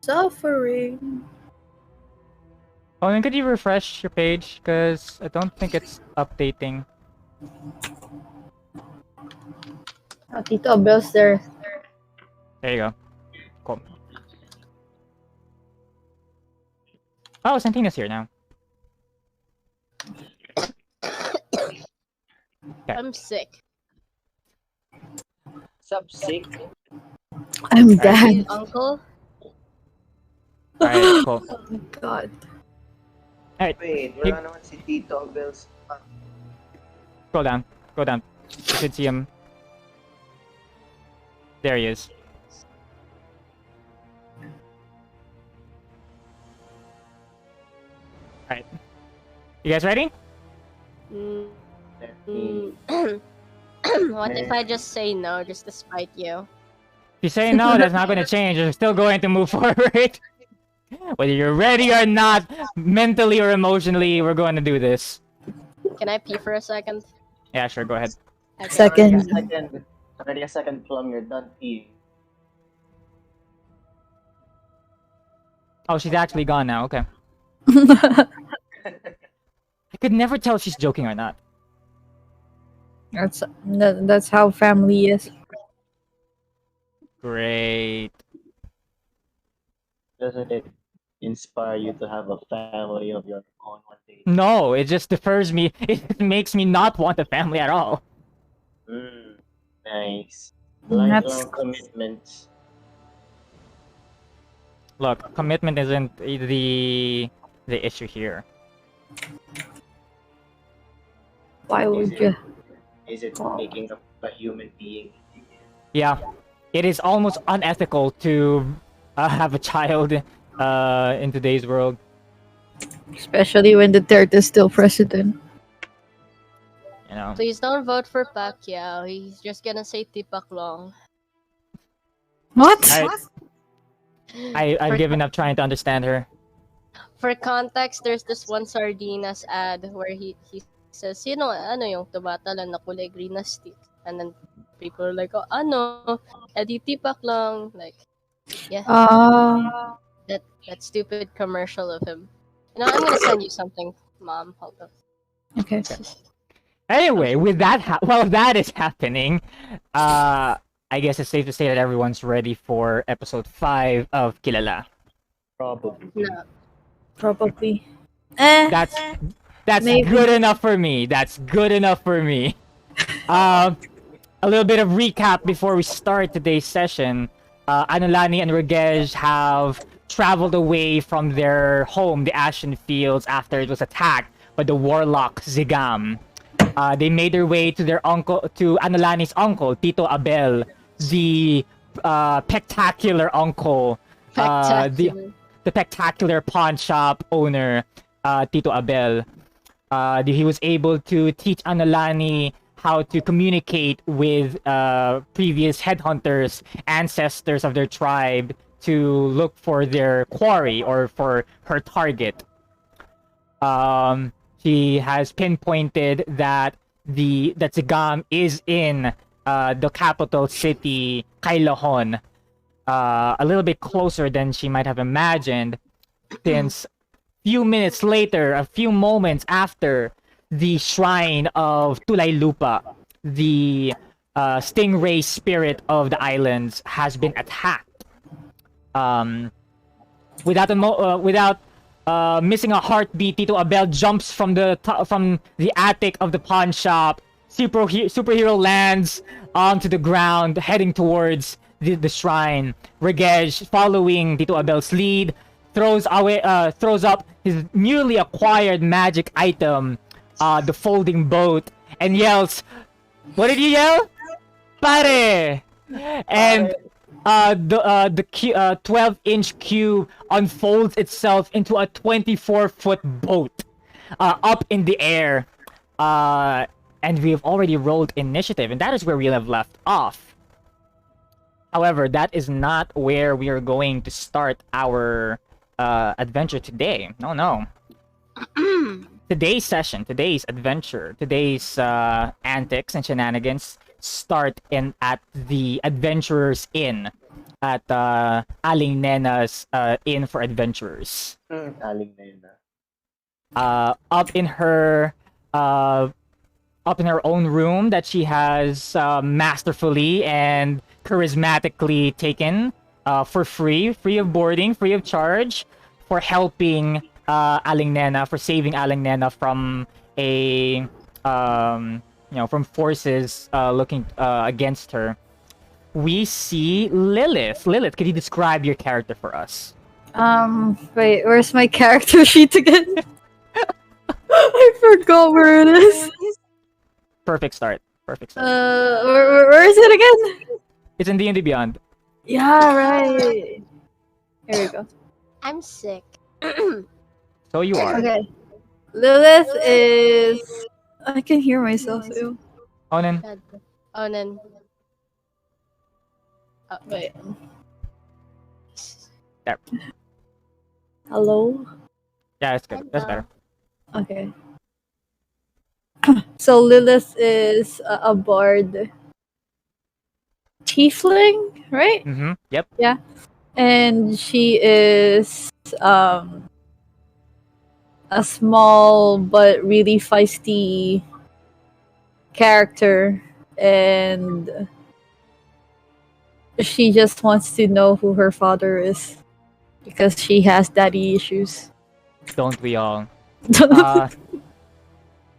Suffering. Oh, and could you refresh your page? Because I don't think it's updating. Oh, Tito Abel's there. There you go. Cool. Oh, Santina's here now. Okay. I'm sick. Sup, sick? I'm Alright. dead. Uncle? Alright, cool. Oh my god. Alright, Wait, wala naman si Tito Bells. scroll down. Go down. You should see him. There he is. Alright. You guys ready? What if I just say no, just to spite you? If you say no, that's not going to change. You're still going to move forward. Whether you're ready or not, mentally or emotionally, we're going to do this. Can I pee for a second? Yeah, sure, go ahead. Okay. Second. Already a second plum, you're done peeing. Oh, she's actually gone now, okay. I could never tell if she's joking or not. That's how family is. Great. Doesn't it inspire you to have a family of your own one day? No, it just defers me. It makes me not want a family at all. Nice. That's- Lifelong commitments. Look, commitment isn't the issue here. Why would you? Is it making a human being? Yeah, it is almost unethical to have a child in today's world. Especially when the third is still president. You know. Please don't vote for Pacquiao. He's just gonna say Tipak Long. What? I've given up trying to understand her. For context, there's this one Sardinas ad where he says, sino ano yung tumatalan na kulay green na stick? And then people are like, oh, ano? Edi Tipak Long. Like, yeah. That stupid commercial of him. You know, I'm gonna send you something, Mom. Hold on. Okay. Anyway, with that while that is happening, I guess it's safe to say that everyone's ready for episode 5 of Kilala. Probably. No. Probably. That's Maybe. good enough for me. That's good enough for me. A little bit of recap before we start today's session. Anulani and Regej have traveled away from their home, the Ashen Fields, after it was attacked by the warlock Zigam. They made their way to their uncle, to Anulani's uncle, Tito Abel, the spectacular uncle, Spectacular. the spectacular pawn shop owner, Tito Abel. He was able to teach Anulani how to communicate with previous headhunters, ancestors of their tribe, to look for their quarry or for her target. She has pinpointed that Zigam is in the capital city, Kailahon, a little bit closer than she might have imagined, since few moments after the shrine of Tulay Lupa, the stingray spirit of the islands, has been attacked. Without missing a heartbeat, Tito Abel jumps from the attic of the pawn shop. Superhero lands onto the ground, heading towards the shrine. Regej, following Tito Abel's lead, throws up his newly acquired magic item, the folding boat, and yells, "What did you yell? Pare!" And the 12-inch cube unfolds itself into a 24-foot boat up in the air. And we have already rolled initiative, and that is where we have left off. However, that is not where we are going to start our adventure today. No. Today's session, today's adventure, today's antics and shenanigans start at the Adventurer's Inn. at Aling Nena's Inn for Adventurers. Aling na yun, Up in her own room that she has masterfully and charismatically taken for free of boarding, free of charge, for helping Aling Nena, for saving Aling Nena from from forces looking against her. We see Lilith. Lilith, can you describe your character for us? Wait, where's my character sheet again? I forgot where it is. Perfect start. Perfect start. Where is it again? It's in D&D Beyond. Yeah, right. Here we go. I'm sick. So you are. Okay. Lilith is. I can hear myself. Ew. Onen. Oh, then. Oh, Wait. There. Hello? Yeah, that's good. That's better. Okay. So Lilith is a bard. Tiefling, right? Mm-hmm. Yep. And she is a small but really feisty character, and she just wants to know who her father is because she has daddy issues. Don't we all?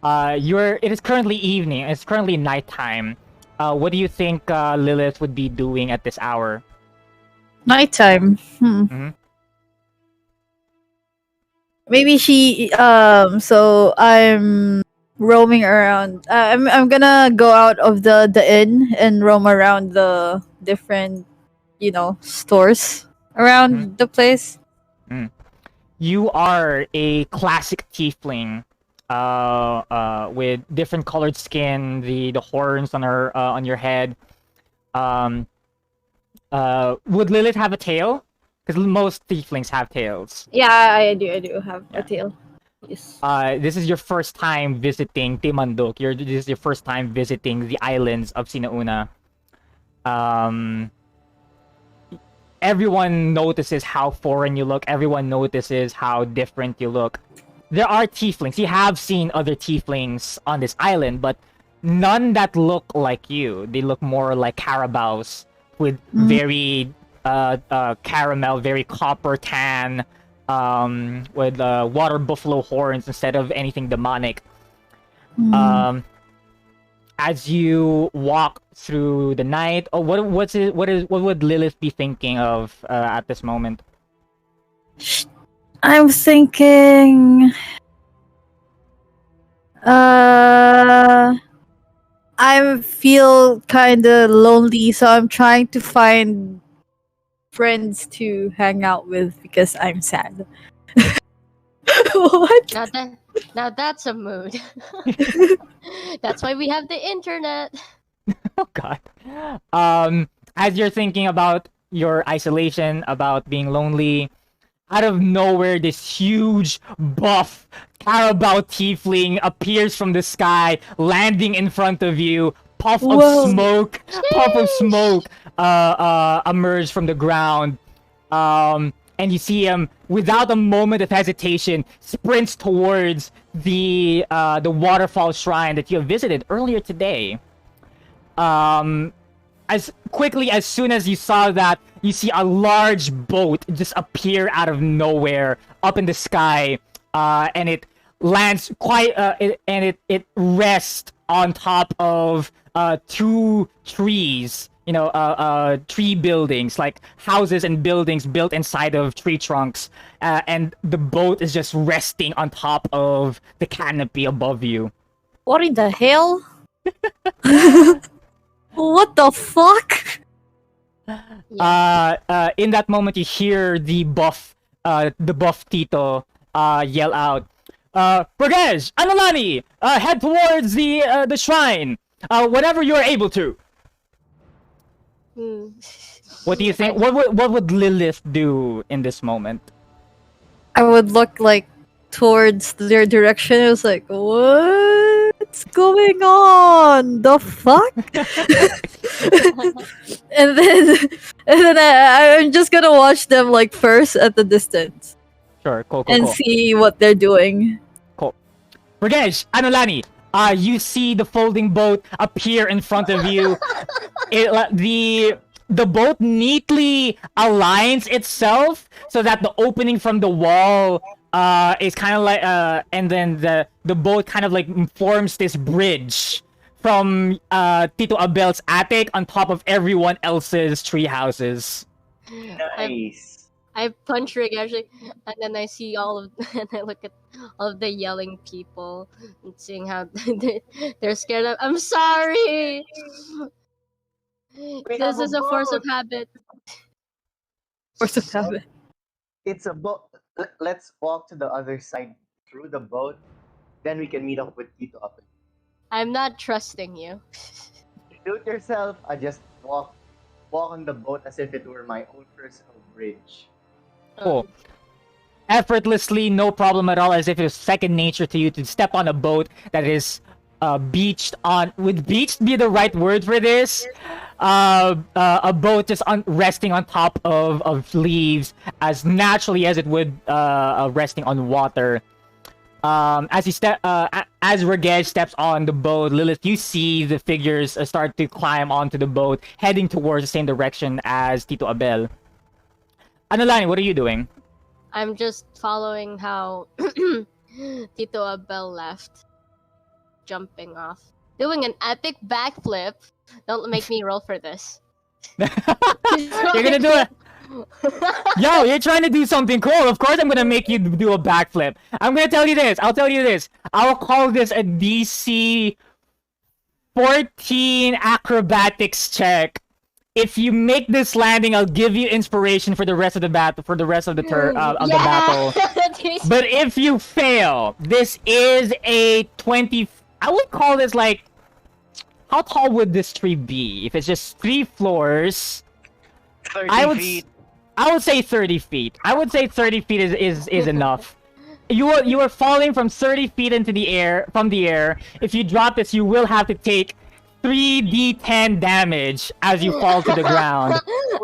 It is currently evening. It's currently nighttime. What do you think Lilith would be doing at this hour? Nighttime. Mhm. Maybe she so I'm roaming around. I'm gonna go out of the inn and roam around the different, stores around the place. You are a classic tiefling, with different colored skin, the horns on your head. Would Lilith have a tail? Because most tieflings have tails. Yeah, I do have Yeah. a tail. Yes. This is your first time visiting Timandok. This is your first time visiting the islands of Sinauna. Everyone notices how foreign you look. Everyone notices how different you look. There are tieflings. You have seen other tieflings on this island, but none that look like you. They look more like carabaos with very caramel, very copper tan, with water buffalo horns instead of anything demonic. As you walk through the night, what would Lilith be thinking of at this moment? I'm thinking I feel kind of lonely, so I'm trying to find friends to hang out with because I'm sad. What? Now that's a mood. That's why we have the internet. Oh God. As you're thinking about your isolation, about being lonely, out of nowhere, this huge buff carabao tiefling appears from the sky, landing in front of you. Puff Whoa. of smoke, emerge from the ground. And you see him, without a moment of hesitation, sprints towards the waterfall shrine that you have visited earlier today. As quickly as soon as you saw that, you see a large boat just appear out of nowhere up in the sky, and it lands it rests on top of two trees. Tree buildings, like houses and buildings built inside of tree trunks, and the boat is just resting on top of the canopy above you. What in the hell? What the fuck? In that moment, you hear the buff Tito yell out, Burgess, Analani, head towards the shrine, whenever you are able to. What do you think? What would Lilith do in this moment? I would look like towards their direction. It was like, what? What's going on? The fuck? and then I'm just gonna watch them like first at the distance Sure, cool, and see what they're doing. Ragesh, Anolani, you see the folding boat appear in front of you. The boat neatly aligns itself so that the opening from the wall is kind of like and then the boat kind of like forms this bridge from Tito Abel's attic on top of everyone else's tree houses. Nice. I punch Rick actually, and then I see all of, and I look at all of the yelling people and seeing how they're scared. I'm sorry. This is a force of habit. Force of habit. It's a boat. Let's walk to the other side through the boat. Then we can meet up with Tito up. I'm not trusting you. Do it yourself. I just walk on the boat as if it were my own personal bridge. Cool. Effortlessly, no problem at all, as if it was second nature to you to step on a boat that is beached on. Would beached be the right word for this? A boat just resting on top of leaves as naturally as it would resting on water. As Ragesh steps on the boat, Lilith, you see the figures start to climb onto the boat, heading towards the same direction as Tito Abel. Anolani, what are you doing? I'm just following how Tito Abel left, jumping off, doing an epic backflip. Don't make me roll for this. You're gonna do it. Yo, you're trying to do something cool. Of course I'm gonna make you do a backflip. I'm gonna tell you this. I'll tell you this. I'll call this a DC 14 acrobatics check. If you make this landing, I'll give you inspiration for the rest of the battle. For the rest of the the battle. But if you fail, this is a 20. I would call this like. How tall would this tree be? If it's just 3 floors, 30 feet. I would say 30 feet. I would say 30 feet is enough. You are falling from 30 feet into the air from the air. If you drop this, you will have to take 3d10 damage as you fall to the ground.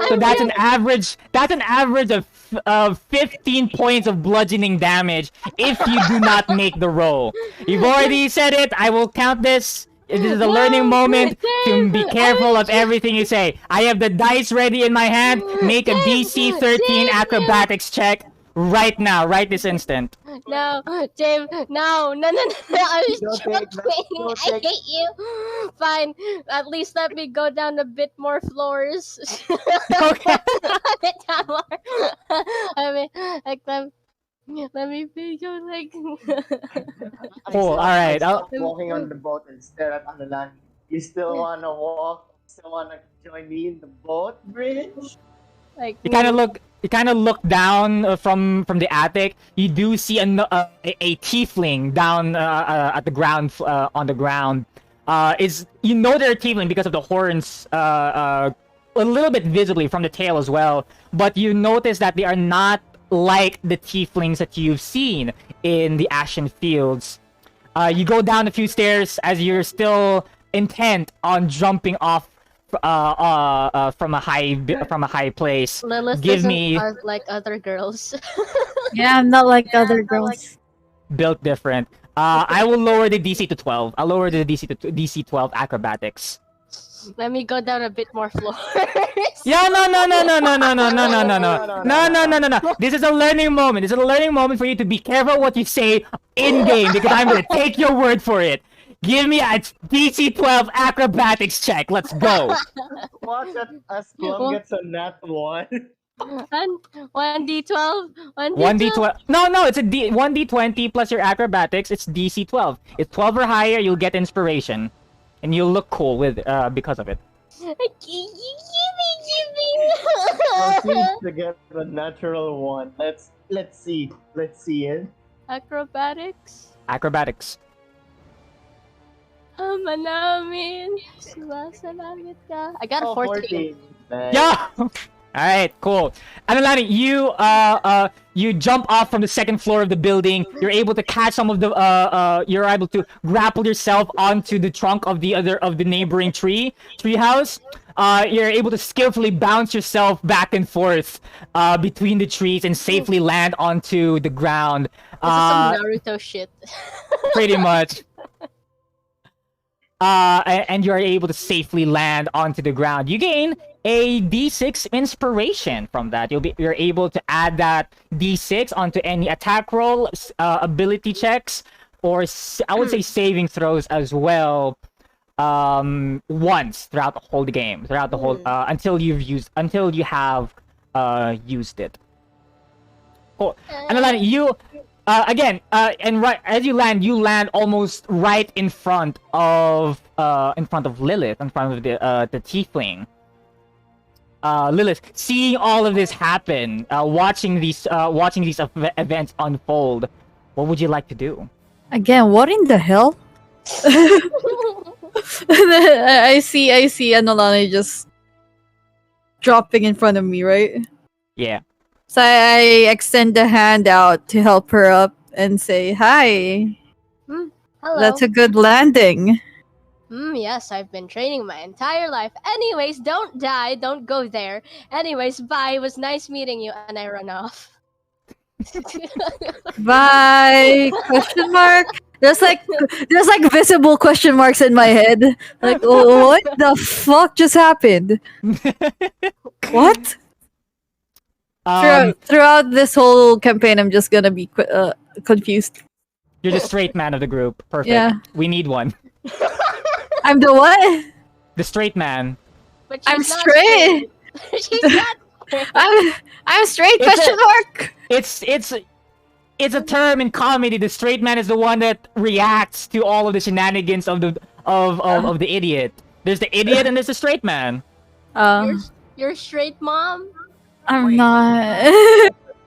So that's an average. That's an average of 15 points of bludgeoning damage if you do not make the roll. You've already said it. I will count this. This is a learning moment to be careful of everything you say. I have the dice ready in my hand. Make a DC 13 acrobatics check right now, right this instant. No, James, no, I was Don't take joking. that. I hate you. Fine, at least let me go down a bit more floors. Okay. A bit down more. I mean, like, let me feel like. Cool. All right. Stop walking on the boat and stare at Anolan. You still wanna walk? Still wanna join me in the boat bridge? Like You kind of look down from the attic. You do see a tiefling down at the ground on the ground. You know they're a tiefling because of the horns a little bit visibly from the tail as well. But you notice that they are not like the tieflings that you've seen in the Ashen Fields. You go down a few stairs as you're still intent on jumping off from a high place. Lilith Give isn't me like other girls. Yeah, I'm not like other girls. built different. I will lower the DC to 12. I'll lower the DC to DC 12 acrobatics. Let me go down a bit more floors. Yeah, no. This is a learning moment. This is a learning moment for you to be careful what you say in game because I'm gonna take your word for it. Give me a DC 12 acrobatics check. Let's go. Watch as Plum gets a nat 1. And 1d12, 1d12. No, it's a 1d20 plus your acrobatics. It's DC 12. It's 12 or higher, you'll get inspiration, and you'll look cool with because of it. Proceed to get the natural 1. Let's see it. Acrobatics. Acrobatics. Manamin. Sumasalamit ka. I got a 14. Nice. Yeah. All right, cool. Anolani, you jump off from the second floor of the building. You're able to catch some of the you're able to grapple yourself onto the trunk of the neighboring treehouse. You're able to skillfully bounce yourself back and forth between the trees and safely land onto the ground. This is some Naruto shit. Pretty much. And you're able to safely land onto the ground. You gain a D6 inspiration from that. You're able to add that D6 onto any attack roll, ability checks, or I would say saving throws as well. Once throughout the whole game, throughout the whole until you have used it. Cool. And then you again and right as you land almost right in front of Lilith, in front of the tiefling. Lilith, seeing all of this happen, watching these events unfold, what would you like to do? Again, what in the hell? I see Anolani just dropping in front of me, right? Yeah. So I extend a hand out to help her up and say, "Hi, Hello. that's a good landing." Yes, I've been training my entire life. Anyways, don't die. Don't go there. Anyways, bye. It was nice meeting you. And I run off. Bye? Question mark? There's like visible question marks in my head. Like, what the fuck just happened? What? Throughout this whole campaign, I'm just gonna be confused. You're the straight man of the group. Perfect. Yeah. We need one. I'm the what? The straight man. But I'm she's not straight. She's not straight. I'm straight? It's Question mark. It's a term in comedy. The straight man is the one that reacts to all of the shenanigans of the idiot. There's the idiot and there's the straight man. You're straight, mom? I'm not.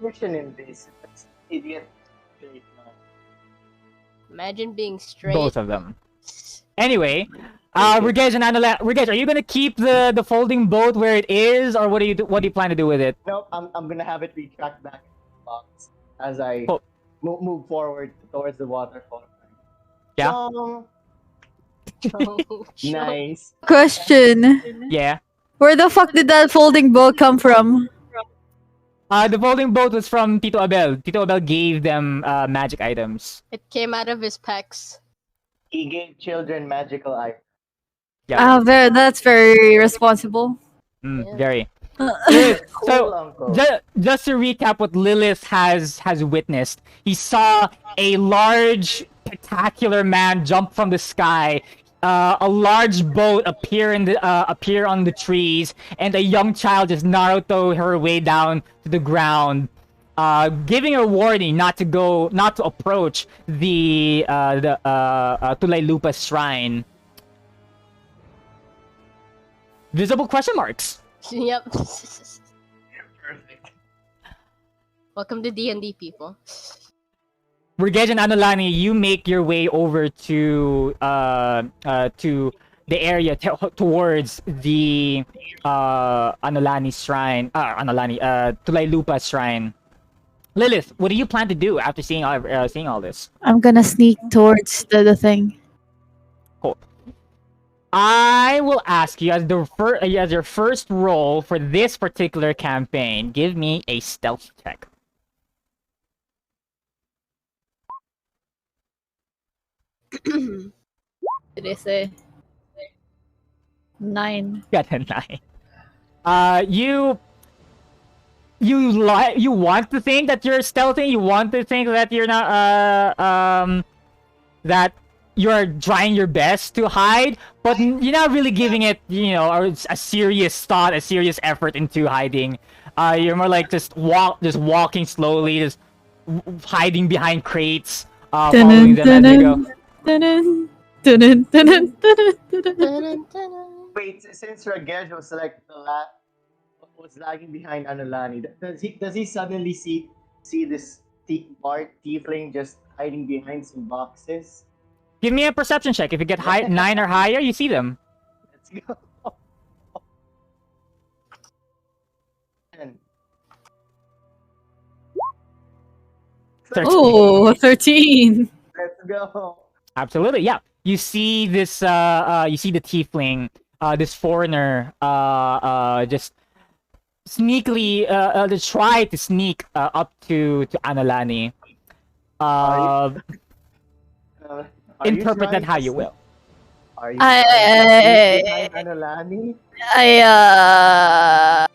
Question in this. It's idiot. Straight man. Imagine being straight. Both of them. Anyway, Ragesh and Anala, Ragesh, are you gonna keep the folding boat where it is, or what do you plan to do with it? Nope, I'm gonna have it retract back in the box as I Oh. move forward towards the waterfall. Yeah. Oh, Nice. Question: Yeah. where the fuck did that folding boat come from? The folding boat was from Tito Abel. Tito Abel gave them magic items. It came out of his pecs. He gave children magical items. Yeah. That's very responsible. Yeah. Very. Cool, So, uncle. just to recap what Lilith has witnessed, he saw a large, spectacular man jump from the sky, a large boat appear on the trees, and a young child just Naruto her way down to the ground, giving her warning not to approach the Tulaylupa shrine. Visible question marks. Yep. Perfect. Welcome to D&D, people. Ragesh and Anolani, you make your way over to the area towards the Anolani shrine. Tulaylupa shrine. Lilith, what do you plan to do after seeing all this? I'm gonna sneak towards the thing. Cool. I will ask you as your first roll for this particular campaign. Give me a stealth check. Did I say 9? Got a 9. You want to think that you're stealthing. You want to think that you're not that you're trying your best to hide, but you're not really giving it, a serious thought, a serious effort into hiding. You're more like just walking slowly, just hiding behind crates, following them as they go. Wait, since Ragesh was like was lagging behind Anolani, does he suddenly see this tiefling just hiding behind some boxes? Give me a perception check. If you get 9 or higher, you see them. Let's go. inspiration. 13. Oh, 13. Let's go. Absolutely, yeah. You see this. You see the tiefling, this foreigner, just sneakily, just try to sneak up to Analani. Are Uh, are you Interpret that trying how to you sneak? will. Are you trying to sneak behind I, Anolani? I,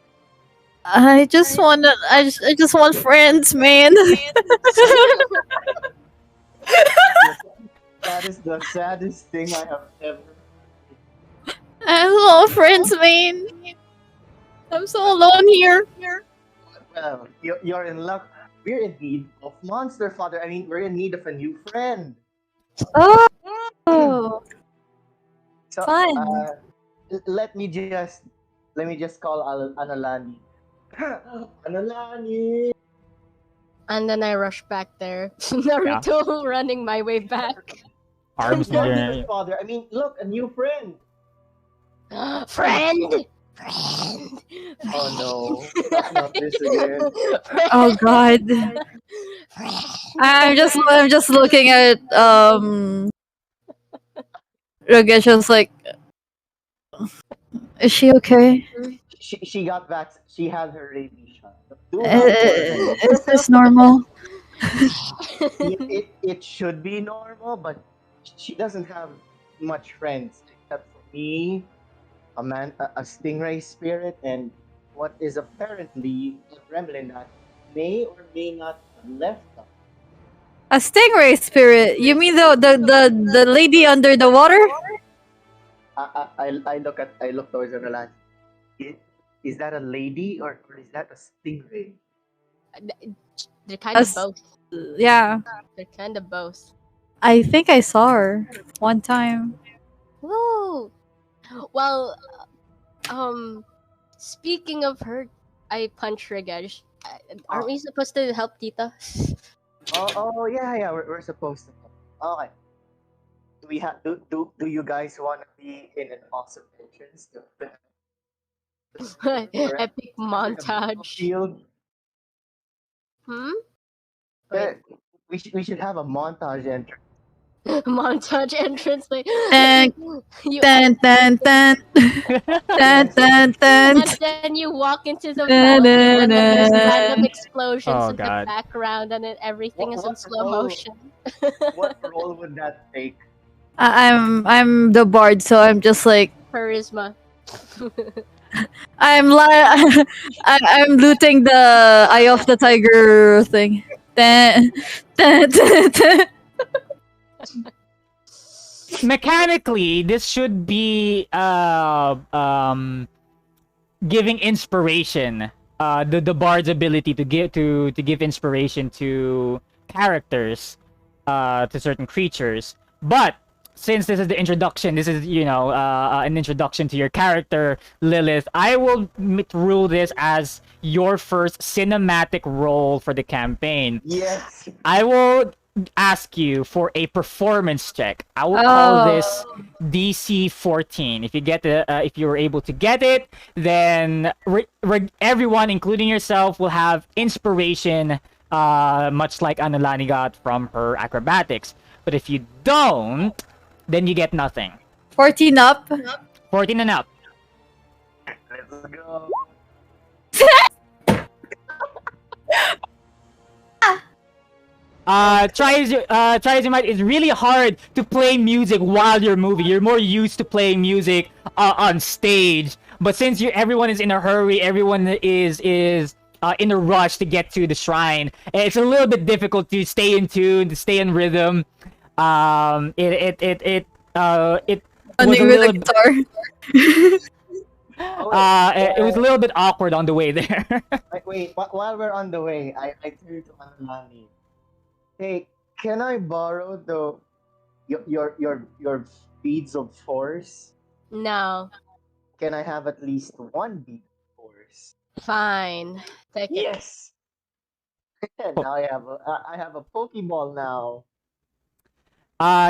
I just want friends, man. That is the saddest thing I have ever. I just want friends, man. I'm so alone here. Well, you're in luck. We're in need of monster father. I mean, we're in need of a new friend. Oh, So, fun. let me just call Anolani. Anolani. And then I rush back there. Naruto running my way back. Arms in the Monster air. father. I mean, look, a new friend. Friend! Friend! Oh no, not this again. Oh God. I'm just looking at Ragesha's like, is she okay? She got vaccinated. She had her rabies shot. Do not worry. Is this normal? It should be normal, but she doesn't have much friends except for me, a stingray spirit, and what is apparently a gremlin that may or may not have left us. A stingray spirit? You mean the lady under the water? I look towards the land. Is that a lady or is that a stingray? They're kind of As- both. Yeah, They're kind of both. I think I saw her one time. Woo! Well, speaking of her, I punch Regesh. Aren't we supposed to help Tita? Yeah, we're supposed to. Okay. Do you guys want to be in an awesome entrance to Epic montage. field? Hmm? Wait. We should have a montage entrance. Montage entrance. Like, Dun, you dun, dun, dun, dun, dun, dun. and then you walk into the vault, and then there's random explosions Oh, in the God. background, and then everything is in What slow role- motion. What role would that take? I'm the bard, so I'm just like Charisma. I'm looting the eye of the tiger thing. Dun, dun, dun, dun. Mechanically, this should be giving inspiration. The bard's ability to give inspiration to characters, to certain creatures. But since this is the introduction, this is an introduction to your character, Lilith. I will rule this as your first cinematic role for the campaign. Yes. I will ask you for a performance check. I will call this DC 14. If you get if you're able to get it, then everyone, including yourself, will have inspiration, much like Anulani got from her acrobatics. But if you don't, then you get nothing. 14 up. 14 and up. Let's go. Try as you might. It's really hard to play music while you're moving. You're more used to playing music on stage. But since everyone is in a hurry, everyone is in a rush to get to the shrine, it's a little bit difficult to stay in tune, to stay in rhythm. It was a Running with a little guitar. it was a little bit awkward on the way there. Wait, while we're on the way, I turn to Anolani. Hey, can I borrow your beads of force? No. Can I have at least one bead of force? Fine. Take it. Yes. Now I have a Pokeball now.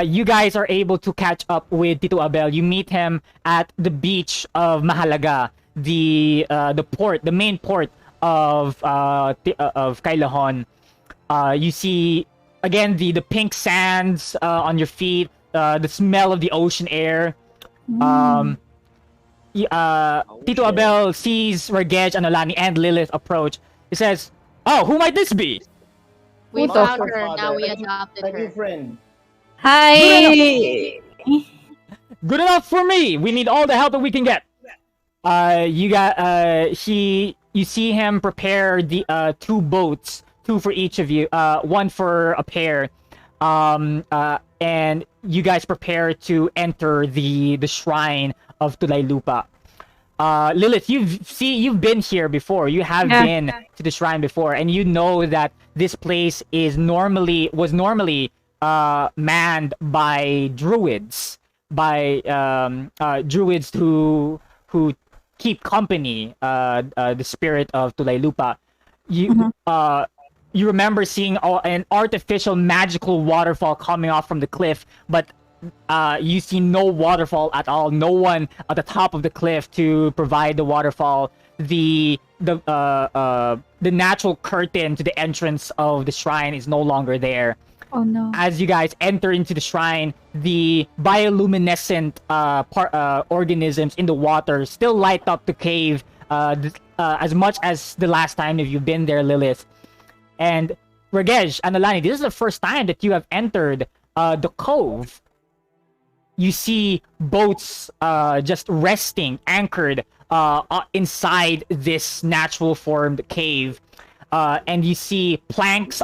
You guys are able to catch up with Tito Abel. You meet him at the beach of Mahalaga, the port, the main port of Kailahon. You see again the pink sands on your feet, the smell of the ocean air. Um, Tito Ocean. Abel sees Regej, Anolani, and Lilith approach. He says, "Oh, who might this be?" We Who the found fuck? her. Now we A new- adopted a new her. friend. Hi. Good enough for me. We need all the help that we can get. You see him prepare the two boats, two for each of you, one for a pair. And you guys prepare to enter the shrine of Tulaylupa. Lilith, you've been here before. You have Yeah. been to the shrine before, and you know that this place was normally manned by druids, by druids who keep company the spirit of Tulaylupa. You remember seeing an artificial magical waterfall coming off from the cliff, but you see no waterfall at all. No one at the top of the cliff to provide the waterfall. The natural curtain to the entrance of the shrine is no longer there. Oh no. As you guys enter into the shrine, the bioluminescent organisms in the water still light up the cave as much as the last time that you've been there, Lilith. And Regej, Analani, this is the first time that you have entered the cove. You see boats just resting, anchored inside this natural formed cave. And you see planks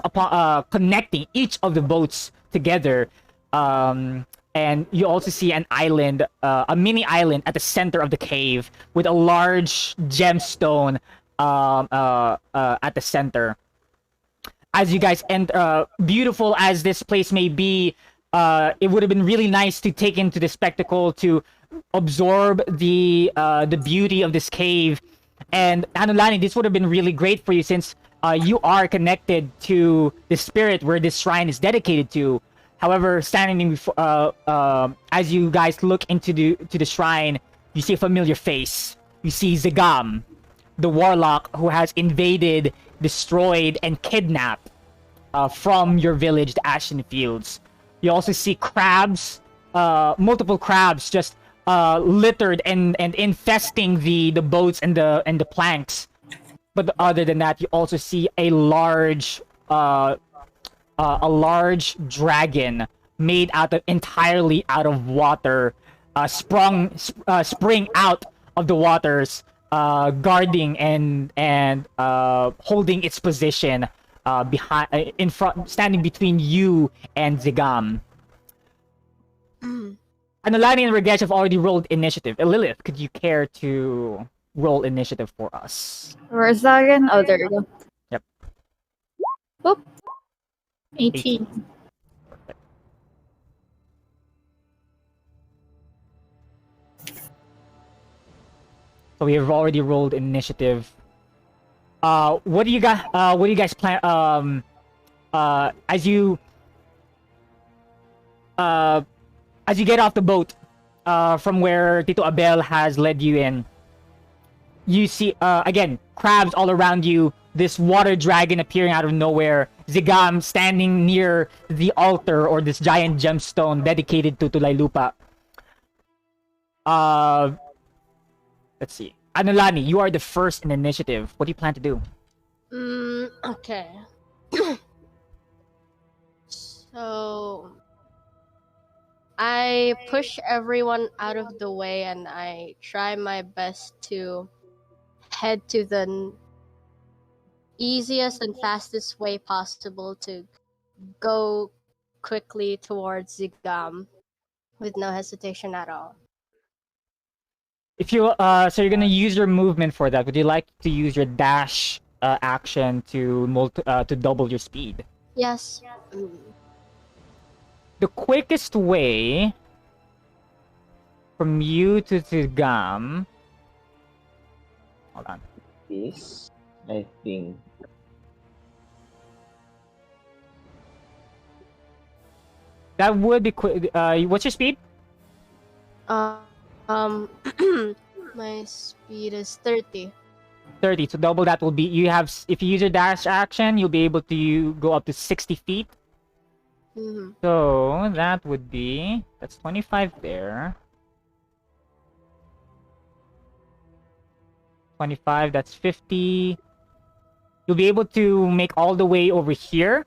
connecting each of the boats together. And you also see an island, a mini island at the center of the cave with a large gemstone at the center. As you guys enter, beautiful as this place may be, it would have been really nice to take into the spectacle, to absorb the beauty of this cave. And Anulani, this would have been really great for you since you are connected to the spirit where this shrine is dedicated to. However, standing before, as you guys look into the shrine, you see a familiar face. You see Zigam, the warlock who has invaded, destroyed, and kidnapped from your village, the Ashen Fields. You also see crabs, multiple crabs, just littered and infesting the boats and the planks. But other than that, you also see a large dragon made entirely out of water, spring out of the waters, guarding and holding its position in front, standing between you and Zigam. Anolani and Ragesh have already rolled initiative. Lilith, could you care to roll initiative for us? Where's that again? Oh, there you go. Yep. Boop. 18. So we have already rolled initiative. What do you guys plan? As you get off the boat, from where Tito Abel has led you in, you see again crabs all around you. This water dragon appearing out of nowhere. Zigam standing near the altar, or this giant gemstone dedicated to Tulaylupa. Let's see. Anulani, you are the first in initiative. What do you plan to do? Okay. So I push everyone out of the way and I try my best to head to the easiest and fastest way possible to go quickly towards Zigam with no hesitation at all. If you so you're gonna use your movement for that. Would you like to use your dash action to double your speed? Yes. The quickest way from you to Zigam. Hold on. This, I think. That would be quick. What's your speed? My speed is 30. 30. So double that will be, you have, if you use your dash action, you'll be able to go up to 60 feet. Mm-hmm. So that would be, that's 25 there. 25, that's 50. You'll be able to make all the way over here.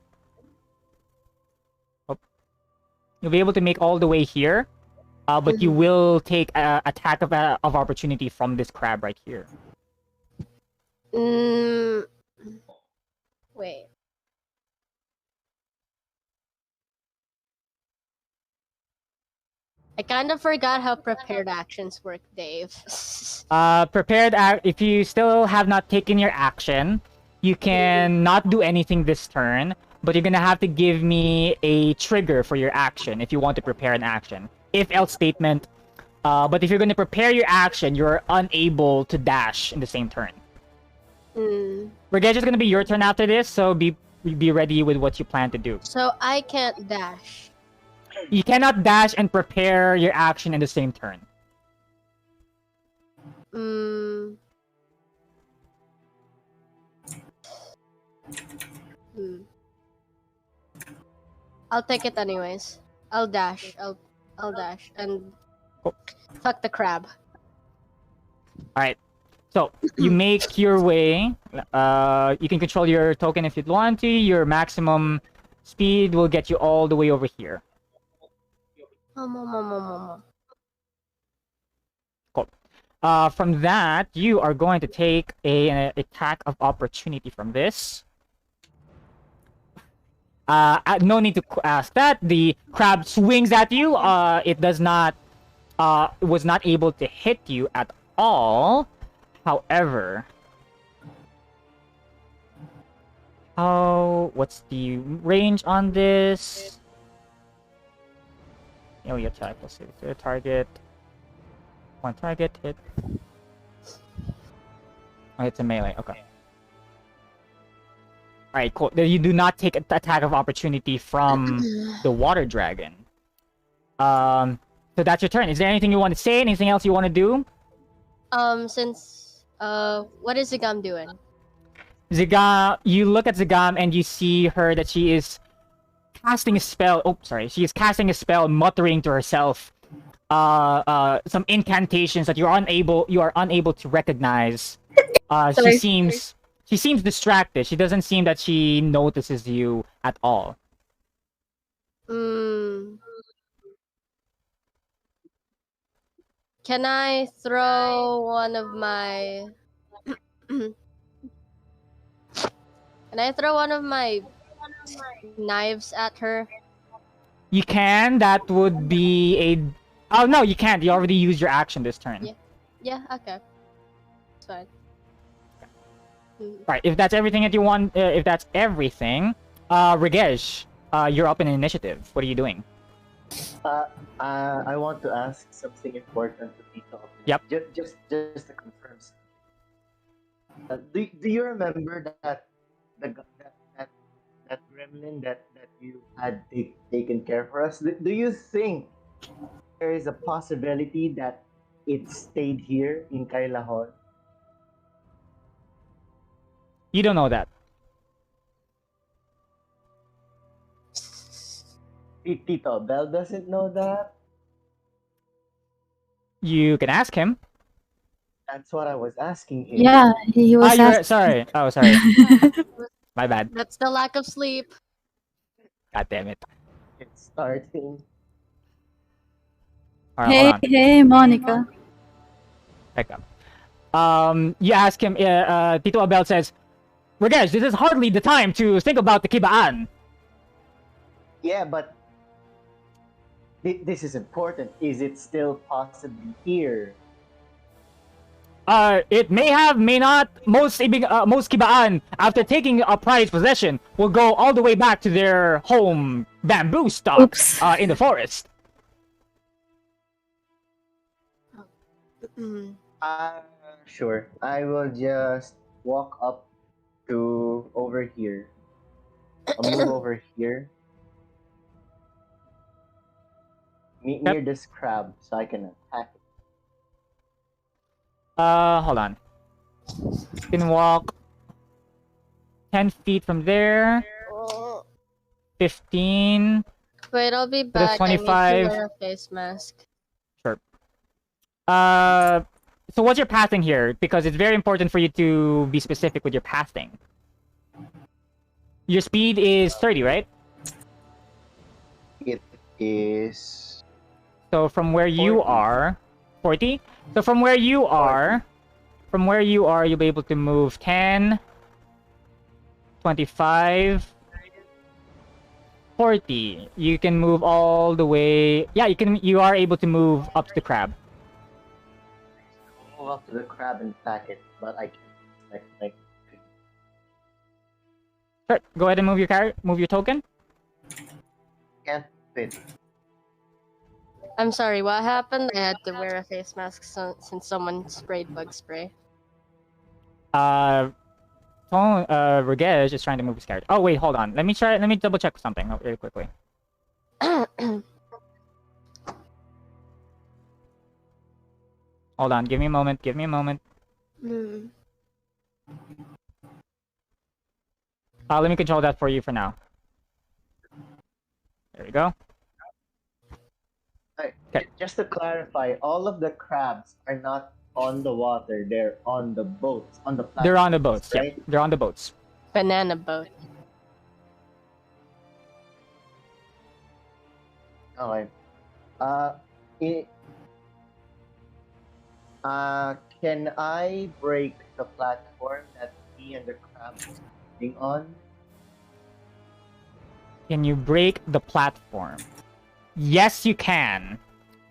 Oh. You'll be able to make all the way here. But you will take attack of opportunity from this crab right here. Wait. I kind of forgot how prepared actions work, Dave. If you still have not taken your action, you can not do anything this turn, but you're gonna have to give me a trigger for your action if you want to prepare an action. If else statement, but if you're gonna prepare your action, you're unable to dash in the same turn. Regage is gonna be your turn after this, so be ready with what you plan to do. So I can't dash. You cannot dash and prepare your action in the same turn. I'll take it anyways. I'll dash. I'll dash and fuck the crab. All right. So you make your way. You can control your token if you'd want to. Your maximum speed will get you all the way over here. Cool. From that, you are going to take an attack of opportunity from this. No need to ask that. The crab swings at you. It does not. Was not able to hit you at all. However, what's the range on this? Oh, you attack. Let's see. So target. One target hit. Oh, it's a melee. Okay. Alright, cool. Then you do not take an attack of opportunity from the water dragon. So that's your turn. Is there anything you want to say? Anything else you want to do? What is Zigam doing? Zigam, you look at Zigam and you see her that she is casting a spell. Oh, sorry. She is casting a spell, muttering to herself some incantations that you are unable to recognize. She seems distracted. She doesn't seem that she notices you at all. Can I throw one of my knives at her? You can. That would be a. Oh no, you can't. You already used your action this turn. Yeah. Okay. It's fine. Right. If that's everything that you want, if that's everything, Ragesh, you're up in initiative. What are you doing? I want to ask something important to Tito. Yep. Just to confirm. Do you remember that gremlin that you had taken care for us? Do you think there is a possibility that it stayed here in Kailahon? You don't know that. Tito Bell doesn't know that. You can ask him. That's what I was asking him. Yeah, he was asking. Sorry. Oh, sorry. My bad. That's the lack of sleep. God damn it. It's starting. Alright, hold on. Hey, Monica. Pick up. You ask him. Tito Abel says, "Ragesh, this is hardly the time to think about the Kibaan." Yeah, but this is important. Is it still possibly here? It may not. Most Kibaan, after taking a prized possession, will go all the way back to their home bamboo stock in the forest. Sure. I will just walk up to over here. I'll move over here. Near this crab so I can attack it. Hold on. You can walk 10 feet from there. Oh. 15. Wait, I'll be So that's back. I need to 25. wear a face mask. Sure. So what's your pathing here? Because it's very important for you to be specific with your pathing. Your speed is 30, right? It is So from where you 40. are, 40. So from where you are, you'll be able to move 10, 25, 40. You can move all the way. Yeah, you are able to move up to the crab. Move up to the crab and pack it, but I can't. Like, Sure. Go ahead and move your token. can't fit. I'm sorry, what happened? I had to wear a face mask since someone sprayed bug spray. Regesh is trying to move his character. Oh wait, hold on. Let me double check something really quickly. Hold on, give me a moment. Hmm. Let me control that for you for now. There we go. Okay. Just to clarify, all of the crabs are not on the water. They're on the boats, on the platforms. They're on the boats. Right? Yeah, they're on the boats. Banana boat. Okay. Uh, it, can I break the platform that me and the crab are sitting on? Can you break the platform? Yes, you can.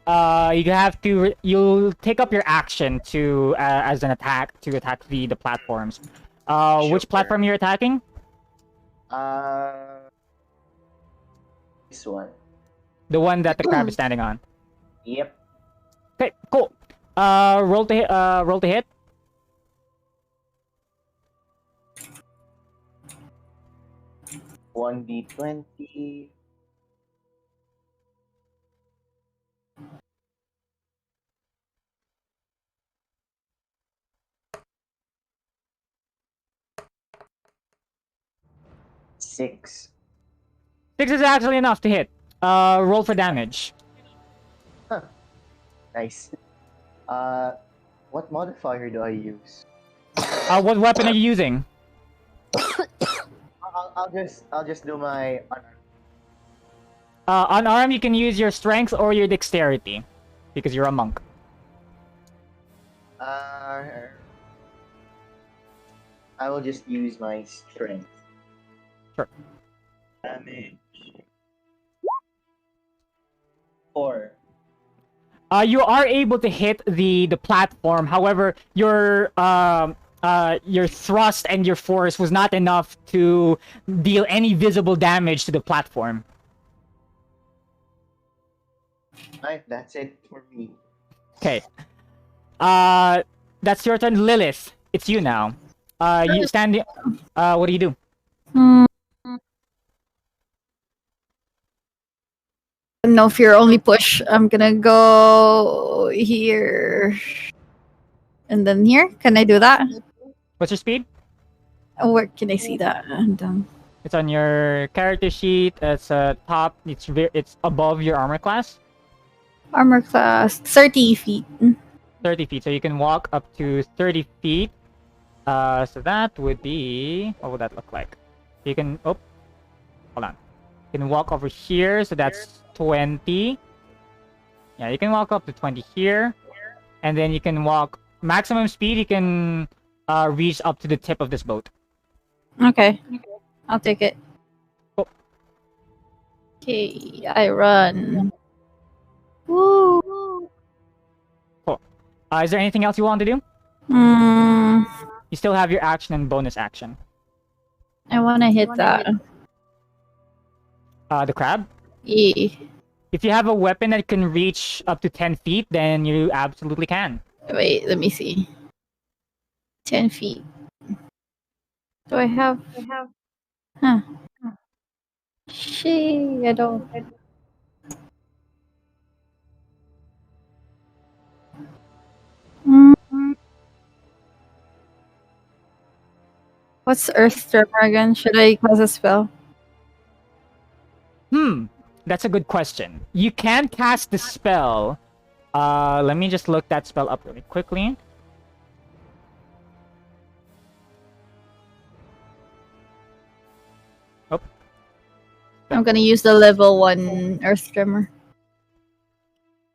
You'll take up your action to as an attack to attack the platforms. Which Sure. platform you're attacking? This one. The one that the crab is standing on. Yep. Okay, cool. Roll to hit. Roll to hit. One D20. Six. 6 is actually enough to hit. Roll for damage. Huh. Nice. What modifier do I use? What weapon are you using? I'll just do my Unarmed, you can use your strength or your dexterity, because you're a monk. I will just use my strength. Sure. Damage. 4. You are able to hit the platform. However, your thrust and your force was not enough to deal any visible damage to the platform. Alright, that's it for me. Okay. That's your turn, Lilith. It's you now. You stand. What do you do? No fear, only push. I'm gonna go here. And then here. Can I do that? What's your speed? Oh, where can I see that? And, It's on your character sheet. It's top. It's above your armor class. armor class 30 feet. 30 feet. So you can walk up to 30 feet. So that would be... What would that look like? You can... Oh. Hold on. You can walk over here. So that's 20. Yeah, you can walk up to 20 here. And then you can walk... Maximum speed, you can reach up to the tip of this boat. Okay. I'll take it. Cool. Okay, I run. Woo! Cool. Is there anything else you want to do? Hmm. You still have your action and bonus action. I want to hit that. The crab? Yeah. If you have a weapon that can reach up to 10 feet, then you absolutely can. Wait, let me see. 10 feet. Do I have? Huh. Shit, I don't. Mm. What's Earth Tremor again? Should I cast a spell? That's a good question. You can cast the spell. Let me just look that spell up really quickly. Oh. I'm gonna use the level 1 Earth Tremor.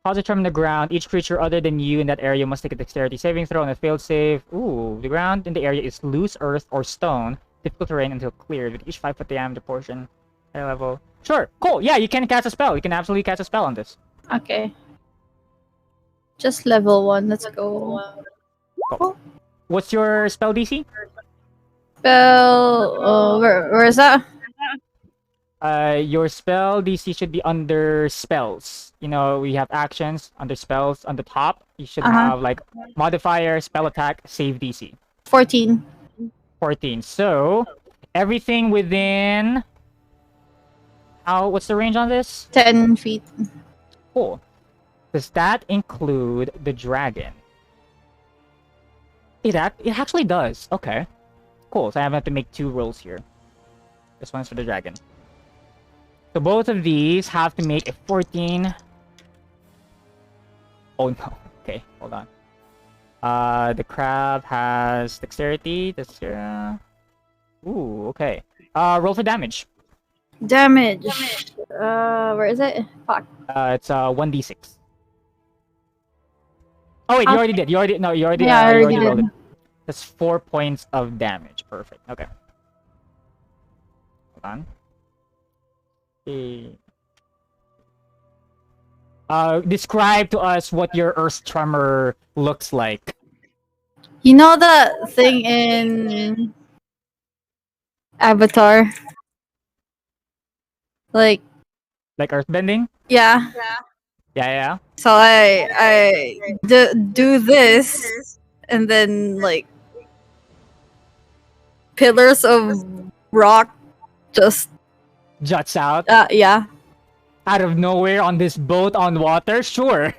Cause a tremor in the ground. Each creature other than you in that area must take a dexterity saving throw on a failed save. Ooh, the ground in the area is loose earth or stone. Difficult terrain until cleared. With each 5-foot diameter portion. High level. Sure, cool. Yeah, you can cast a spell. You can absolutely cast a spell on this. Okay. Just level 1. Let's go. Cool. What's your spell DC? Spell. Where is that? Your spell DC should be under spells. You know, we have actions under spells on the top. You should have like modifier, spell attack, save DC. 14. 14. So everything within. What's the range on this? 10 feet. Cool. Does that include the dragon? It actually does. Okay. Cool. So I have to make 2 rolls here. This one's for the dragon. So both of these have to make a 14. Oh no. Okay, hold on. The crab has dexterity. Ooh, okay. Roll for damage. Damage. Where is it? Fuck. It's 1d6. Oh wait, you already did. You already Yeah, I already rolled did. it. That's 4 points of damage. Perfect. Okay. Hold on. Okay. Describe to us what your earth tremor looks like. You know the thing in Avatar? Like, Earthbending? yeah. Yeah. So I do this, and then like pillars of rock just Juts out yeah. out of nowhere on this boat on water. Sure.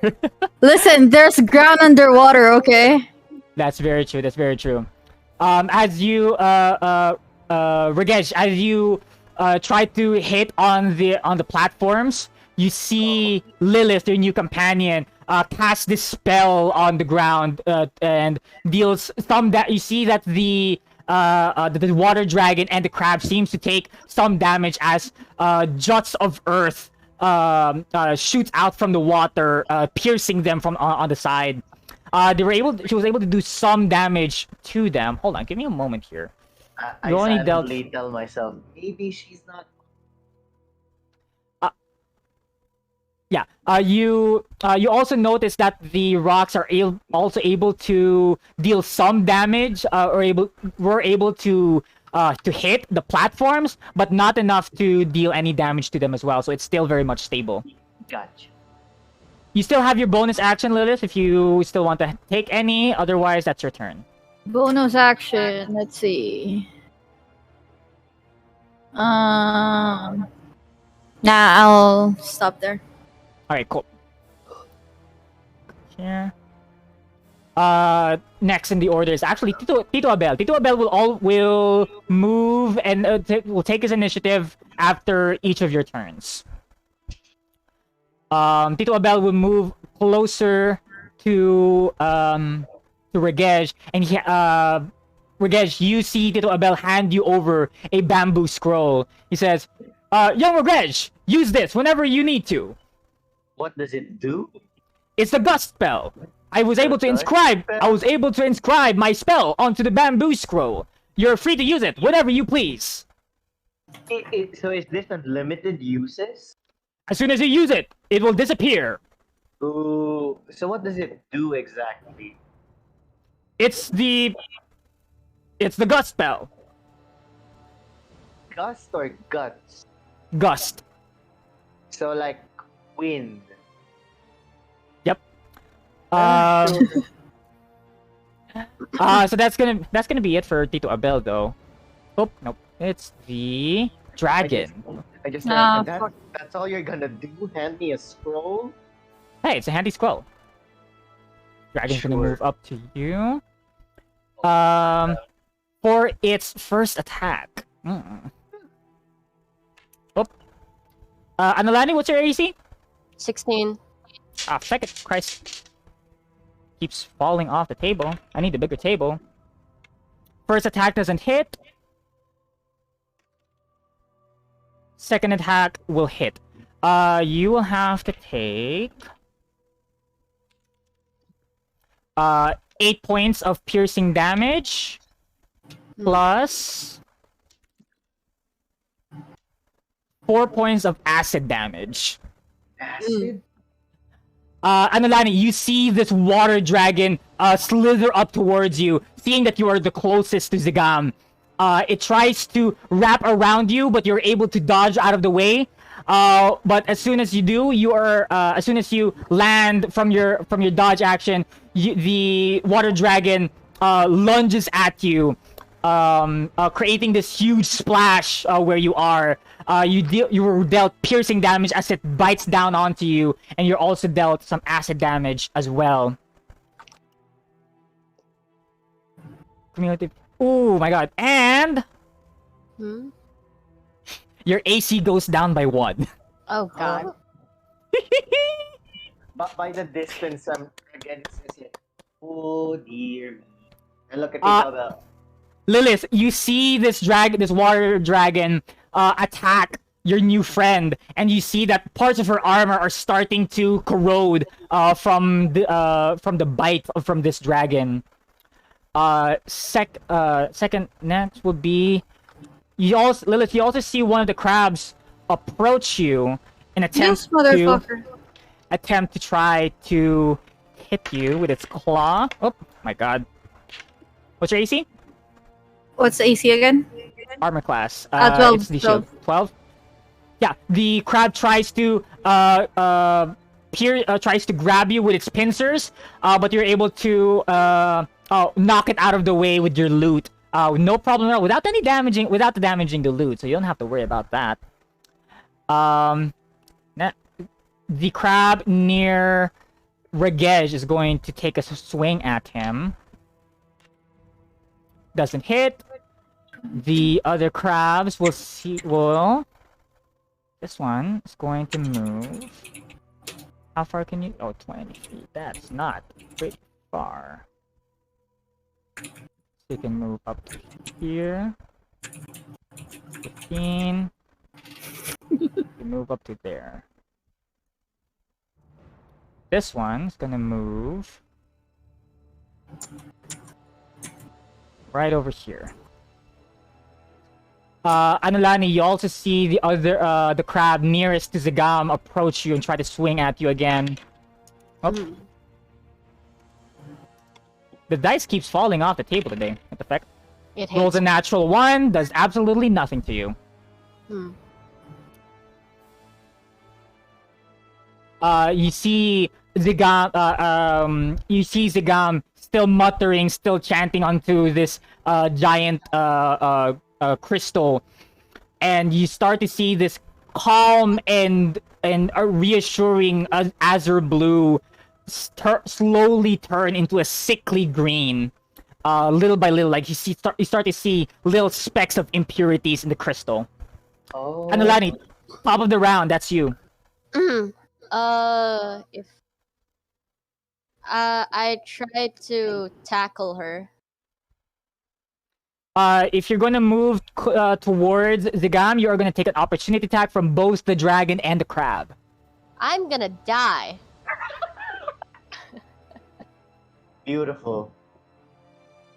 Listen, there's ground underwater, okay? That's very true. That's very true. As you Ragesh, as you try to hit on the platforms, you see Lilith, your new companion, cast this spell on the ground and deals some that you see that the water dragon and the crab seems to take some damage as juts of earth shoots out from the water, piercing them from on the side. She was able to do some damage to them. Hold on, give me a moment here. I You only silently tell myself, maybe she's not. Yeah. You also notice that the rocks are also able to deal some damage, were able to hit the platforms, but not enough to deal any damage to them as well. So it's still very much stable. Gotcha. You still have your bonus action, Lilith, if you still want to take any. Otherwise, that's your turn. Bonus action. Let's see. Nah, I'll stop there. All right, cool. Here. Next in the order is actually Tito Abel. Tito Abel will move and will take his initiative after each of your turns. Tito Abel will move closer to Ragesh, and Ragesh, you see Tito Abel hand you over a bamboo scroll. He says, "Young Ragesh, use this whenever you need to." What does it do? It's the gust spell. I was able to inscribe my spell onto the bamboo scroll. You're free to use it whenever you please. So is this unlimited uses? As soon as you use it, it will disappear. Ooh, so what does it do exactly? It's the gust spell. Gust or guts? Gust. So like wind. Yep. So that's gonna be it for Tito Abel though. Oh nope, it's the dragon. I just fuck. that's all you're gonna do? Hand me a scroll? Hey, it's a handy scroll. Dragon's gonna Sure. move up to you. for its first attack. Oh. Analani, what's your AC? 16. Ah, second. Christ. Keeps falling off the table. I need a bigger table. First attack doesn't hit. Second attack will hit. You will have to take 8 points of piercing damage plus 4 points of acid damage. Acid? Anulani, you see this water dragon slither up towards you, seeing that you are the closest to Zigam. It tries to wrap around you, but you're able to dodge out of the way. But as soon as you do, as soon as you land from your dodge action, the water dragon lunges at you, creating this huge splash where you are. You were dealt piercing damage as it bites down onto you, and you're also dealt some acid damage as well. Cumulative. Oh my god! And your AC goes down by 1. Oh god. But by the distance, again, it says it. Oh dear me. And look at the Lilith, you see this water dragon attack your new friend, and you see that parts of her armor are starting to corrode from the bite from this dragon. Second next would be Lilith. You also see one of the crabs approach you in Yes, motherfucker. attempt to try to hit you with its claw. Oh my god! What's your AC? What's the AC again? Armor class. 12. It's the shield. 12. Yeah, the crab tries to tries to grab you with its pincers, but you're able to knock it out of the way with your loot. No problem at all, without damaging the loot, so you don't have to worry about that. The crab near Regej is going to take a swing at him. Doesn't hit. The other crabs will this one is going to move. How far can you? Oh, 20 feet. That's not pretty far. So you can move up to here. 15. You move up to there. This one's gonna move right over here. Anulani, you also see the crab nearest to Zigam approach you and try to swing at you again. Oh. The dice keeps falling off the table today. What the fuck? It Rolls hits. a natural 1, does absolutely nothing to you. You see Zigam still muttering, still chanting onto this giant crystal, and you start to see this calm and reassuring azure blue slowly turn into a sickly green, little by little. Like you start to see little specks of impurities in the crystal. Oh. Anulani, top of the round, that's you. If I tried to tackle her. If you're gonna move towards Zigam, you are gonna take an opportunity attack from both the dragon and the crab. I'm gonna die. Beautiful.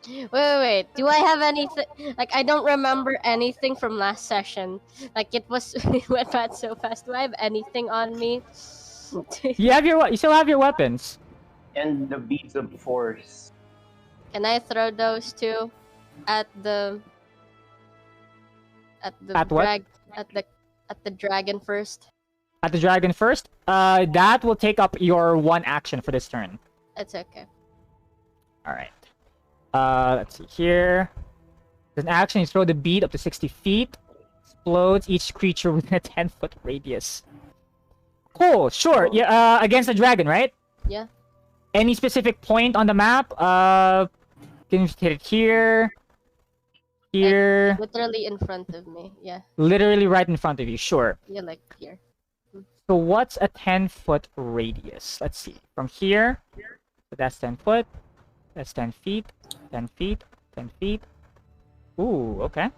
Wait. Do I have anything? Like, I don't remember anything from last session. Like, it went bad so fast. Do I have anything on me? You still have your weapons. And the beads of force. Can I throw those two at the At what? At the dragon first? At the dragon first? That will take up your 1 action for this turn. It's okay. Alright. Let's see here. As an action, you throw the bead up to 60 feet. Explodes each creature within a 10-foot radius. Cool, sure. Yeah, against the dragon, right? Yeah. Any specific point on the map? Can you hit it here? Here, Literally in front of me. Yeah. literally right in front of you. Sure. Yeah, like here. So what's a 10-foot radius? Let's see. From here, so that's 10 foot. That's 10 feet. 10 feet. 10 feet. Ooh, okay.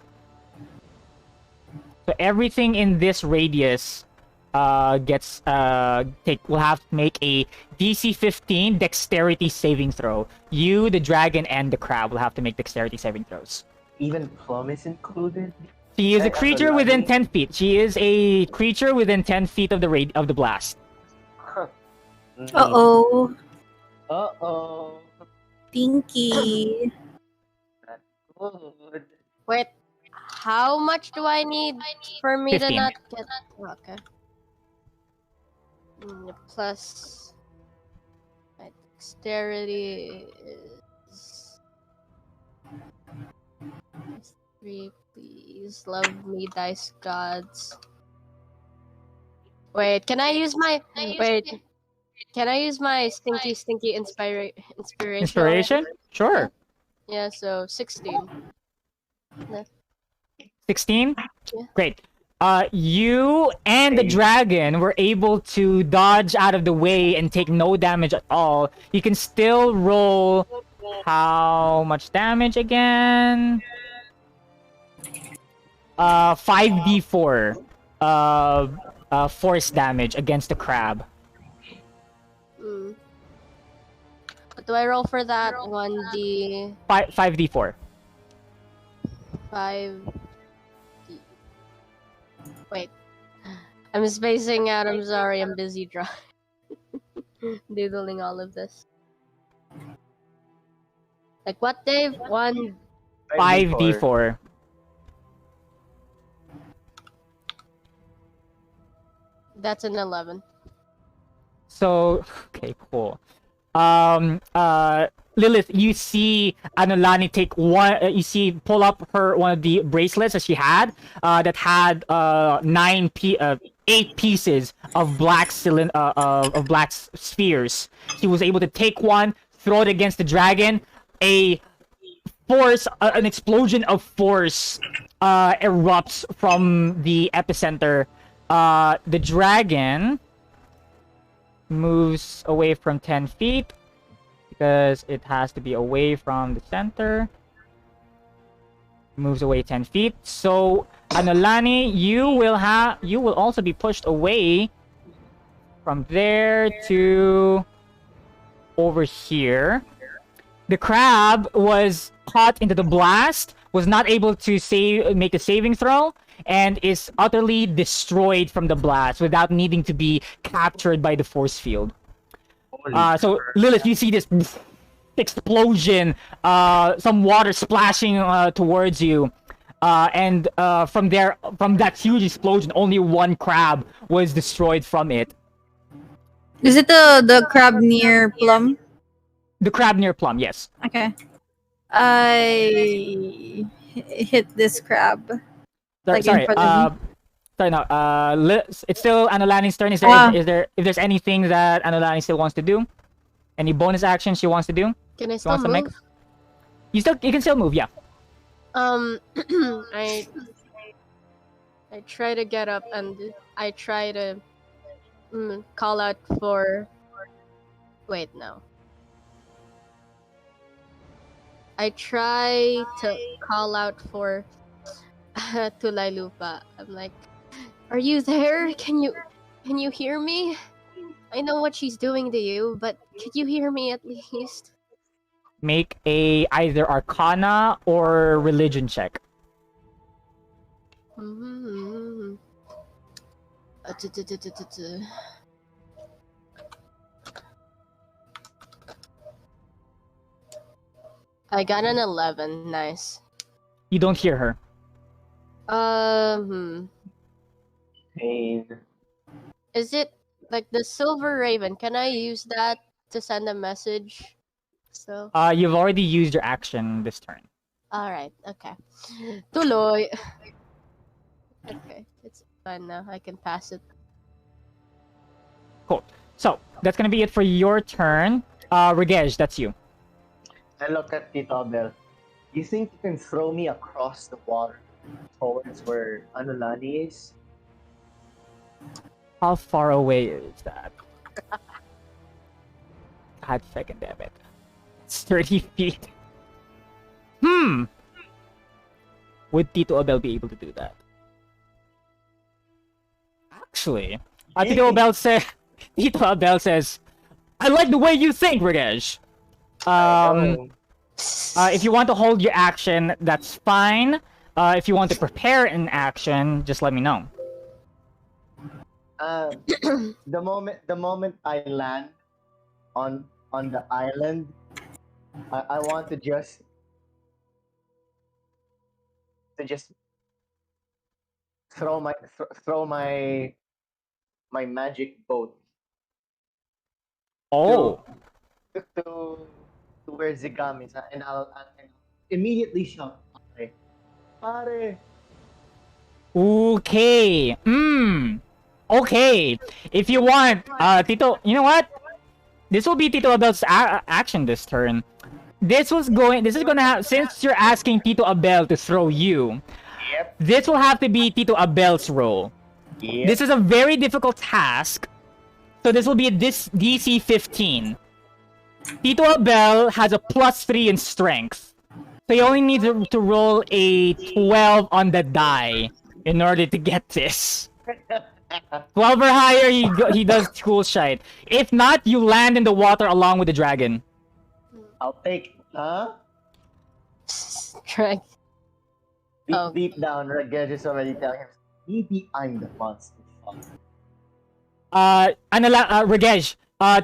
So everything in this radius gets will have to make a DC 15 dexterity saving throw. You, the dragon, and the crab will have to make dexterity saving throws. Even Plum is included. She is a Like, creature within 10 feet. She is a creature within 10 feet of the blast. Uh-oh. Uh-oh. Stinky. That's good. Wait, how much do I need for me 15. to not get... Okay. Plus... My dexterity is... 3, please. Love me, dice gods. Wait, can I use my... Wait. Can I use my stinky inspiration? Inspiration? Sure. Yeah, so 16. 16? Yeah. Great. You and the dragon were able to dodge out of the way and take no damage at all. You can still roll how much damage again? 5d4 force damage against the crab. What do I roll for that? 1d... 5d4. 5... Wait. I'm spacing out. I'm sorry. I'm busy doodling all of this. Like what, Dave? 5d4. That's an 11. So, okay, cool. Lilith, you see Anolani take one. You see pull up one of the bracelets that she had. That had 8 pieces of black of black spheres. She was able to take one, throw it against the dragon. An explosion of force erupts from the epicenter. The dragon moves away from 10 feet because it has to be away from the center. Moves away 10 feet. So Anolani, you will also be pushed away from there to over here. The crab was caught into the blast, was not able to make a saving throw, and is utterly destroyed from the blast without needing to be captured by the force field. So Lilith, you see this explosion, some water splashing towards you, and from that huge explosion, only one crab was destroyed from it. Is it the crab near Plum? The crab near Plum, yes. Okay. I hit this crab. Like in front of me. Sorry, no. It's still Anolani's turn. Is there if there's anything that Anolani still wants to do? Any bonus action she wants to do? Can I still move? You can still move, yeah. I try to get up and I try to call out for... Wait, no. I try to call out for Tulailupa. I'm like, are you there? Can you hear me? I know what she's doing to you, but could you hear me at least? Make a either Arcana or Religion check. I got an 11. Nice. You don't hear her. Pain. Is it like the Silver Raven? Can I use that to send a message? So. You've already used your action this turn. All right. Okay. Tuloy. Okay, it's fine now. I can pass it. Cool. So that's gonna be it for your turn. Regej, that's you. I look at Tito Bell. You think you can throw me across the water towards where Anulani is? How far away is that? God fucking damn it. It's 30 feet. Would Tito Abel be able to do that? Actually, Tito Abel says, Tito Abel says, I like the way you think, Ragesh. If you want to hold your action, that's fine. If you want to prepare an action, just let me know. The moment I land on the island, I want to just throw my magic boat Oh, to where Zigam is, and I'll immediately shout, "Pare, pare!" okay. Okay. If you want, Tito, you know what? This will be Tito Abel's action this turn. This is gonna have, since you're asking Tito Abel to throw you, Yep. this will have to be Tito Abel's role. Yep. This is a very difficult task, so this will be a DC 15. Tito Abel has a +3 in strength, so you only need to roll a 12 on the die in order to get this. 12 or higher, he does cool shite. If not, you land in the water along with the dragon. I'll take, huh? Correct. Deep, Oh. deep down, Ragesh is already telling him, maybe I'm the monster. Ragesh,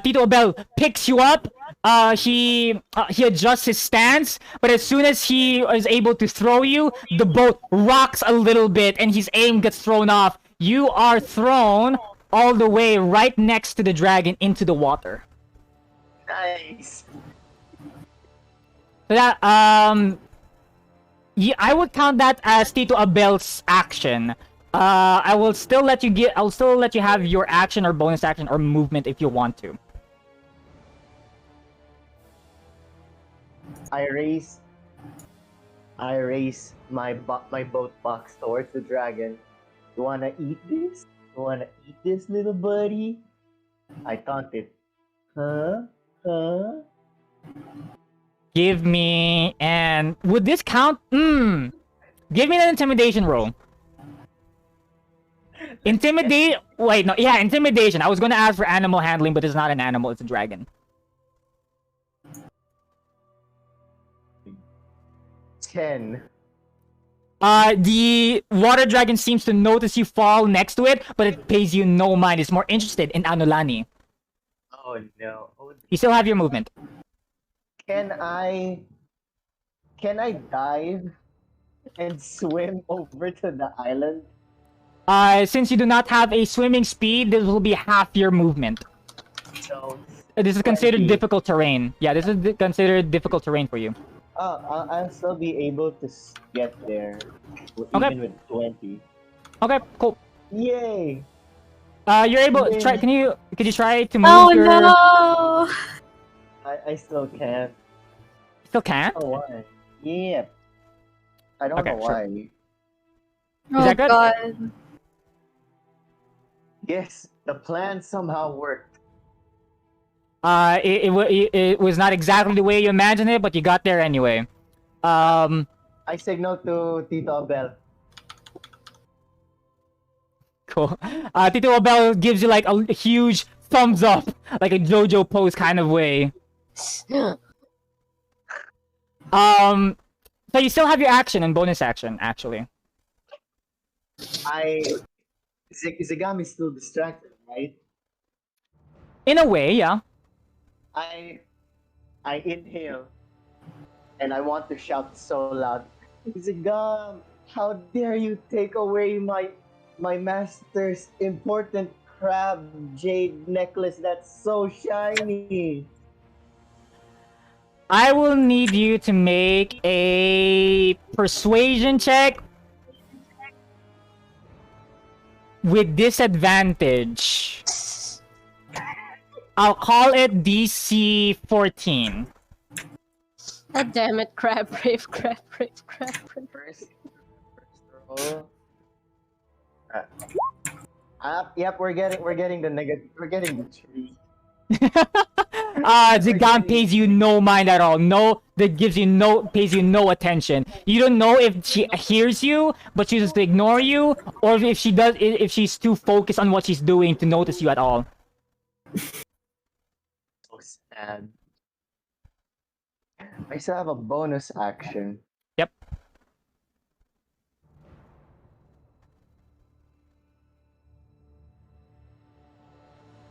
Tito Abel picks you up. He adjusts his stance, but as soon as he is able to throw you, the boat rocks a little bit and his aim gets thrown off. You are thrown all the way right next to the dragon into the water. Nice. So that yeah, I would count that as Tito Abel's action. I'll still let you have your action or bonus action or movement if you want to. I raise my boat box towards the dragon. You wanna eat this? You wanna eat this, little buddy? I taunted. Huh? Huh? Give me would this count? Give me an intimidation roll. Intimidation. I was gonna ask for animal handling, but it's not an animal, it's a dragon. 10. The water dragon seems to notice you fall next to it, but it pays you no mind. It's more interested in Anulani. Oh no. Oh, You still have your movement. can I dive and swim over to the island? Since you do not have a swimming speed, this will be half your movement. So This is considered 20. difficult terrain. Yeah, this is considered difficult terrain for you. I'll still be able to get there, Okay. even with 20. Okay, cool. Yay! You're able. Could you try to move Oh your? no! I still can't. Still can't. Oh why? Yeah. I don't Okay, know sure. why. Oh that good? god. Yes, the plan somehow worked. It was not exactly the way you imagined it, but you got there anyway. I signaled to Tito Abel. Cool. Tito Abel gives you like a huge thumbs up, like a JoJo pose kind of way. So you still have your action and bonus action, actually. Zigam is still distracted, right? In a way, yeah. I inhale, and I want to shout so loud, Zigam, how dare you take away my master's important crab jade necklace that's so shiny. I will need you to make a persuasion check with disadvantage. I'll call it DC 14. God damn it, crab rave, crab rave, crab rave. First roll. Yep, we're getting the negative. We're getting the tree. Zigam pays you no mind at all. No, that gives you no, pays you no attention. You don't know if she hears you, but chooses to ignore you, or if she does, if she's too focused on what she's doing to notice you at all. So sad. I still have a bonus action. Yep.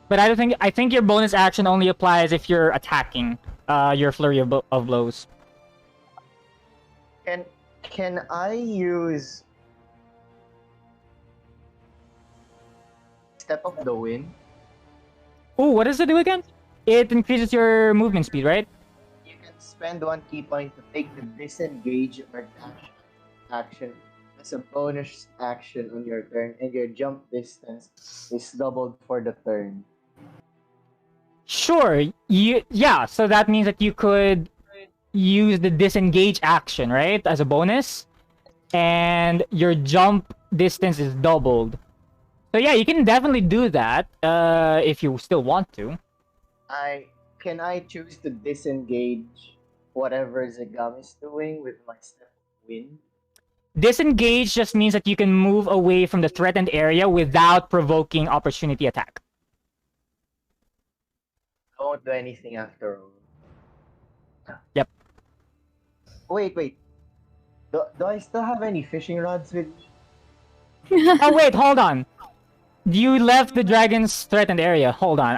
But I don't think, I think your bonus action only applies if you're attacking. Your flurry of blows. Can I use Step of the Wind? Ooh, what does it do again? It increases your movement speed, right? You can spend 1 key point to take the disengage or dash action as a bonus action on your turn, and your jump distance is doubled for the turn. Sure. Yeah. So that means that you could use the disengage action, right, as a bonus, and your jump distance is doubled. So yeah, you can definitely do that if you still want to. Can I choose to disengage whatever Zigam is doing with my Step of Wind? Disengage just means that you can move away from the threatened area without provoking opportunity attack. I won't do anything after all. Yep. Wait. Do I still have any fishing rods with me? Oh wait, hold on. You left the dragon's threatened area. Hold on.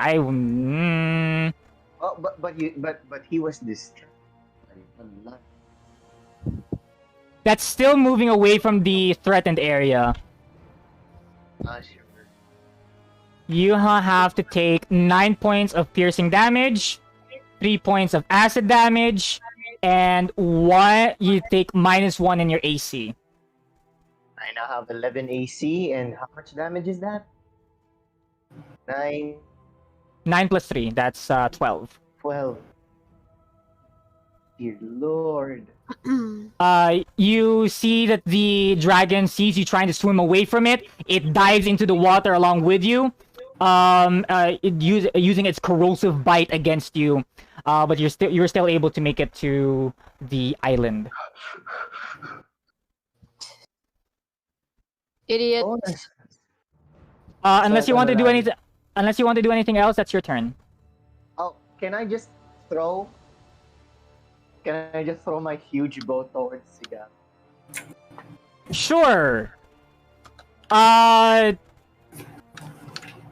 Oh, but he was distracted. That's still moving away from the threatened area. Sure. You have to take 9 points of piercing damage, 3 points of acid damage, and you take -1 in your AC. I now have 11 AC, and how much damage is that? 9, 9 plus 3, that's 12. 12. Dear Lord. You see that the dragon sees you trying to swim away from it. It dives into the water along with you, using its corrosive bite against you. But you're still able to make it to the island. Idiot. Bonus. Unless you want to do anything else, that's your turn. Oh, can I just throw my huge bow towards Zigam? Sure.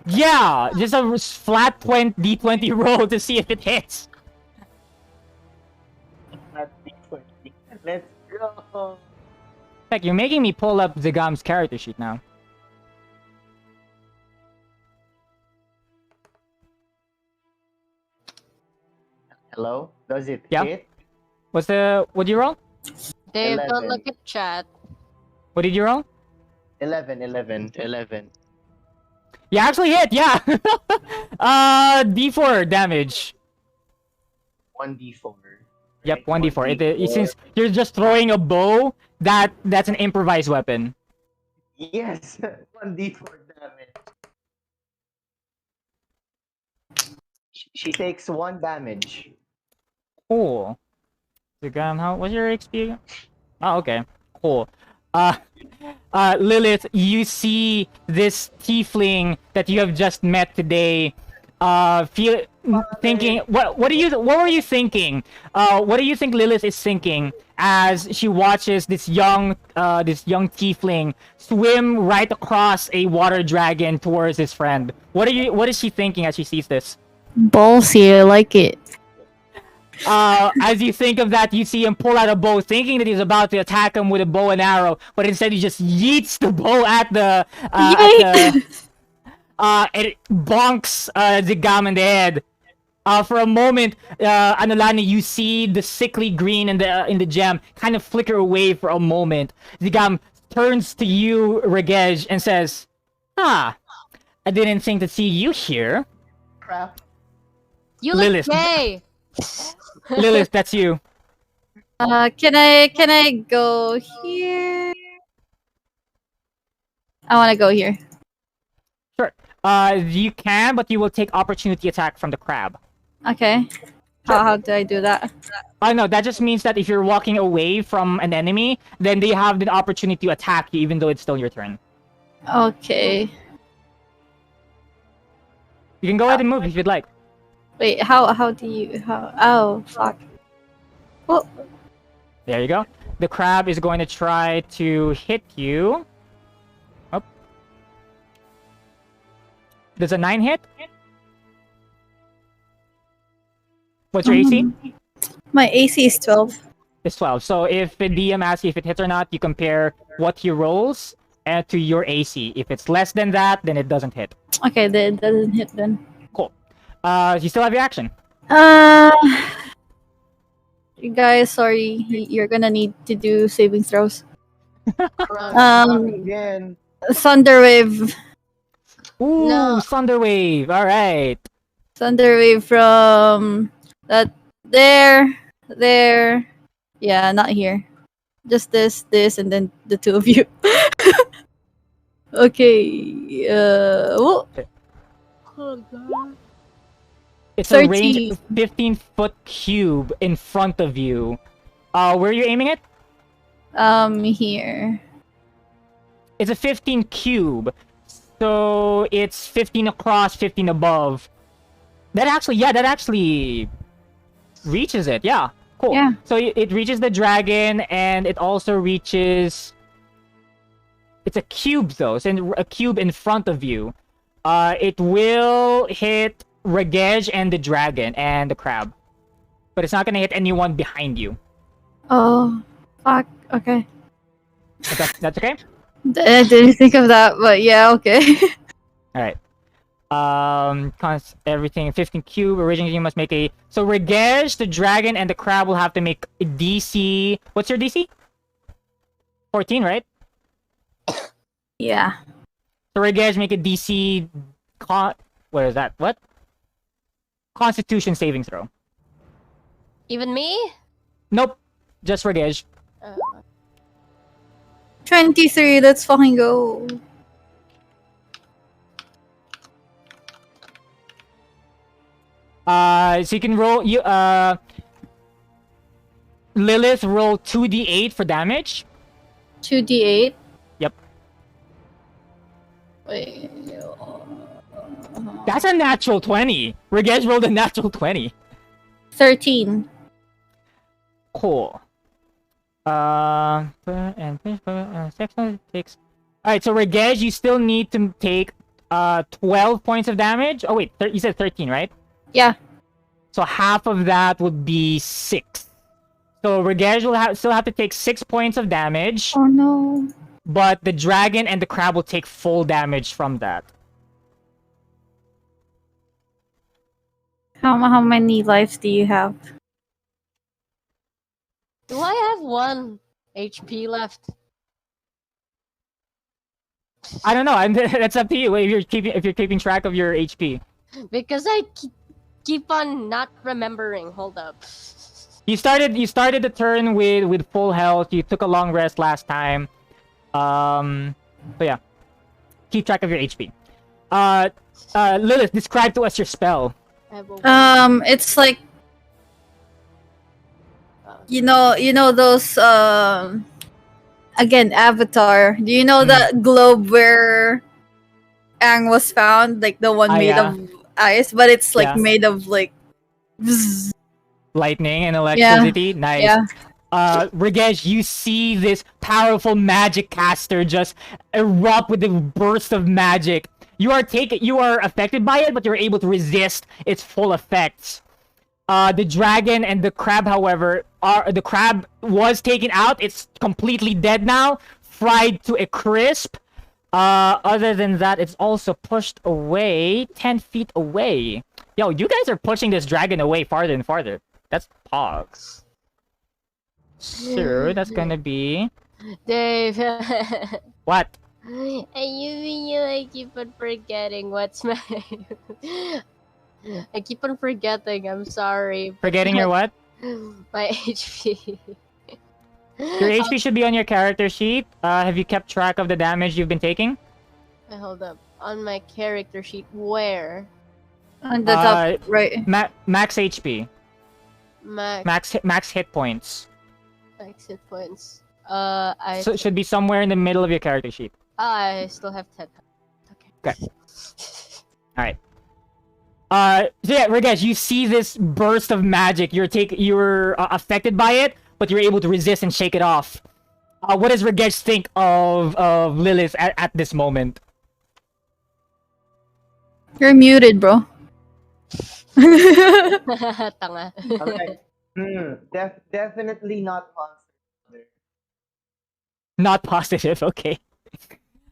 Yeah, just a flat D20 roll to see if it hits. Not D20. Let's go. Heck, you're making me pull up Zigam's character sheet now. Hello? Does it Yeah. hit? What did you roll? Dave, 11. don't look at chat. What did you roll? 11. You actually hit, yeah. D4 damage. 1d4. Yep, Right, 1d4. Since you're just throwing a bow, that's an improvised weapon. Yes, 1d4 damage. She takes 1 damage. Cool. Zigam, what's your XP? Oh, okay. Cool. Lilith, you see this tiefling that you have just met today. Thinking, what were you thinking? What do you think Lilith is thinking as she watches this young tiefling swim right across a water dragon towards his friend? What is she thinking as she sees this? Ballsy, I like it. As you think of that, you see him pull out a bow, thinking that he's about to attack him with a bow and arrow, but instead he just yeets the bow at the it bonks Zigam in the head. For a moment, Anolani, you see the sickly green in the gem kind of flicker away for a moment. Zigam turns to you, Regej, and says, "Ah, I didn't think to see you here." Crap. You look Lilith. gay. Lilith, that's you. Can I go here? I want to go here. Sure. You can, but you will take opportunity attack from the crab. Okay. How do I do that? No, that just means that if you're walking away from an enemy, then they have the opportunity to attack you, even though it's still your turn. Okay. You can go ahead and move if you'd like. Wait, how do you oh fuck. Oh, There you go. The crab is going to try to hit you. Oh. Does a 9 hit? What's your AC? my AC is 12. It's 12. So if the DM asks you if it hits or not, you compare what he rolls to your AC. If it's less than that, then it doesn't hit. Okay, that doesn't hit then. Cool. You still have your action. You guys, sorry, you're gonna need to do saving throws. Again. Thunderwave. Ooh, No. Thunderwave. All right. Thunderwave from that there. Yeah, not here. Just this, and then the two of you. Okay. Oh, It's a 13. range 15-foot cube in front of you. Where are you aiming it? here. It's a 15 cube. So it's 15 across, 15 above. That actually reaches it. Yeah. Cool. Yeah. So it reaches the dragon, and it also reaches... It's a cube, though. It's a cube in front of you. It will hit Regej and the dragon and the crab. But it's not gonna hit anyone behind you. Oh, fuck. Okay. That's okay? I didn't think of that, but yeah, okay. Alright. Everything 15 cube. Originally, you must make a... So Regej, the dragon, and the crab will have to make a DC... What's your DC? 14, right? Yeah. So Regej, make a DC... What is that? What? Constitution saving throw. Even me? Nope. Just Regej. 23, let's fucking go. So you can roll... Lilith, roll 2d8 for damage. 2d8. Yep. Wait. That's a natural 20. Regej rolled a natural 20. 13. Cool. And section takes... Alright, so Regej, you still need to take 12 points of damage. Oh wait, you said 13, right? Yeah. So half of that would be 6. So Regej will still have to take 6 points of damage, Oh no. but the dragon and the crab will take full damage from that. How many lives do you have? Do I have 1 HP left? I don't know. That's up to you. If you're keeping track of your HP. Because I keep on not remembering. Hold up. You started the turn with full health. You took a long rest last time. So yeah, keep track of your HP. Lilith, describe to us your spell. I have a It's like you know those again Avatar. Do you know that globe where Aang was found, like the one made yeah. of ice, but it's like Yeah. made of like bzz. Lightning and electricity. Nice. Yeah. Regej, you see this powerful magic caster just erupt with a burst of magic. You are affected by it, but you're able to resist its full effects. The dragon and the crab, however, the crab was taken out. It's completely dead now, fried to a crisp. Other than that, it's also pushed away 10 feet away. Yo, you guys are pushing this dragon away farther and farther. That's pogs. So that's gonna be Dave. what? I keep on forgetting what's my... I keep on forgetting, I'm sorry. Forgetting your what? My HP. Your HP should be on your character sheet. Have you kept track of the damage you've been taking? Hold up. On my character sheet, where? On the top Uh, right. Max HP. Max Max hit points. hit points. I So it should be somewhere in the middle of your character sheet. I still have 10. Okay. Alright. So yeah, Ragesh, you see this burst of magic. You're affected by it, but you're able to resist and shake it off. What does Ragesh think of Lilith at this moment? You're muted, bro. Tanga. I'm like, definitely not monster. Not positive, okay.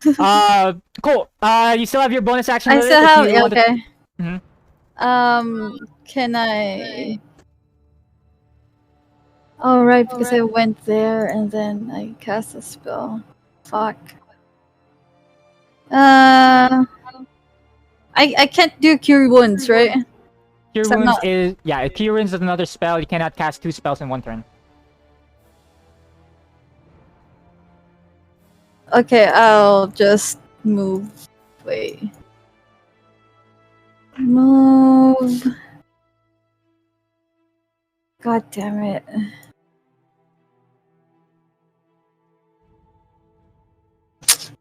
Cool. You still have your bonus action. I Lilith, still if have. you want to- Okay. Mhm. Can I? Oh, right, because I went there and then I cast a spell. Fuck. I can't do cure wounds, right? Cure So Wounds not- is Cure Wounds is another spell. You cannot cast 2 spells in one turn. Okay, I'll just move. Wait. Move. God damn it.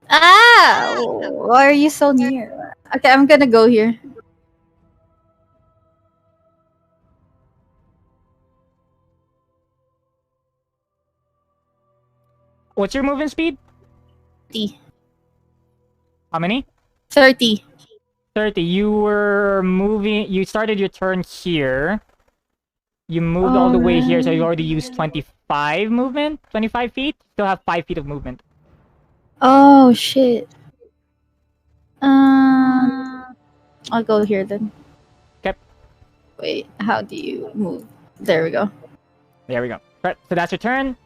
Ah! Why are you so near? Okay, I'm gonna go here. What's your movement speed? 30. How many? 30. 30. You started your turn here. You moved all the way here, so you already used 25 movement? 25 feet? Still have 5 feet of movement. Oh, shit. I'll go here then. Okay. Wait, how do you move? There we go. There we go. Right, so that's your turn.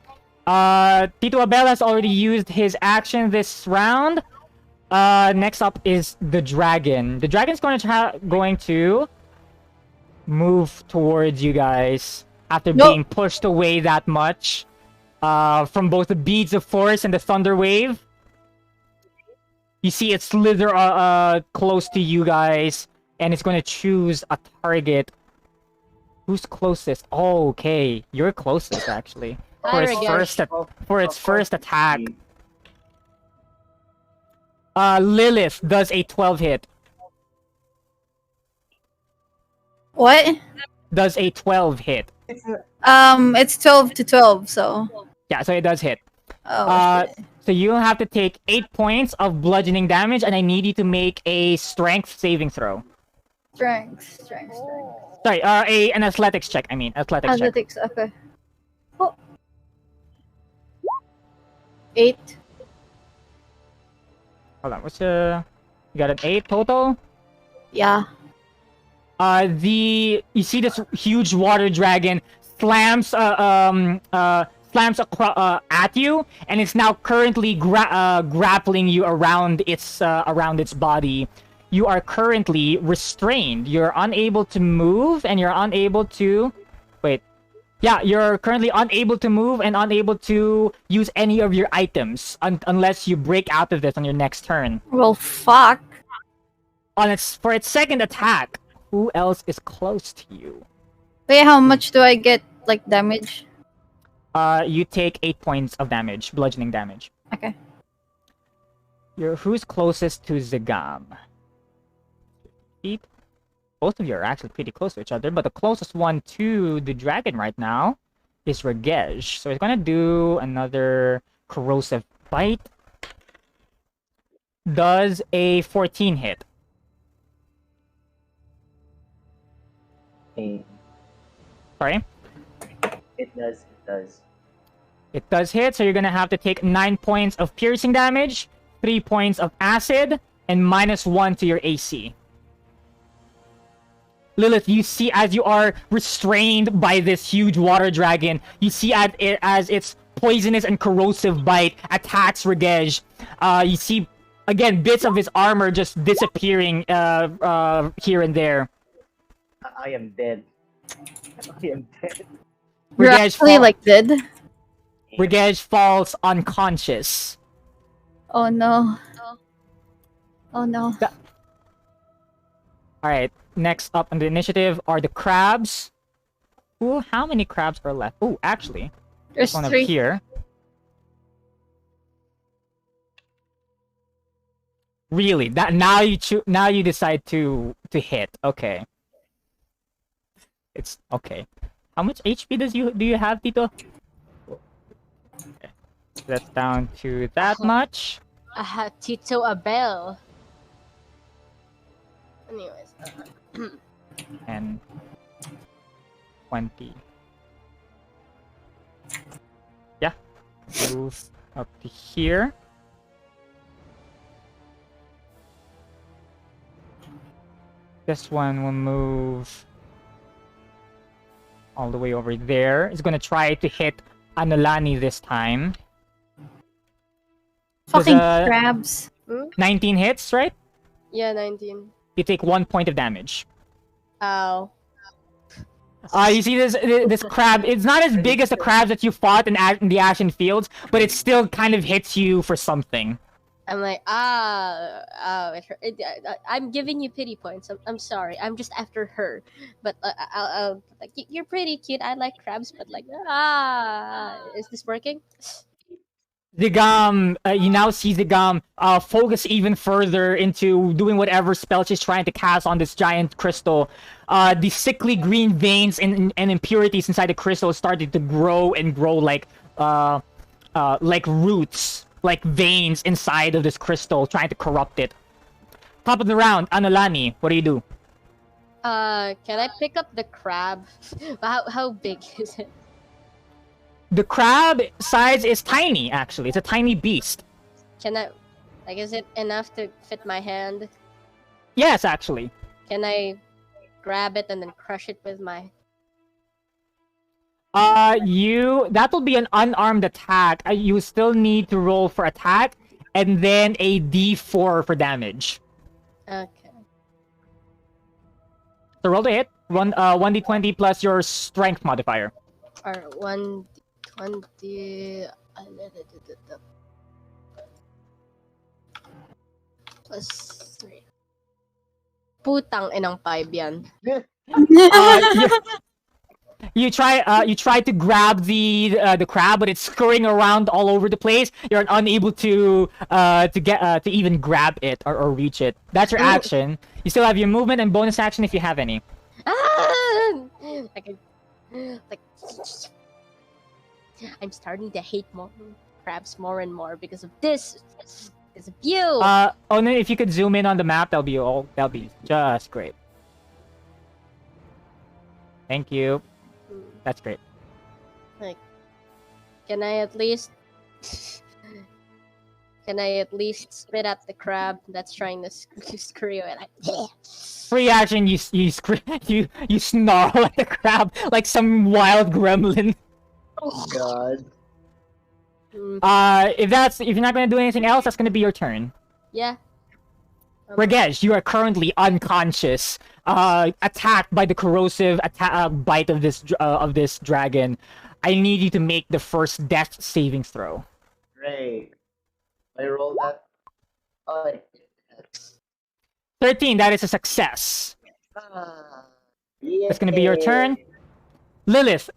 Tito Abel has already used his action this round. Next up is the dragon. The dragon's going to move towards you guys after Nope. being pushed away that much from both the beads of force and the thunder wave. You see it slither close to you guys, and it's going to choose a target. Who's closest? Oh, okay, you're closest actually. For its first attack. Lilith does a 12 hit. What? Does a 12 hit. It's 12 to 12, so. Yeah, so it does hit. Oh, shit. So you'll have to take 8 points of bludgeoning damage, and I need you to make a strength saving throw. Strength. Sorry, an athletics check. I mean, athletics check. Athletics, okay. Oh. 8. Hold on, you got an 8 total? Yeah. You see this huge water dragon slams at you, and it's now currently grappling you around its body. You are currently restrained. You're unable to move, and you're unable to... Wait. Yeah, you're currently unable to move and unable to use any of your items unless you break out of this on your next turn. Well, fuck. For its second attack, who else is close to you? Wait, how much do I get, like, damage? You take 8 points of damage, bludgeoning damage. Okay. Who's closest to Zigam? Both of you are actually pretty close to each other, but the closest one to the dragon right now is Ragesh. So he's gonna do another corrosive bite. Does a 14 hit. Sorry? It does. It does hit, so you're gonna have to take 9 points of piercing damage, 3 points of acid, and -1 to your AC. Lilith, you see as you are restrained by this huge water dragon, you see as its poisonous and corrosive bite attacks Ragesh. You see, again, bits of his armor just disappearing here and there. I am dead. I am dead. You're Ragesh actually, like, dead? Regej falls unconscious. Oh no. Oh no. Alright, next up on the initiative are the crabs. Ooh, how many crabs are left? Ooh, actually, There's one up 3. here. Really? That now you decide to hit. Okay. It's okay. How much HP do you have, Tito? Okay. That's down to that much. Tito Abel. Anyways. 10, 20. Yeah. Move up to here. This one will move all the way over there. It's gonna try to hit Anolani this time. Fucking Does, crabs. 19 hits, right? Yeah, 19. You take 1 point of damage. Ow. You see this crab? It's not as big as the crabs that you fought in the Ashen Fields, but it still kind of hits you for something. I'm like, I'm giving you pity points. I'm sorry. I'm just after her. But I'll like, you're pretty cute. I like crabs, but like, is this working? Zigam, you now see Zigam focus even further into doing whatever spell she's trying to cast on this giant crystal. The sickly green veins and impurities inside the crystal started to grow and grow like roots, like veins inside of this crystal, trying to corrupt it. Top of the round, Anolani, what do you do? Can I pick up the crab? How big is it? The crab size is tiny, actually. It's a tiny beast. Can I, like, is it enough to fit my hand? Yes, actually. Can I grab it and then crush it with my... That will be an unarmed attack. You still need to roll for attack, and then a d4 for damage. Okay. So roll to hit. 1d20 plus your strength modifier. Or 1d20... plus 3. Putang inang 5 yan. You try to grab the crab, but it's scurrying around all over the place. You're unable to even grab it or reach it. That's your action. You still have your movement and bonus action if you have any. Like, I'm starting to hate crabs more and more because of this. Because of you. Oh no! If you could zoom in on the map, that'll be just great. Thank you. That's great. Like, can I at least spit at the crab that's trying to screw you? And Free action, you snarl at the crab like some wild gremlin. Oh god. If you're not gonna do anything else, that's gonna be your turn. Yeah. Ragesh, you are currently unconscious, attacked by the corrosive bite of this dragon. I need you to make the first death saving throw. Great. I roll that. Oh, 13, that is a success. yeah. That's gonna be your turn. Lilith,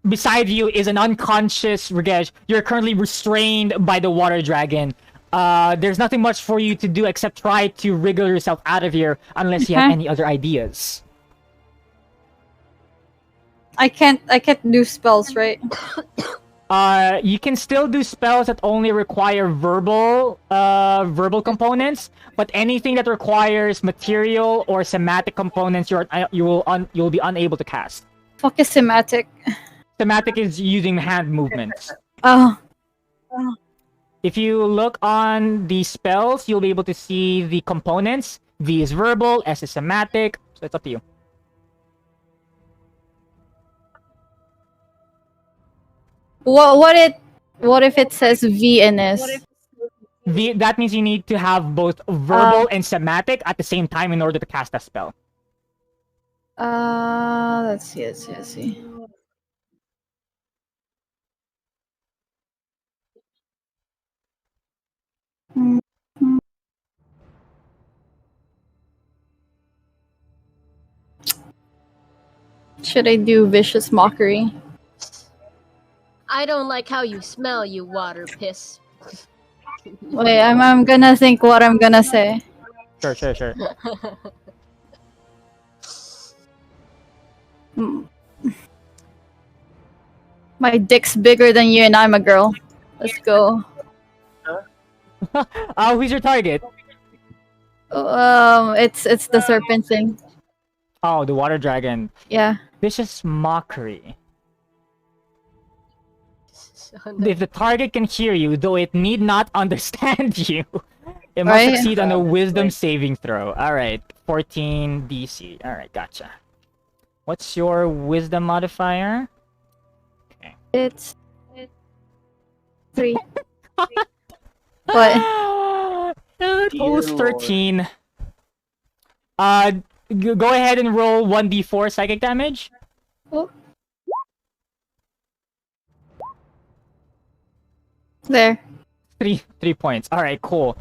beside you is an unconscious Ragesh. You're currently restrained by the water dragon. There's nothing much for you to do except try to wriggle yourself out of here unless you have any other ideas. I can't do spells, right? You can still do spells that only require verbal components, but anything that requires material or somatic components, you'll be unable to cast. Fuck is thematic. Thematic is using hand movements. Oh. If you look on the spells, you'll be able to see the components. V is verbal, S is somatic, so it's up to you. What if it says V and S? V, that means you need to have both verbal and somatic at the same time in order to cast a spell. Let's see. Should I do vicious mockery? I don't like how you smell, you water piss. Wait, I'm gonna think what I'm gonna say. Sure. Hmm. My dick's bigger than you, and I'm a girl. Let's go. Who's your target? It's the serpent thing. Oh, the water dragon. Yeah. Vicious mockery. So, no. If the target can hear you, though it need not understand you, it must Right. succeed on a wisdom Right. saving throw. Alright, 14 DC. Alright, gotcha. What's your wisdom modifier? It's 3. What? Total's Dear 13. Go ahead and roll 1d4 psychic damage. Oh. There. 3 points. Alright, cool.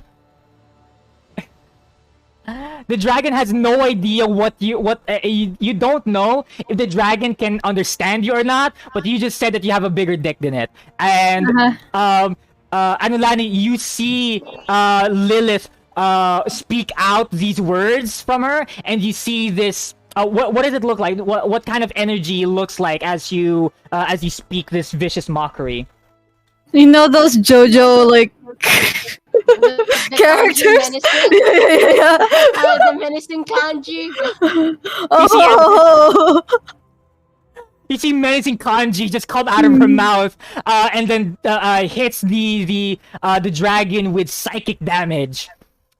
The dragon has no idea you don't know if the dragon can understand you or not, but you just said that you have a bigger dick than it. And Anulani, you see Lilith speak out these words from her, and you see this. What does it look like? What kind of energy looks like as you speak this vicious mockery? You know those JoJo like The characters? menacing, Yeah. the menacing kanji. Oh. You see menacing kanji just come out of her mouth, and then hits the dragon with psychic damage.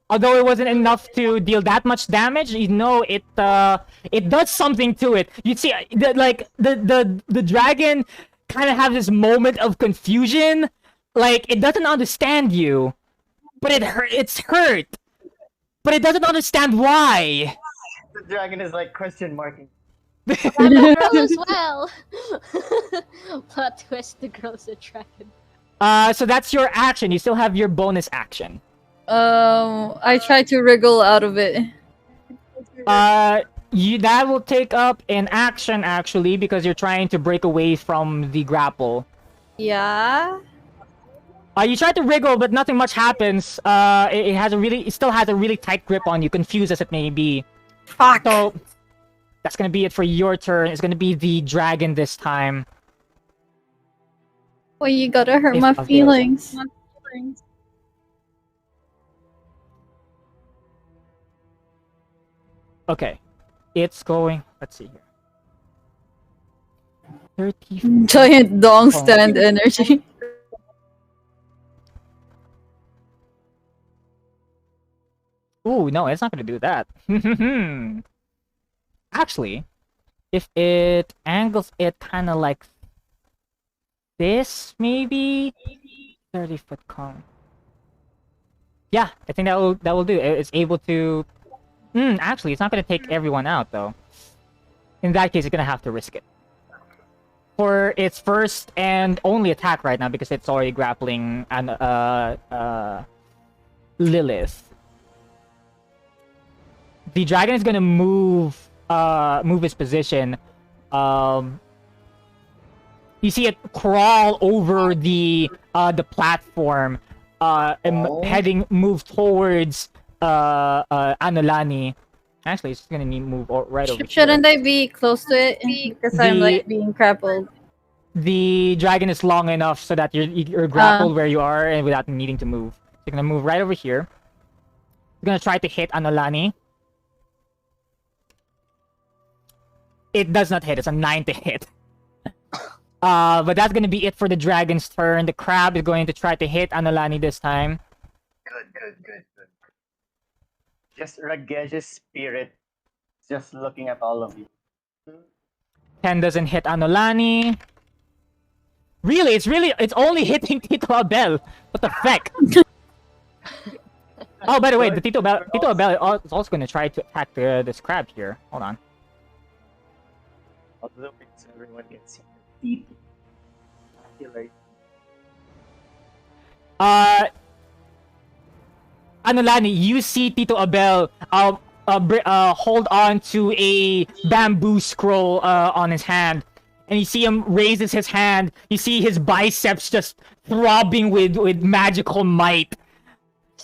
Although it wasn't enough to deal that much damage, you know it does something to it. You see, the dragon kind of have this moment of confusion, like it doesn't understand you, but it's hurt, but it doesn't understand why. The dragon is like question marking. I'm a girl as well. Plot twist: the girl's a dragon. So that's your action. You still have your bonus action. I try to wriggle out of it. That will take up an action actually because you're trying to break away from the grapple. Yeah. You try to wriggle, but nothing much happens. It still has a really tight grip on you, confused as it may be. Fuck. So that's gonna be it for your turn. It's gonna be the dragon this time. Well, you gotta hurt If my available. feelings. Okay, it's going. Let's see here. 30. Giant dong stand energy. Ooh, no, it's not gonna do that. Actually, if it angles it kind of like this, maybe 30-foot cone. Yeah, I think that will do. It's able to. Actually, it's not gonna take everyone out though. In that case, it's gonna have to risk it for its first and only attack right now because it's already grappling and Lilith. The dragon is gonna move its position. You see it crawl over the platform, and move towards Anolani. Actually, it's gonna move right over Shouldn't here. I be close to it? Because I'm like being grappled. The dragon is long enough so that you're grappled where you are and without needing to move. So you're gonna move right over here. You're gonna try to hit Anolani. It does not hit. It's a 9 to hit. But that's gonna be it for the dragon's turn. The crab is going to try to hit Anolani this time. Good. Just Ragesh's spirit, just looking at all of you. 10 doesn't hit Anolani. Really, it's only hitting Tito Abel. What the feck? Oh, by the way, the Tito Abel is also gonna try to attack this crab here. Hold on. Although it's everyone can see the teeth. I feel like Anolani, you see Tito Abel hold on to a bamboo scroll on his hand, and you see him raises his hand. You see his biceps just throbbing with magical might.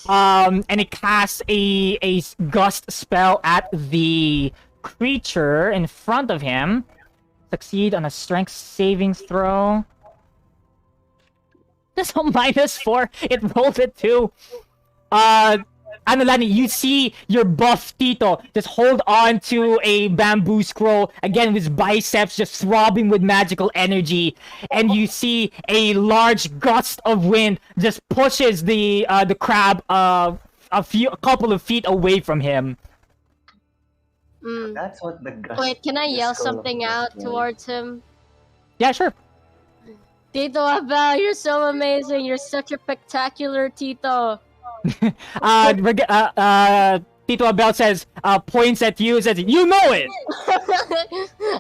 And he casts a gust spell at the creature in front of him. Succeed on a strength savings throw. Just a -4. It rolled it too. Anolani, you see your buff Tito just hold on to a bamboo scroll, again with his biceps just throbbing with magical energy, and you see a large gust of wind just pushes the crab a couple of feet away from him. That's what the gust. Wait, can I yell the skull of something gust out was. towards him? Yeah, sure. Tito Abel, you're so amazing. You're such a spectacular Tito. Tito Abel says, points at you, says, "You know it."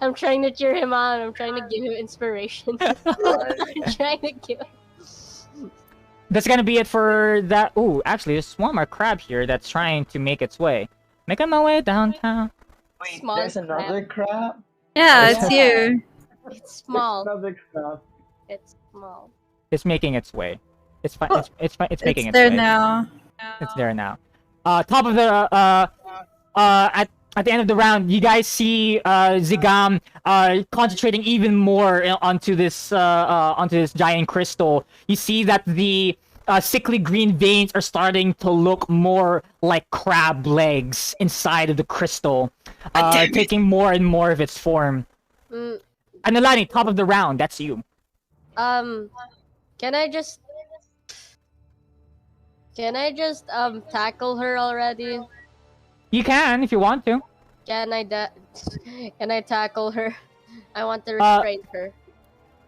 I'm trying to cheer him on. I'm trying to give him inspiration. I'm trying to give. That's gonna be it for that. Ooh, actually, there's one more crab here that's trying to make its way. Making my way downtown. Wait, Small there's another crab? Yeah, It's it's you. It's small. There's another crab. It's small. It's making its way. It's fine. Oh, It's making It's its there way. now. It's there now. Top of the at the end of the round, you guys see Zigam concentrating even more onto this giant crystal. You see that the sickly green veins are starting to look more like crab legs inside of the crystal, taking more and more of its form. Mm, Anolani, top of the round, that's you. can I just tackle her already? You can if you want to. Can I tackle her? I want to restrain her.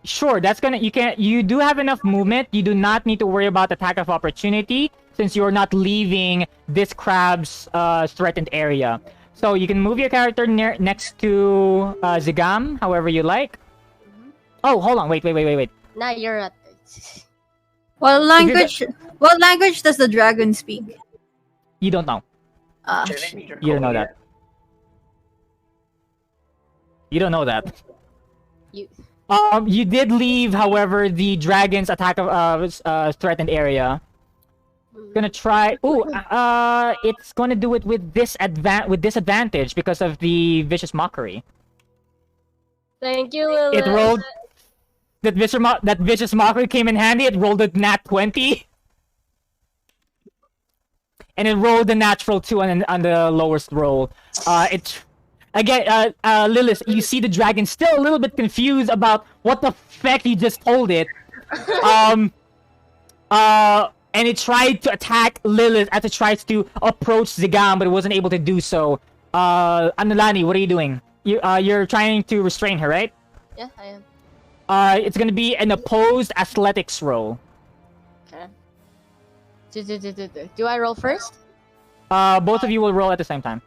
Sure, that's gonna you do have enough movement. You do not need to worry about attack of opportunity since you're not leaving this crab's threatened area. So you can move your character next to Zigam, however you like. Oh, hold on, wait. Nah, you're at. What language does the dragon speak? You don't know. You don't know that. You don't know that. You. You did leave, however, the dragon's attack of threatened area. Gonna try. Ooh, it's gonna do it with disadvantage because of the vicious mockery. Thank you, Lilith. It rolled. That vicious mockery came in handy. It rolled a nat 20, and it rolled a natural 2 on the lowest roll. Again, Lilith, you see the dragon still a little bit confused about what the feck you just told it. And it tried to attack Lilith as it tries to approach Zigam, but it wasn't able to do so. Anolani, what are you doing? You're trying to restrain her, right? Yeah, I am. It's gonna be an opposed athletics roll. Okay. Do I roll first? Both of you will roll at the same time.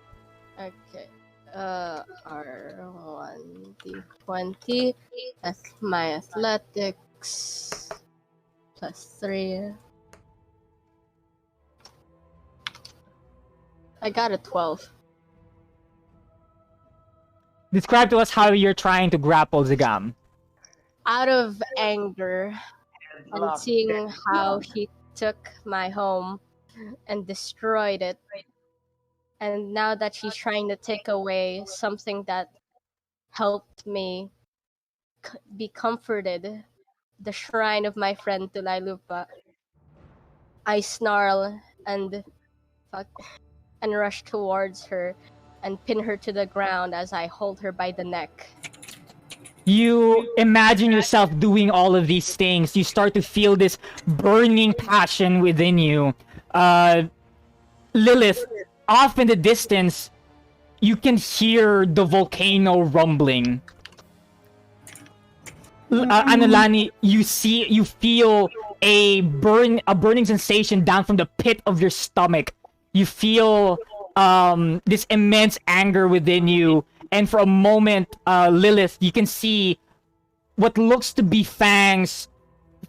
Okay. R1d20. That's my athletics. +3. I got a 12. Describe to us how you're trying to grapple Zigam. Out of anger and seeing how he took my home and destroyed it, and now that she's trying to take away something that helped me be comforted, the shrine of my friend Tulailupa, I snarl and rush towards her and pin her to the ground as I hold her by the neck. You imagine yourself doing all of these things. You start to feel this burning passion within you. Lilith, off in the distance, you can hear the volcano rumbling. Anolani, you feel a burning sensation down from the pit of your stomach. You feel this immense anger within you. And for a moment, Lilith, you can see what looks to be fangs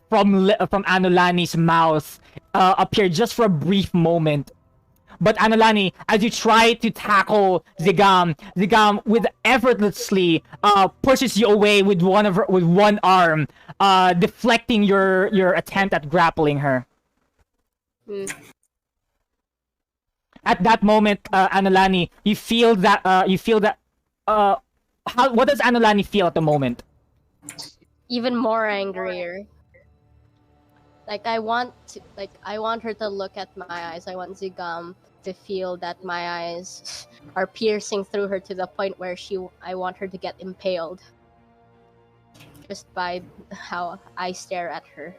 from Anolani's mouth appear just for a brief moment. But Anolani, as you try to tackle Zigam, Zigam with effortlessly pushes you away with one arm, deflecting your attempt at grappling her. Hmm. At that moment, Anolani, you feel that what does Anolani feel at the moment? Even more angrier. Like I want her to look at my eyes. I want Zigam to feel that my eyes are piercing through her to the point where I want her to get impaled. Just by how I stare at her.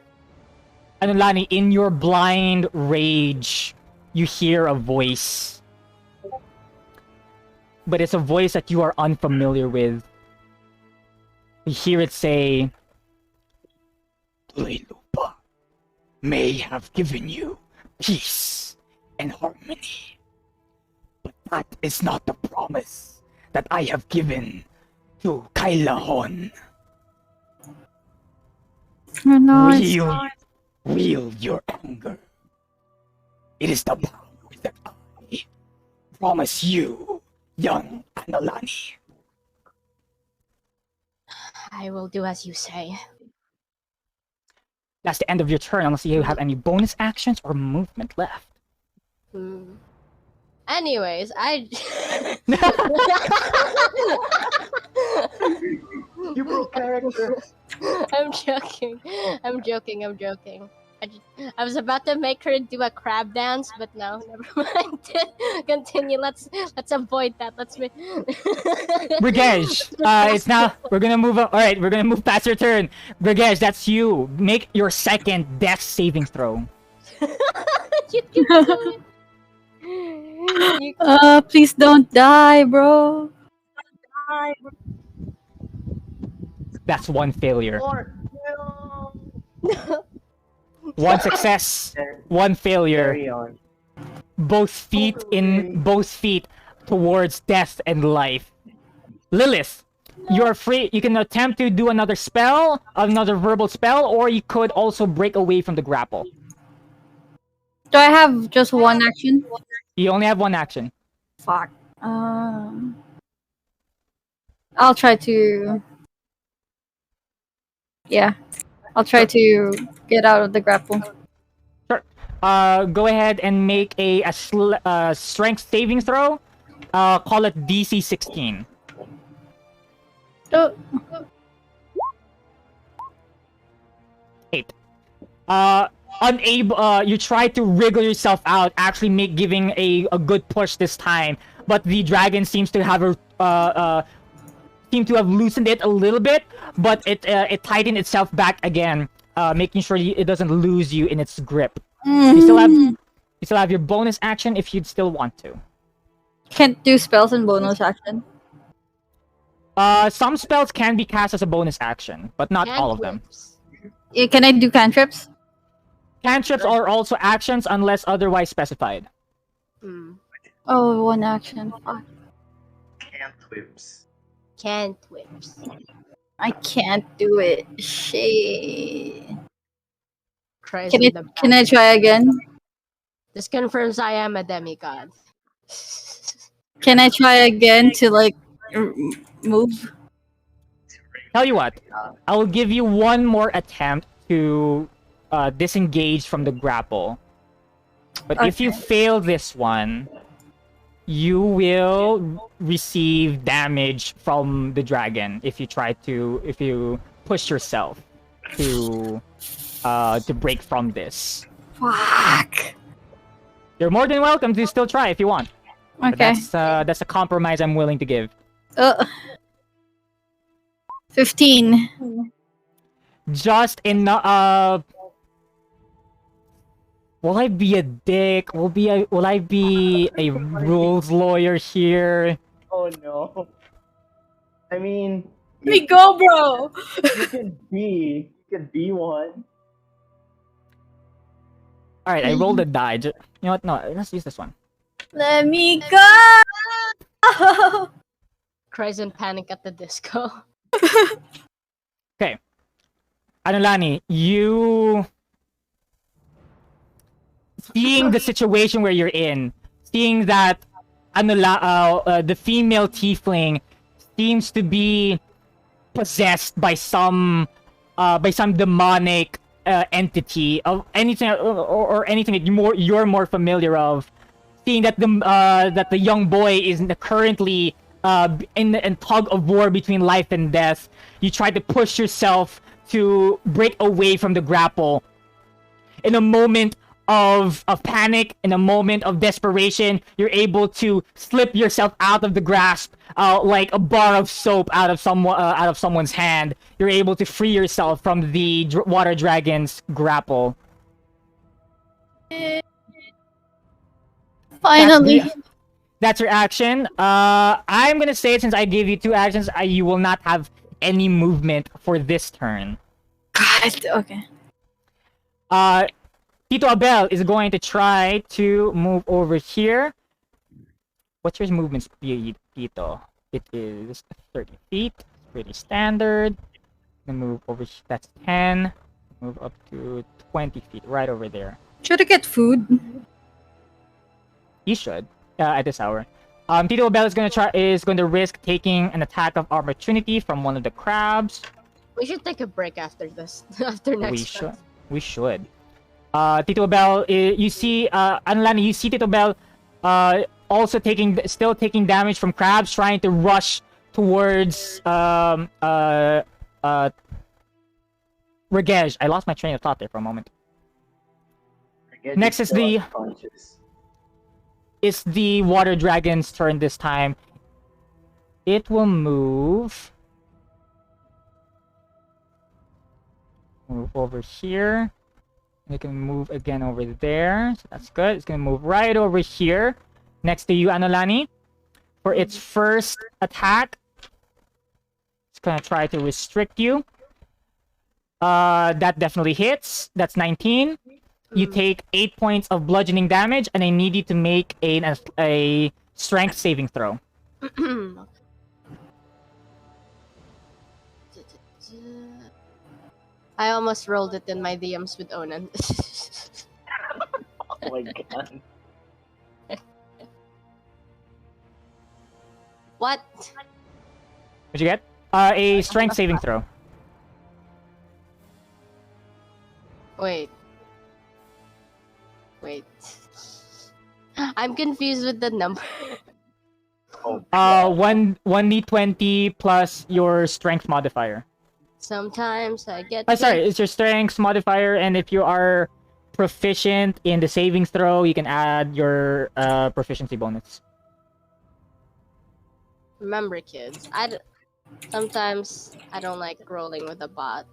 Anolani, in your blind rage, you hear a voice. But it's a voice that you are unfamiliar with. You hear it say, Lupa may have given you peace and harmony, but that is not the promise that I have given to Kailahon. No, Wield your anger. It is the power that I promise you, young Anolani. I will do as you say. That's the end of your turn, unless you have any bonus actions or movement left. Anyways, You broke character. I'm joking. I was about to make her do a crab dance, but no, never mind. Continue. Let's avoid that. Brigesh, it's now, we're gonna move up. Alright, we're gonna move past your turn. Brigesh, that's you. Make your second death saving throw. You can do it. please don't die, bro. That's one failure. Or, no. One success, one failure. Carry on. Both feet towards death and life. Lilith, you're free. You can attempt to do another spell, another verbal spell, or you could also break away from the grapple. Do I have just one action? You only have one action. Fuck. I'll try to. Yeah, I'll try to get out of the grapple. Sure. Go ahead and make a strength saving throw. Call it DC 16. Oh. 8. Unable. You try to wriggle yourself out, actually giving a good push this time, but the dragon seems to have loosened it a little bit, but it tightened itself back again, making sure it doesn't lose you in its grip. You still have your bonus action if you'd still want to. Can't do spells in bonus action. Some spells can be cast as a bonus action, but not all of them. Yeah, can I do cantrips? Cantrips are also actions unless otherwise specified. Oh, one action. Fuck. Cantrips. I can't do it. Shit. Christ Can I try again? This confirms I am a demigod. Can I try again to like move? Tell you what, I will give you one more attempt to disengage from the grapple. But if you fail this one, you will receive damage from the dragon if you push yourself to break from this. Fuck. You're more than welcome to still try if you want. But Okay. that's a compromise I'm willing to give. 15. Just enough. Will I be a dick? Will I be a rules lawyer here? Oh no. I mean, Let me go, bro. you can be one. All right, I rolled a die. You know what? No, let's use this one. Let me go. Cries in panic at the disco. Okay. Anolani, you seeing the situation where you're in, seeing that the female tiefling seems to be possessed by some demonic entity of anything or anything that you're more familiar of. Seeing that the young boy is currently in tug of war between life and death, you try to push yourself to break away from the grapple. In a moment of panic, in a moment of desperation, you're able to slip yourself out of the grasp, like a bar of soap out of someone's hand. You're able to free yourself from the water dragon's grapple. Finally. That's your action. I'm gonna say, since I gave you 2 actions, you will not have any movement for this turn. God, okay. Tito Abel is going to try to move over here. What's your movement speed, Tito? It is 30 feet. Pretty standard. Gonna move over. That's 10. Move up to 20 feet, right over there. Should I get food? You should. At this hour. Tito Abel is going to risk taking an attack of opportunity from one of the crabs. We should take a break after this. After next round. We should. Tito Abel, you see, Anlani, you see Tito Abel also still taking damage from crabs, trying to rush towards Regej. I lost my train of thought there for a moment. Next is the water dragon's turn this time. It will move over here. It can move again over there. So that's good. It's gonna move right over here next to you, Anolani. For its first attack, it's gonna try to restrict you. That definitely hits. That's 19. You take 8 points of bludgeoning damage, and I need you to make a strength saving throw. I almost rolled it in my DMs with Onan. Oh my god. What? What'd you get? A strength saving throw. Wait. I'm confused with the number. Oh, 1d20 plus your strength modifier. Sometimes I get. Sorry, it's your strength modifier, and if you are proficient in the savings throw, you can add your proficiency bonus. Remember, kids, sometimes I don't like rolling with a bot.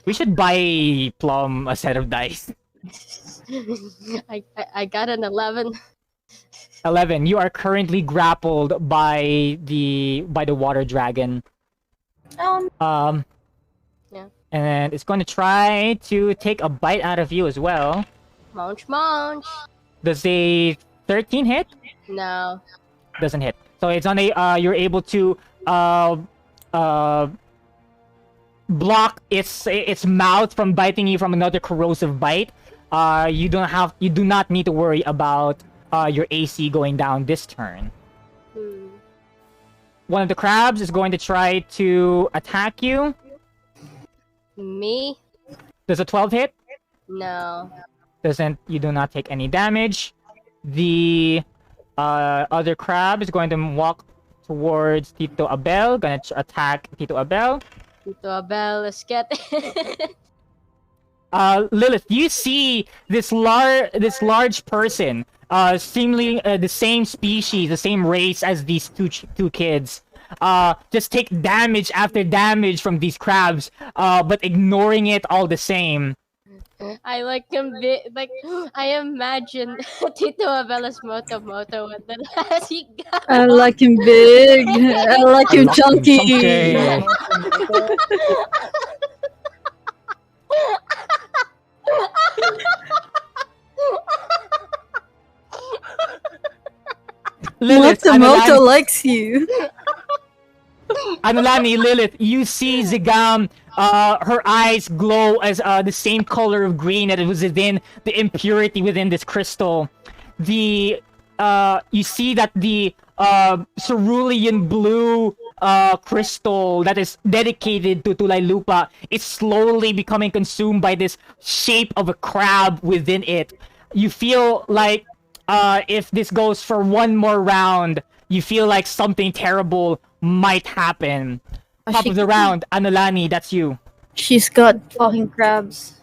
We should buy Plum a set of dice. I got an 11. 11. You are currently grappled by the water dragon. Yeah. And it's going to try to take a bite out of you as well. Munch, munch. Does a 13 hit? No. Doesn't hit. So it's on you're able to block its mouth from biting you from another corrosive bite. You do not need to worry about your AC going down this turn. One of the crabs is going to try to attack you. Me? Does a 12 hit? No. You do not take any damage. The other crab is going to walk towards Tito Abel, gonna attack Tito Abel. Tito Abel, let's get it. Lilith, you see this large person, seemingly the same species, the same race as these two kids, just take damage after damage from these crabs, but ignoring it all the same. I like him I imagine Tito Abela's Moto and then he got I like him big. I like him chunky. Lilith, Matsumoto likes you. Anulani, Lilith, you see Zigam, her eyes glow as the same color of green that it was within the impurity within this crystal. The you see that the cerulean blue crystal that is dedicated to Tulay Lupa is slowly becoming consumed by this shape of a crab within it. You feel like if this goes for one more round, you feel like something terrible might happen. Top of the round, Anulani, that's you. She's got talking crabs.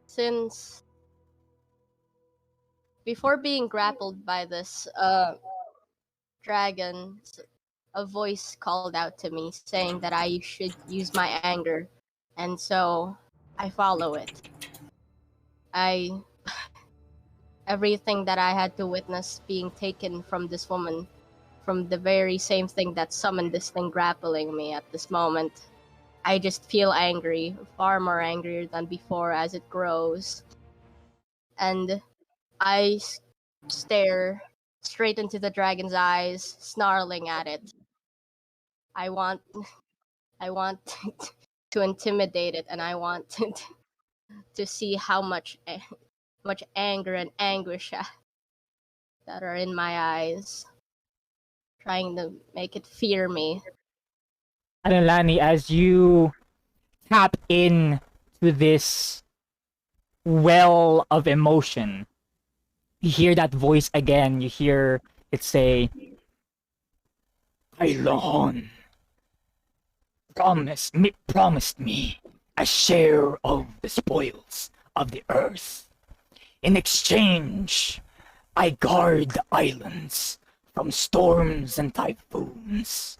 Since before being grappled by this dragon, a voice called out to me saying that I should use my anger, and so I follow it. Everything that I had to witness being taken from this woman, from the very same thing that summoned this thing grappling me at this moment. I just feel angry, far more angrier than before as it grows. And I stare straight into the dragon's eyes, snarling at it. I want to intimidate it, and I want to see how much anger and anguish that are in my eyes, trying to make it fear me. Anulani, as you tap in to this well of emotion, you hear that voice again. You hear it say, Ailon promised me a share of the spoils of the earth. In exchange, I guard the islands from storms and typhoons.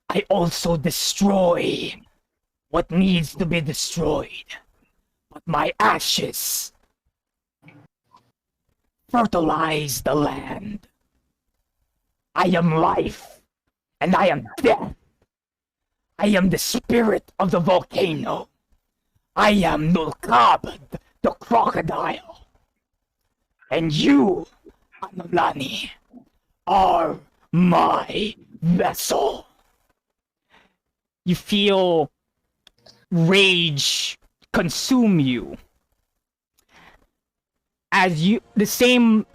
I also destroy what needs to be destroyed, but my ashes fertilize the land. I am life, and I am death. I am the spirit of the volcano. I am Nulkab, the crocodile. And you, Anulani, are my vessel. You feel rage consume you. As you, the same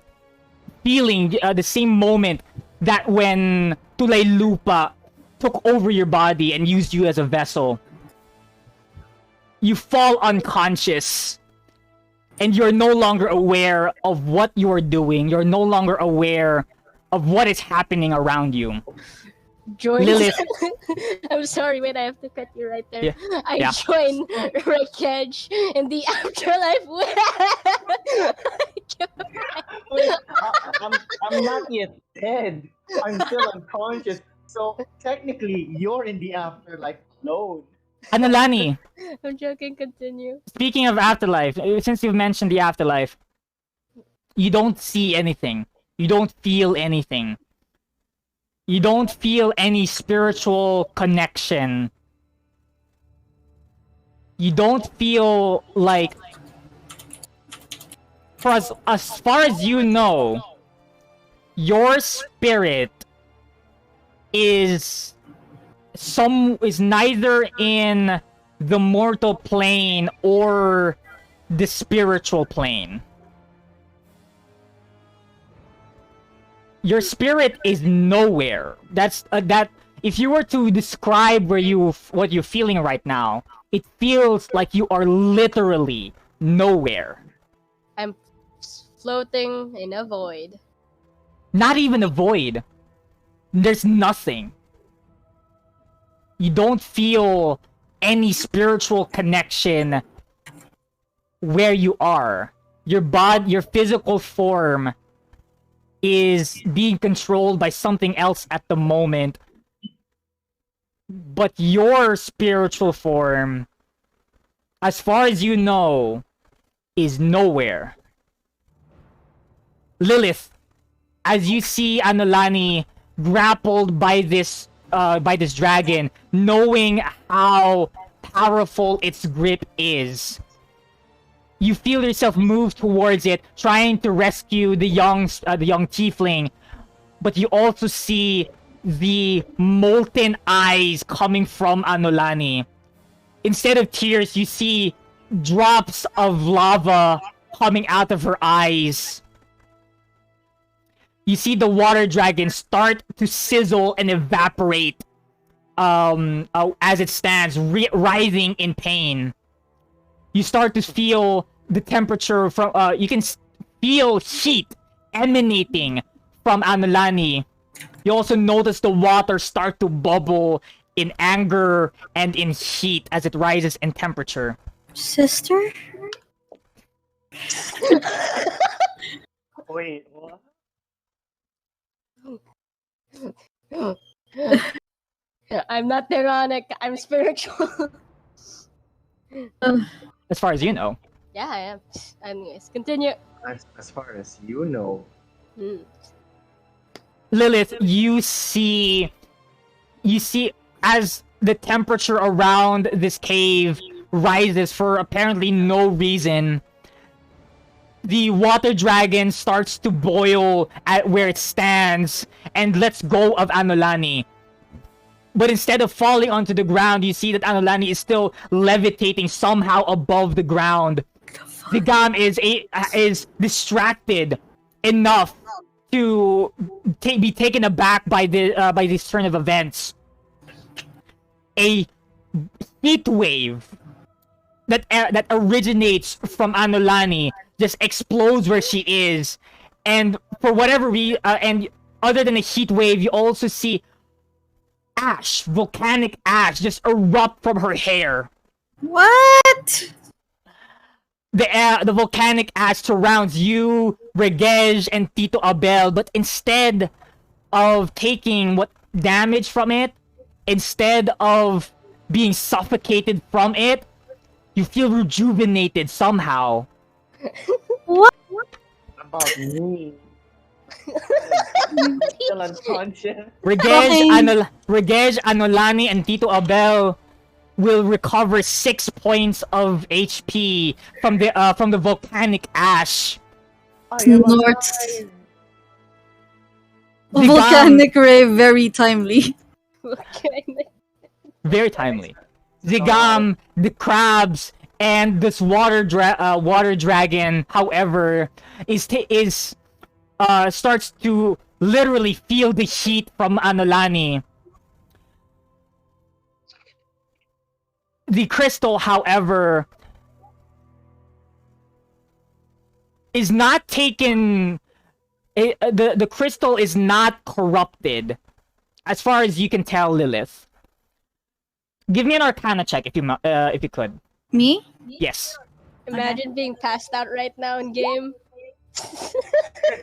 feeling, the same moment that when Tulay Lupa took over your body and used you as a vessel, you fall unconscious and you're no longer aware of what you're doing. You're no longer aware of what is happening around you. Join. Lilith. I'm sorry, wait, I have to cut you right there. Yeah. I join Wreckage in the afterlife. Wait, I'm not yet dead. I'm still unconscious. So technically, you're in the afterlife alone. Anulani, I'm joking, continue. speaking of afterlife, since you've mentioned the afterlife, you don't see anything. You don't feel anything. You don't feel any spiritual connection. You don't feel like, for as far as you know, your spirit is neither in the mortal plane or the spiritual plane. Your spirit is nowhere. That's that. If you were to describe what you're feeling right now, it feels like you are literally nowhere. I'm floating in a void. Not even a void. There's nothing. You don't feel any spiritual connection where you are. Your body, your physical form is being controlled by something else at the moment. But your spiritual form, as far as you know, is nowhere. Lilith, as you see Anulani grappled by this dragon, knowing how powerful its grip is, you feel yourself move towards it, trying to rescue the young tiefling, but you also see the molten eyes coming from Anolani. Instead of tears, you see drops of lava coming out of her eyes. You see the water dragon start to sizzle and evaporate as it stands, writhing in pain. You start to feel the temperature from you can feel heat emanating from Anolani. You also notice the water start to bubble in anger and in heat as it rises in temperature. Sister? Wait, what? I'm not ironic. I'm spiritual. As far as you know. Yeah, I am. Anyways, continue. As far as you know. Hmm. Lilith, you see as the temperature around this cave rises for apparently no reason, the water dragon starts to boil at where it stands and lets go of Anolani. But instead of falling onto the ground, you see that Anolani is still levitating somehow above the ground. Zigam is distracted enough to be taken aback by this turn of events. A heat wave that originates from Anolani just explodes where she is, and for whatever reason, and other than a heat wave, you also see ash, volcanic ash, just erupt from her hair. What? The volcanic ash surrounds you, Regej, and Tito Abel, but instead of taking what damage from it, instead of being suffocated from it, you feel rejuvenated somehow. What? About me. Still unconscious. Regej, Anolani, and Tito Abel will recover 6 points of HP from the volcanic ash. I am North. alive. Zigam, Volcanic ray, very timely. Okay. very timely. Zigam, the crabs, and this water dragon, however, starts to literally feel the heat from Anolani. The crystal, however, is not taken. The crystal is not corrupted, as far as you can tell, Lilith. Give me an Arcana check if you could. Me? Yes. Imagine being passed out right now in game.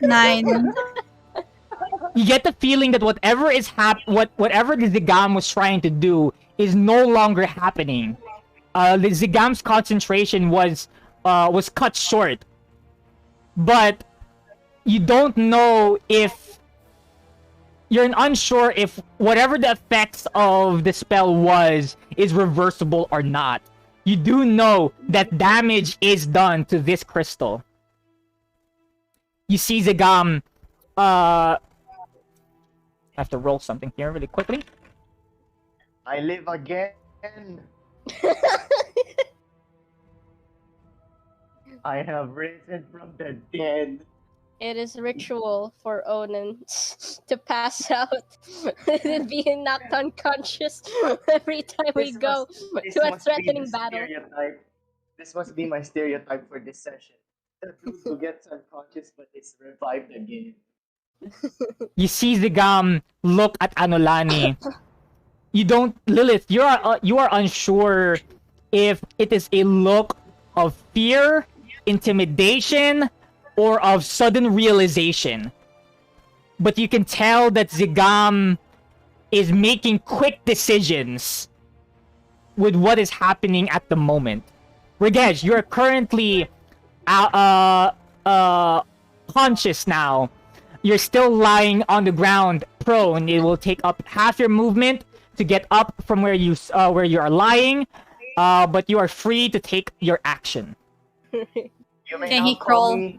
9. You get the feeling that whatever the Zigam was trying to do is no longer happening. The Zigam's concentration was cut short, but you don't know if you're unsure if whatever the effects of the spell is reversible or not. You do know that damage is done to this crystal. You see Zigam. I have to roll something here really quickly. I live again. I have risen from the dead. It is ritual for Onan to pass out and being knocked unconscious every time we go to a threatening battle. Stereotype. This must be my stereotype for this session. The dude who gets unconscious but is revived again. You see Zigam look at Anolani. Lilith, you are unsure if it is a look of fear, intimidation, or of sudden realization. But you can tell that Zigam is making quick decisions with what is happening at the moment. Regej, you are currently conscious now. You're still lying on the ground, prone. It will take up half your movement to get up from where you are lying, but you are free to take your action. You may Can now he crawl?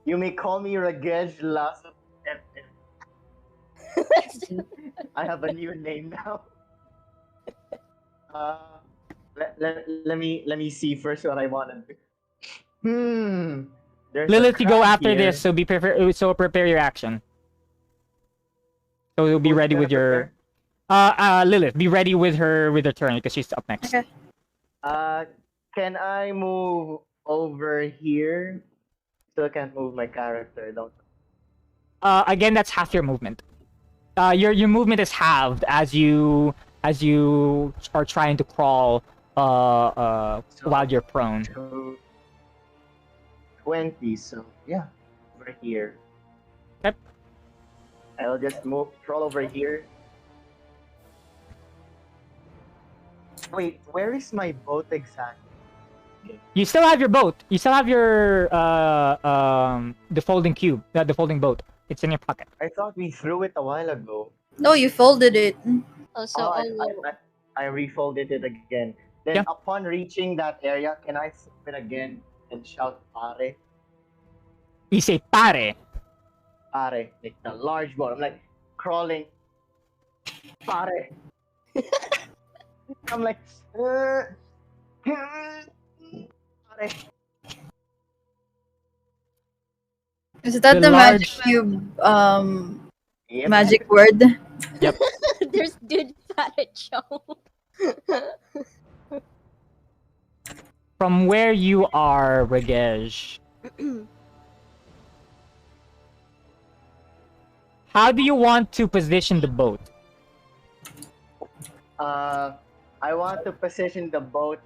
You may call me Regej Lazo. I have a new name now. Uh, let me see first what I want to do. There's a Lilith, you go crab after here. this, so prepare your action. So you'll be Who's ready gonna with your Lilith, be ready with her turn because she's up next. Okay. Can I move over here? Still can't move my character. Don't. Again, that's half your movement. Your movement is halved as you are trying to crawl while you're prone. So 20. So yeah, over here. Okay. I'll just crawl over here. Wait, where is my boat exactly? You still have your boat. You still have your the folding cube, the folding boat. It's in your pocket. I thought we threw it a while ago. No, you folded it. Also, Oh, I refolded it again. Then Yeah. upon reaching that area, can I flip it again and shout pare? You say pare. Pare, like the large boat. I'm like crawling. Pare. I'm like pare. Is that The the magic large- cube Yep. magic word? there's dude parrot show. From where you are, Regej, how do you want to position the boat? I want to position the boat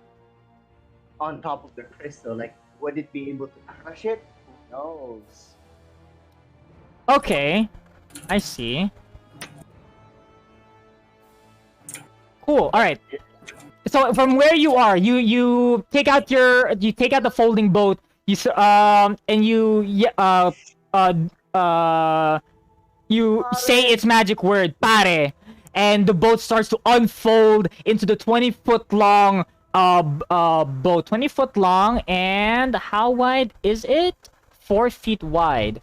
on top of the crystal. Like, would it be able to crush it? Who knows? Okay, I see. Cool. All right. So from where you are, you take out the folding boat. And you say its magic word pare, and the boat starts to unfold into the 20-foot long boat. 20-foot long, and how wide is it? 4 feet wide.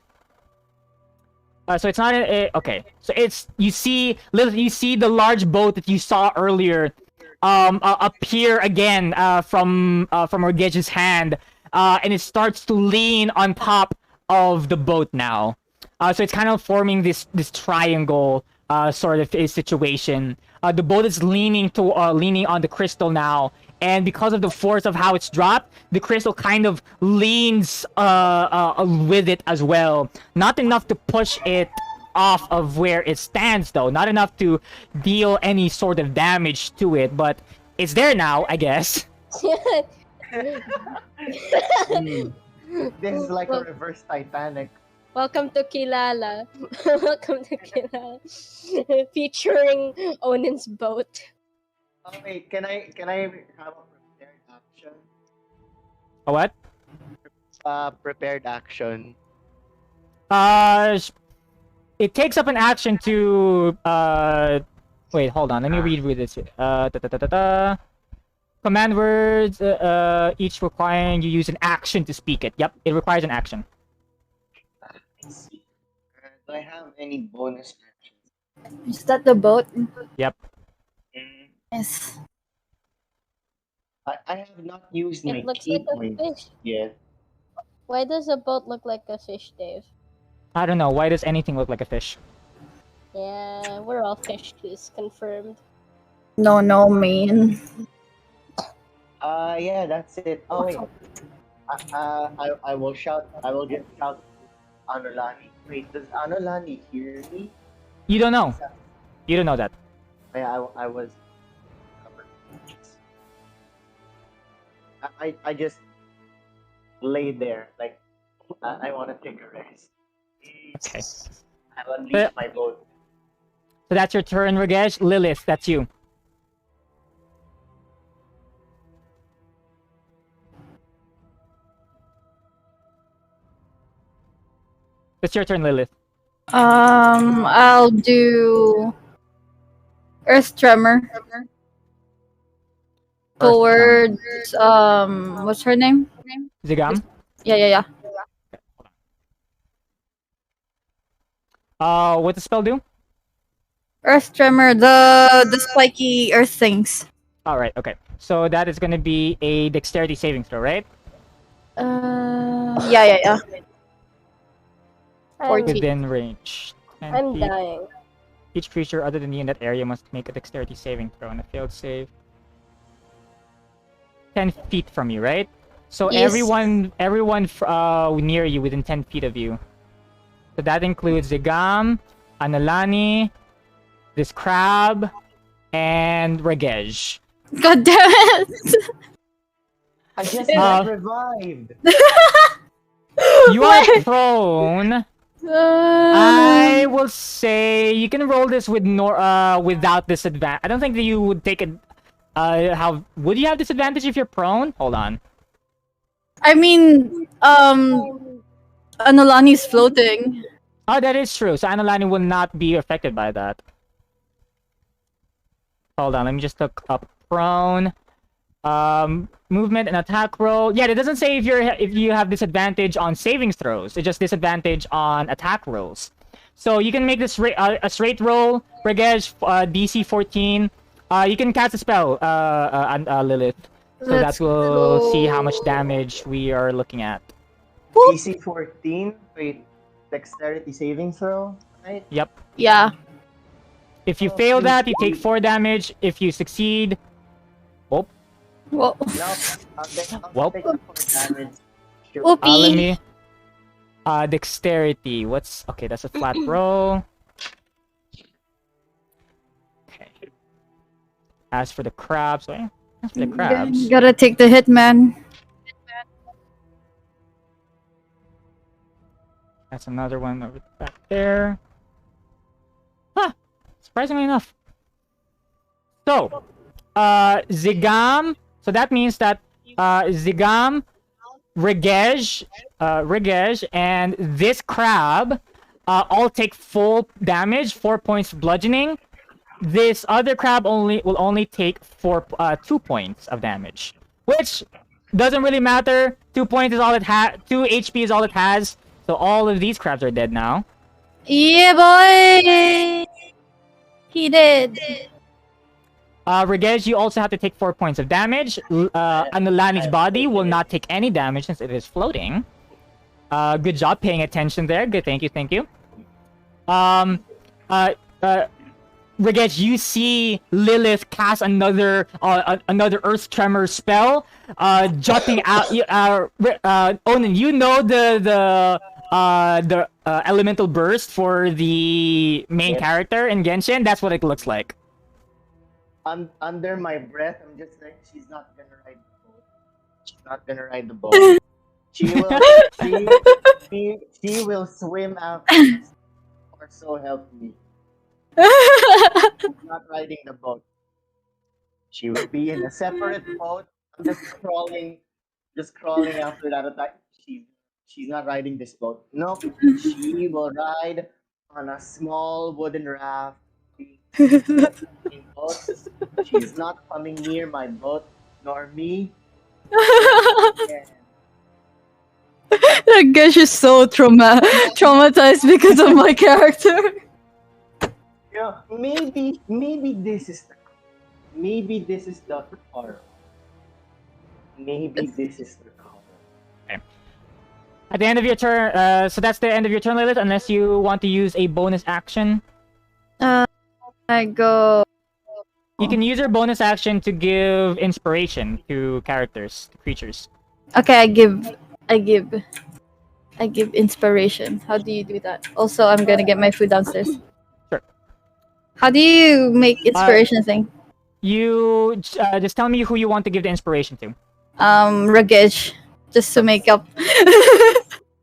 So it's not okay. So you see the large boat that you saw earlier appear again from Orgege's hand, and it starts to lean on top of the boat now. So it's kind of forming this triangle sort of a situation. The boat is leaning on the crystal now, and because of the force of how it's dropped, the crystal kind of leans with it as well. Not enough to push it off of where it stands, though. Not enough to deal any sort of damage to it, but it's there now, I guess. This is like a reverse Titanic. Welcome to Kilala. Welcome to Kilala. Featuring Onin's boat. Oh wait, can I have a prepared action? A what? Prepared action. It takes up an action to wait, hold on, let me read this. Command words, each requiring you use an action to speak it. Yep, it requires an action. Let's see. Do I have any bonus actions? Is that the boat? Yep. Yes. I have not used my It looks key like a points fish. yet. Why does a boat look like a fish, Dave? I don't know. Why does anything look like a fish? Yeah, we're all fish tooth confirmed. No, man. Yeah, that's it. Oh wait. I will shout. I will get shout Anolani. Wait, does Anolani hear me? You don't know. You don't know that. Yeah, I was. I just laid there like I want to take a rest. Okay. I'll unleash my boat. So that's your turn, Ragesh. Lilith, that's you. It's your turn, Lilith. I'll do Earth Tremor towards what's her name? Zigam. Yeah. What does the spell do? Earth tremor, the spiky earth things. All right. Okay. So that is gonna be a dexterity saving throw, right? Yeah. I'm, 14. Within range. 10 I'm feet. dying. Each creature other than you in that area must make a dexterity saving throw on a failed save. 10 feet from you, right? So Yes. everyone near you within 10 feet of you. So that includes Zigam, Analani, this crab, and Regej. God damn it! I just Uh, got revived. You are prone. I will say you can roll this with without disadvantage. I don't think that you would take it. Would you have disadvantage if you're prone? Hold on. I mean, Anolani's floating. Oh, that is true. So Analani will not be affected by that. Hold on, let me just look up prone. Movement and attack roll. Yeah, it doesn't say if you have disadvantage on savings throws. It's just disadvantage on attack rolls. So you can make this a straight roll. Regej, DC 14. You can cast a spell, Lilith. So Let's that will see how go. much damage we are looking at. DC 14. Wait, dexterity saving throw, right? Yep. Yeah. If you fail that, you take 4 damage. If you succeed, Well, No, I'll Welp. take the 4 damage. Shoot. let whoopee. me. Dexterity. Okay? That's a flat roll. Okay. As for the crabs, Gotta take the hit, man. That's another one over back there. Huh. Surprisingly enough. So, Zigam. So that means that Zigam, Regej, and this crab all take full damage, 4 points bludgeoning. This other crab will only take 2 points of damage, which doesn't really matter. 2 points is all it has. 2 HP is all it has. So all of these crabs are dead now. Yeah, boy. He did. Regej, you also have to take 4 points of damage. Anulani's body will not take any damage since it is floating. Good job paying attention there. Good, thank you. Regej, you see Lilith cast another Earth Tremor spell, jutting out. Onan, you know the elemental burst for the main Yes. character in Genshin. That's what it looks like. Under my breath, I'm just like, she's not gonna ride the boat. She's not gonna ride the boat. She will swim after us, or so help me. She's not riding the boat. She will be in a separate boat. I'm just crawling after that attack. She's not riding this boat. Nope. She will ride on a small wooden raft. In boats. She's not coming near my boat, nor me. Yeah. That guy is so traumatized because of my character. Yeah, maybe this is the horror. Maybe this is the horror. At the end of your turn, so that's the end of your turn, Lilith, unless you want to use a bonus action. I go. You can use your bonus action to give inspiration to characters, to creatures. Okay, I give inspiration. How do you do that? Also, I'm gonna get my food downstairs. Sure. How do you make inspiration thing? You just tell me who you want to give the inspiration to. Ragesh, just to make up.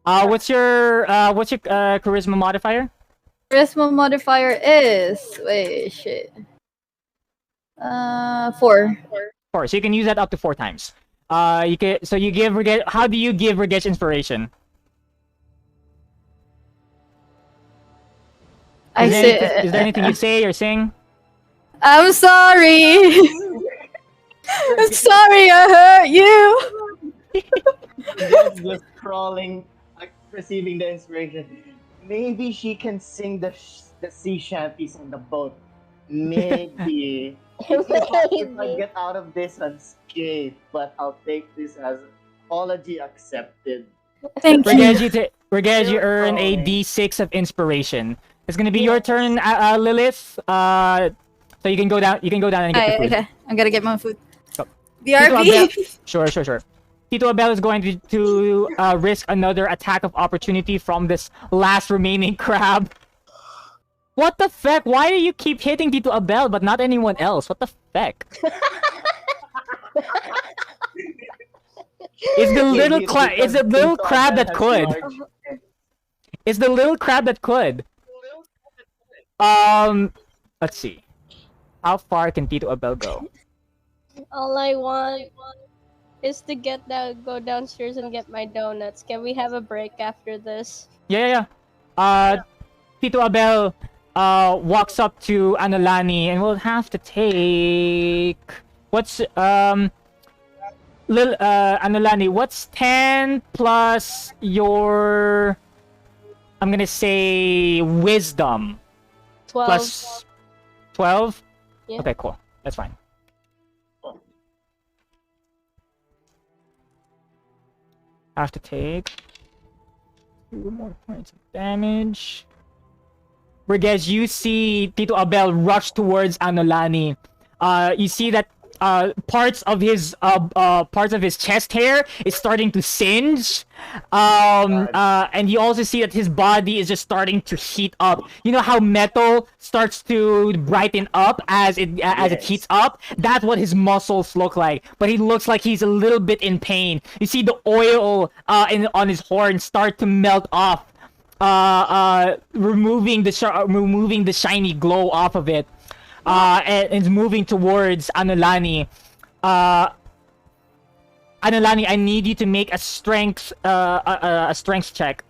What's your charisma modifier? Charisma modifier is shit. 4. 4. So you can use that up to 4 times. You give Ragesh. How do you give Ragesh inspiration? I say. Is there anything you say or sing? I'm sorry. I'm sorry I hurt you. Just crawling, like receiving the inspiration. Maybe she can sing the sea shanties on the boat. Maybe. If I get out of this unscathed, but I'll take this as apology accepted. Thank you. Regage, you earn a You're D6 of inspiration. It's gonna be your turn, Lilith. So you can go down. You can go down and get the food. Okay, I'm gonna get my food. Go. Tito Abel, BRB. sure. Tito Abel is going to risk another attack of opportunity from this last remaining crab. What the feck? Why do you keep hitting Tito Abel but not anyone else? What the feck? It's the little It's the little crab that could. It's the little crab that could. Let's see. How far can Tito Abel go? All I want is to go downstairs and get my donuts. Can we have a break after this? Yeah. Tito Abel walks up to Anolani and will have to take Anolani, what's 10 plus your, I'm gonna say, wisdom? 12. Plus 12? Yeah. Okay, cool. That's fine. Have to take 2 more points of damage. Whereas you see Tito Abel rush towards Anolani. You see that parts of his chest hair is starting to singe, and you also see that his body is just starting to heat up. You know how metal starts to brighten up as it heats up? That's what his muscles look like. But he looks like he's a little bit in pain. You see the oil on his horn start to melt off, removing the shiny glow off of it. And is moving towards Anolani. Anolani, I need you to make a strength check.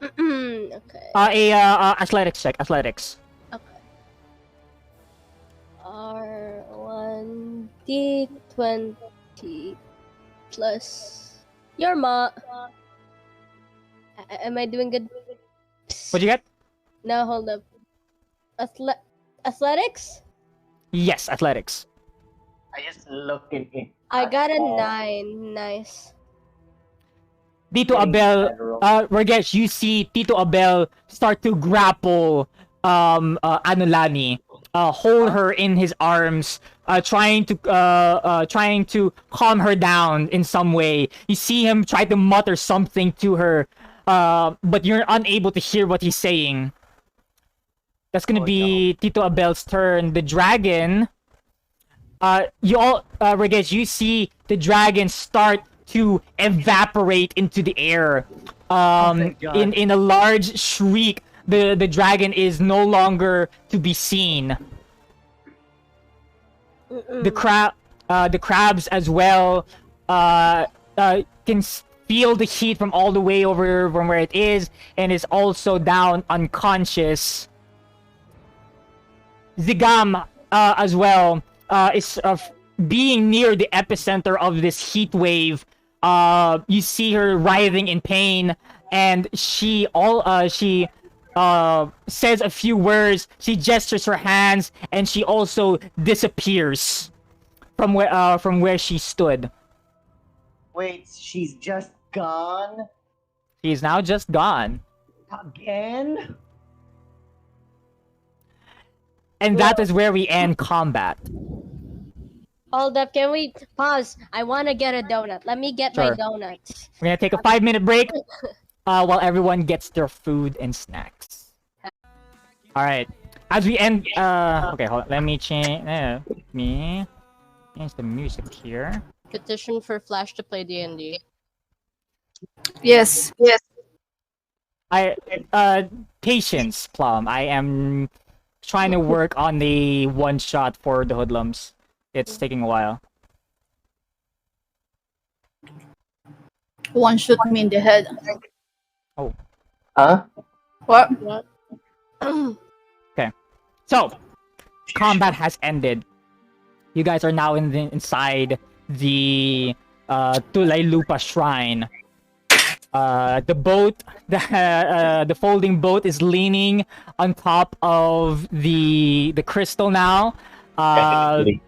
Okay. Athletics check. Athletics. Okay. R1D20 plus your ma. Am I doing good? What'd you get? No, hold up. Athletics? Yes, athletics. I just look in it. I got a 9. Nice. Tito Abel, Ragesh, you see Tito Abel start to grapple Anolani, hold her in his arms, trying to calm her down in some way. You see him try to mutter something to her, but you're unable to hear what he's saying. That's gonna be Tito Abel's turn. The dragon, Ragesh, you see the dragon start to evaporate into the air. In a large shriek, the dragon is no longer to be seen. The crabs as well can feel the heat from all the way over from where it is, and is also down unconscious. Zigam as well is being near the epicenter of this heat wave. You see her writhing in pain, and she says a few words. She gestures her hands, and she also disappears from where she stood. Wait, she's just gone? She's now just gone. Again? And that is where we end combat. Hold up, can we pause? I want to get a donut. Let me get my Sure. donuts. We're gonna take a 5-minute break while everyone gets their food and snacks. Alright. As we end, okay, hold on. Let me change the music here. Petition for Flash to play D&D. Yes. Patience, Plum. I am trying to work on the one shot for the hoodlums. It's taking a while. One shoot me in the head. Oh. Huh? What? Okay. So, combat has ended. You guys are now inside the Tulay Lupa Shrine. The boat, the folding boat is leaning on top of the crystal now. Definitely.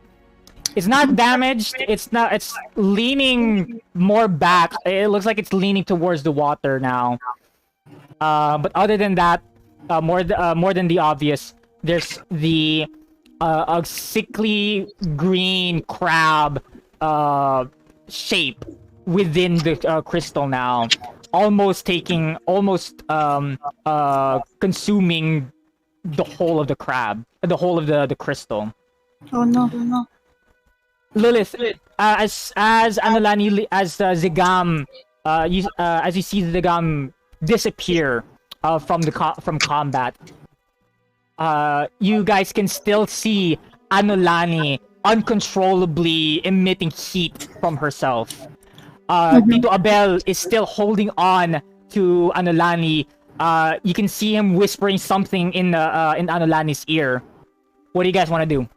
It's not damaged. It's not. It's leaning more back. It looks like it's leaning towards the water now. But other than that, more than the obvious, there's the a sickly green crab shape within the crystal now, almost consuming the whole of the crab, the whole of the crystal. Oh no, oh no. Lilith, as Anulani, as Zigam, as you see Zigam disappear from combat, you guys can still see Anulani uncontrollably emitting heat from herself. Tito Abel is still holding on to Anulani. You can see him whispering something in Anulani's ear. What do you guys want to do?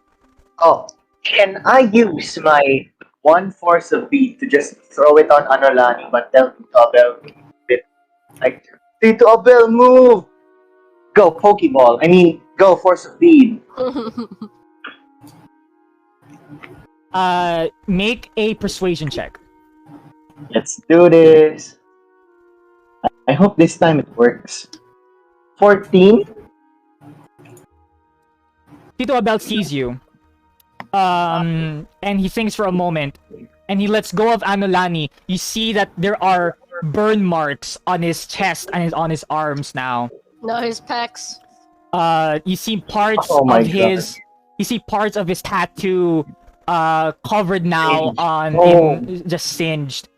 Oh, can I use my one force of beat to just throw it on Anolani, but tell Tito Abel to move it? Like, Tito Abel, move! Go, Pokeball. I mean, go, force of beat. Make a persuasion check. Let's do this. I hope this time it works. 14? Tito Abel sees you. And he thinks for a moment, and he lets go of Anulani. You see that there are burn marks on his chest and on his arms now. No, his pecs. You see parts Oh my of his. God. You see parts of his tattoo, covered now on just singed.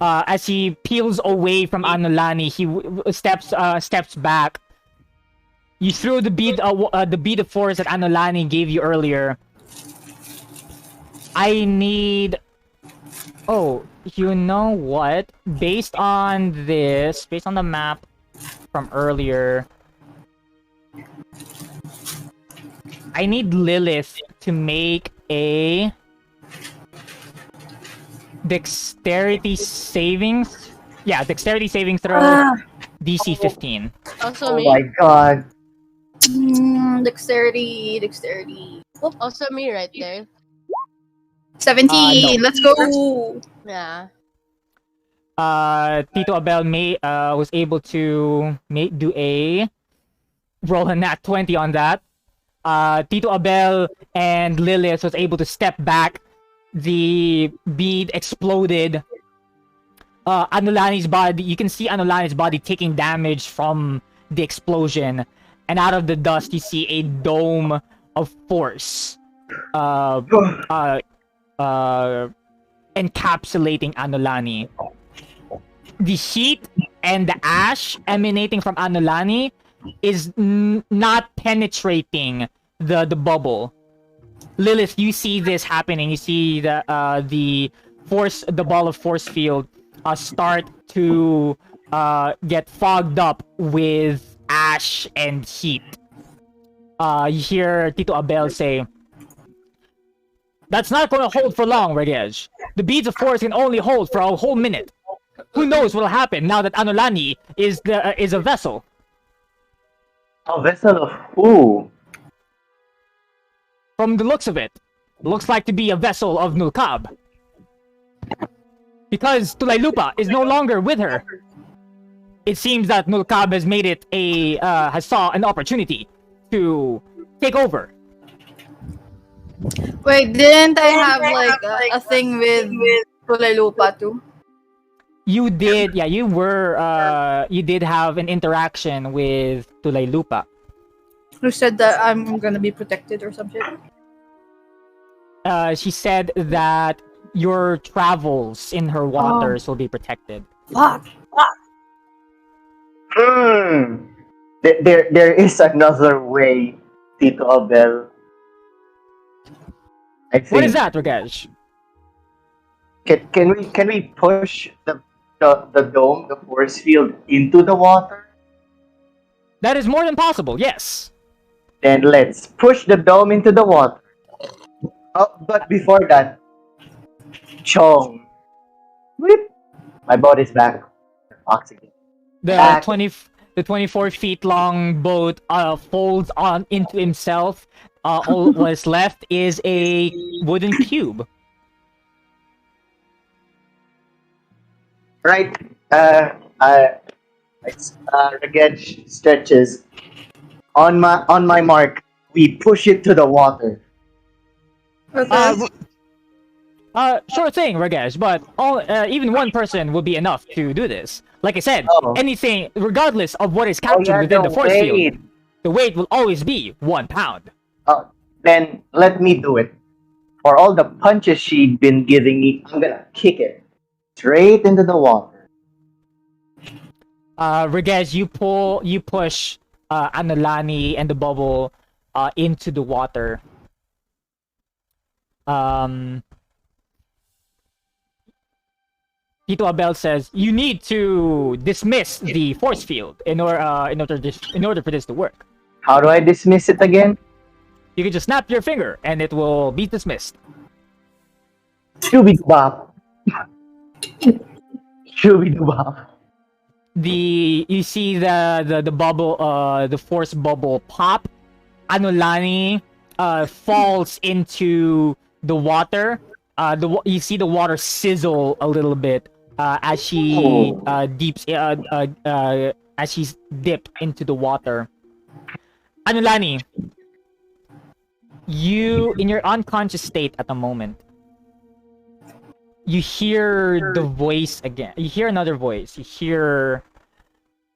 As he peels away from Anulani, he steps back. You threw the bead of force that Anulani gave you earlier. I need... Oh, you know what? Based on the map from earlier, I need Lilith to make a dexterity savings. Yeah, dexterity saving throw. DC 15. Also Oh me. my god. Dexterity. Oh, Also me right there. 17. No. Let's go. Yeah. Tito Abel was able to do a roll a nat 20 on that. Tito Abel and Lilith was able to step back. The bead exploded. Anulani's body, you can see Anulani's body taking damage from the explosion. And out of the dust, you see a dome of force encapsulating Anulani. The heat and the ash emanating from Anulani is not penetrating the bubble. Lilith, you see this happening. You see the ball of force field start to get fogged up with ash and heat. You hear Tito Abel say, "That's not going to hold for long, Regej. The beads of force can only hold for a whole minute. Who knows what'll happen now that Anulani is a vessel?" A vessel of who? From the looks of it, looks like to be a vessel of Nulkab. Because Tulaylupa is no longer with her. It seems that Nulkab has made it has saw an opportunity to take over. Wait, didn't I have like a thing with Lupa too? You did, yeah, you did have an interaction with Tulaylupa. Who said that I'm gonna be protected or something? She said that your travels in her waters will be protected. Fuck. There is another way, Tito Abel. I think. What is that, Ragesh? Can we push the dome, the force field into the water? That is more than possible, yes. Then let's push the dome into the water. Oh, but before that, Chong. Whip. My body's back. Oxygen. The Back. 24 feet long boat folds on into himself. All what is left is a wooden cube. Right. Reged stretches. On my mark, we push it to the water. Okay. Sure thing, Ragesh, but even one person would be enough to do this. Like I said, Oh. anything, regardless of what is Oh captured yeah, within the the force field, weight. the weight will always be 1 pound. Then let me do it. For all the punches she'd been giving me, I'm gonna kick it straight into the water. Ragesh, you push Anulani and the bubble into the water. Tito Abel says you need to dismiss the force field in order for this to work. How do I dismiss it again? You can just snap your finger and it will be dismissed. Shooby-doo-bop. Shooby-doo-bop. You see the bubble, the force bubble pop. Anulani falls into the water. You see the water sizzle a little bit as she as she's dipped into the water. Anulani, you in your unconscious state at the moment, you hear the voice again. You hear another voice. You hear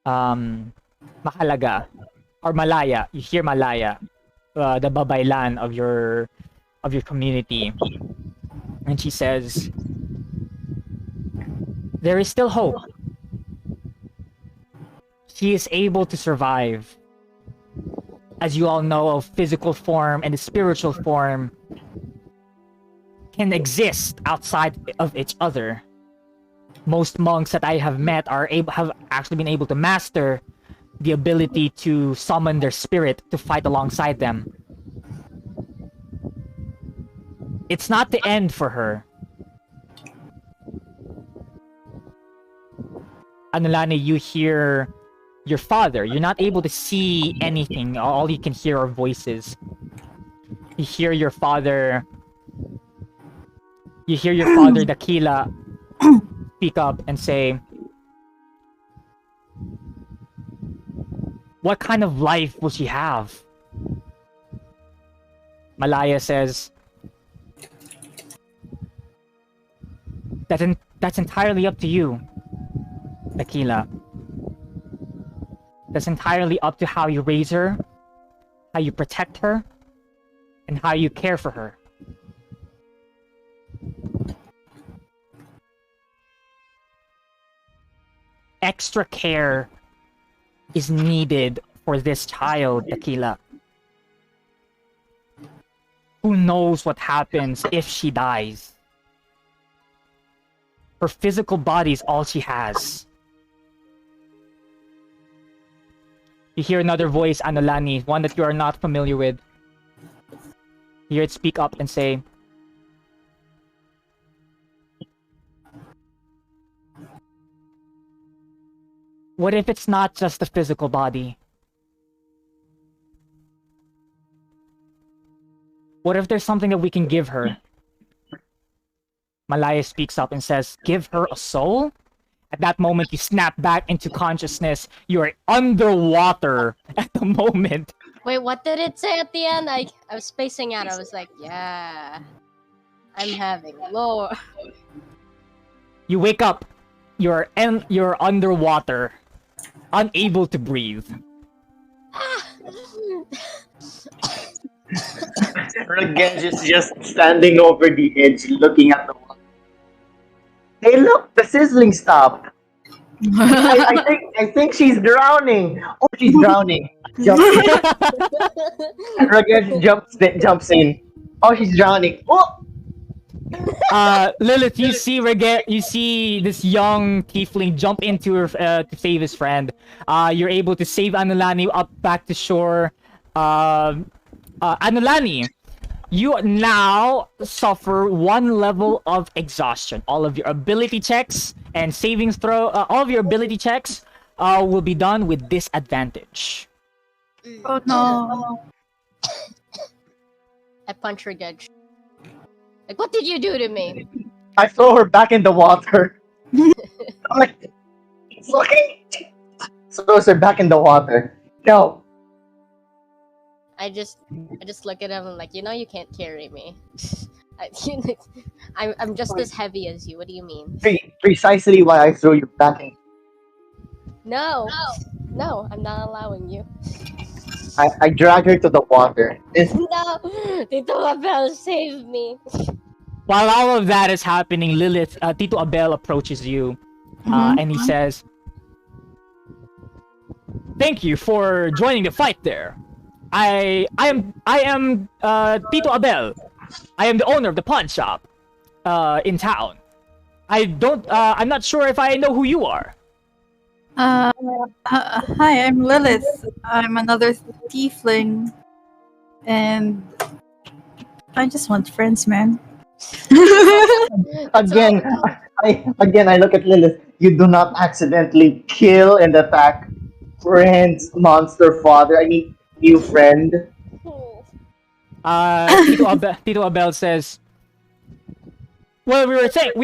Mahalaga or Malaya. You hear Malaya, the babaylan of your community. And she says, there is still hope. She is able to survive. As you all know, a physical form and a spiritual form can exist outside of each other. Most monks that I have met have actually been able to master the ability to summon their spirit to fight alongside them. It's not the end for her. Anulani, you hear your father. You're not able to see anything. All you can hear are voices. You hear your father. You hear your father, Dakila, speak up and say, what kind of life will she have? Malaya says, that's entirely up to you, Dakila. That's entirely up to how you raise her, how you protect her, and how you care for her. Extra care is needed for this child, Dakila. Who knows what happens if she dies? Her physical body is all she has. You hear another voice, Anulani, one that you are not familiar with. You hear it speak up and say, what if it's not just the physical body? What if there's something that we can give her? Malaya speaks up and says, give her a soul? At that moment, you snap back into consciousness. You are underwater at the moment. Wait, what did it say at the end? I was spacing out. I was like, yeah, I'm having low. You wake up. You're underwater, unable to breathe. Ragesh is just standing over the edge, looking at the water. Hey, look, the sizzling stopped. I think she's drowning. Oh, she's drowning. Ragesh jumps in. Oh, she's drowning. Oh. Lilith, you see this young tiefling jump into her to save his friend. You're able to save Anulani up back to shore. Anulani, you now suffer 1 level of exhaustion. All of your ability checks and savings throw, all of your ability checks will be done with disadvantage. Oh no. I punch her Gedge. Like, what did you do to me? I throw her back in the water. I'm like, fucking throws her back in the water. No. I just look at him and like, you can't carry me. I'm just as heavy as you. What do you mean? Precisely why I threw you back in. No, I'm not allowing you. I drag her to the water. No, Tito Abel, save me. While all of that is happening, Lilith, Tito Abel approaches you, and he says, "Thank you for joining the fight there. I am Tito Abel. I am the owner of the pawn shop in town. I'm not sure if I know who you are." Hi, I'm Lilith. I'm another tiefling, and I just want friends, man. Again, I look at Lilith. You do not accidentally kill and attack friend's monster father. I mean, new friend. Tito Abel says, "Well, we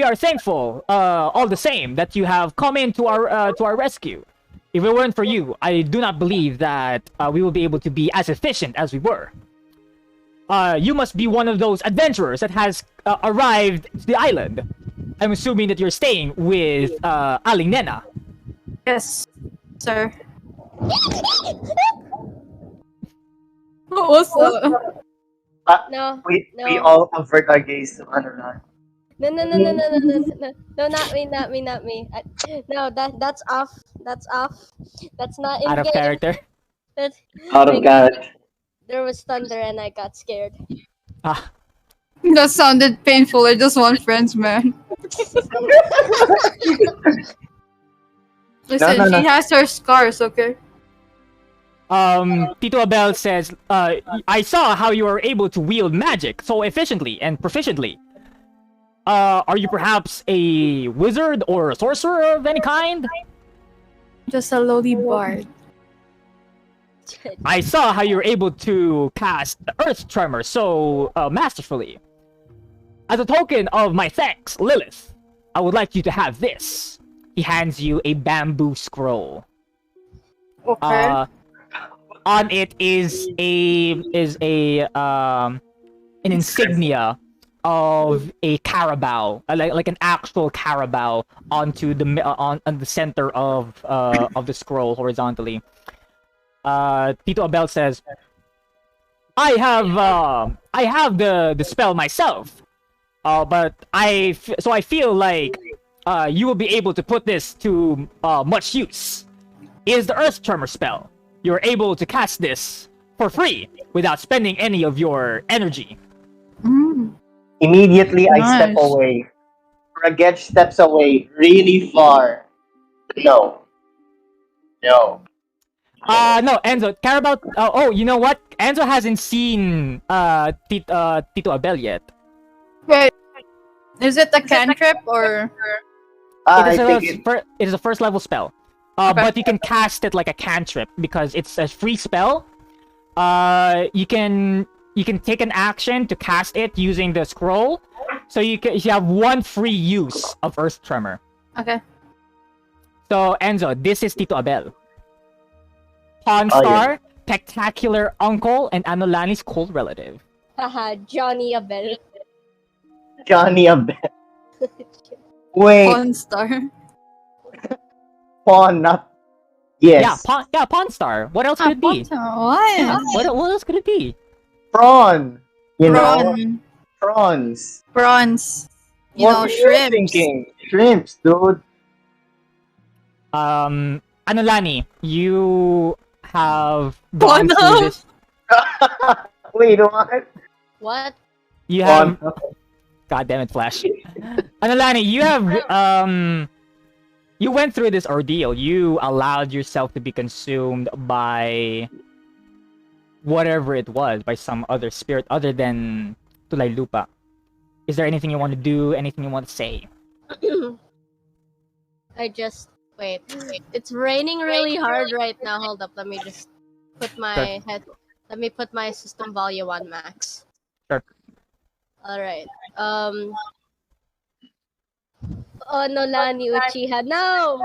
are thankful, all the same, that you have come into our rescue. If it weren't for you, I do not believe that we will be able to be as efficient as we were. You must be one of those adventurers that has arrived to the island. I'm assuming that you're staying with Aling Nena." Yes, sir. What was that? No, We no. all avert our gaze to Anunnaki. No, not me. No, that's off. That's not in Out of game. character. Out of character. There was thunder and I got scared. Ah, That sounded painful. I just want friends, man. Listen, No. she has her scars, okay? Tito Abel says, "I saw how you were able to wield magic so efficiently and proficiently. Are you perhaps a wizard or a sorcerer of any kind?" Just a lowly bard. "I saw how you were able to cast the Earth Tremor so masterfully. As a token of my thanks, Lilith, I would like you to have this." He hands you a bamboo scroll. Okay. On it is an insignia of a carabao, like an actual carabao, onto the on the center of the scroll horizontally. Tito Abel says, I have the spell myself, but I feel like you will be able to put this to much use. It is the Earth Tremor spell. You're able to cast this for free without spending any of your energy. Immediately, I step Nice. away. Ragesh steps away really far. No. No, Enzo, Carabao. Oh, you know what? Enzo hasn't seen Tito Abel yet. Wait, is it a cantrip or? I It think is a first level spell. Okay. But you can cast it like a cantrip because it's a free spell. You can take an action to cast it using the scroll. So you have one free use of Earth Tremor. Okay. So Enzo, this is Tito Abel. Pawn Oh, Star, spectacular uncle, and Anolani's cold relative. Haha, Johnny Abel. Johnny Abel. Wait, Pawn star. pawn, not. Yes. Pawn Star. What else could it be? What? What else could it be? Prawn. You know? Prawn. Prawns. Prawns. You What know, were you shrimps. thinking? Shrimps, dude. Anolani, you have gone through this. Wait, what? What? You Pawn. have. God damn it, Flash. Anolani, you have you went through this ordeal. You allowed yourself to be consumed by whatever it was by some other spirit other than Tulaylupa. Is there anything you want to do? Anything you want to say? I just wait. It's raining really hard right now. Hold up. Let me just put my head. Let me put my system volume on max. Sure. All right. Oh no, Lani Uchiha. No.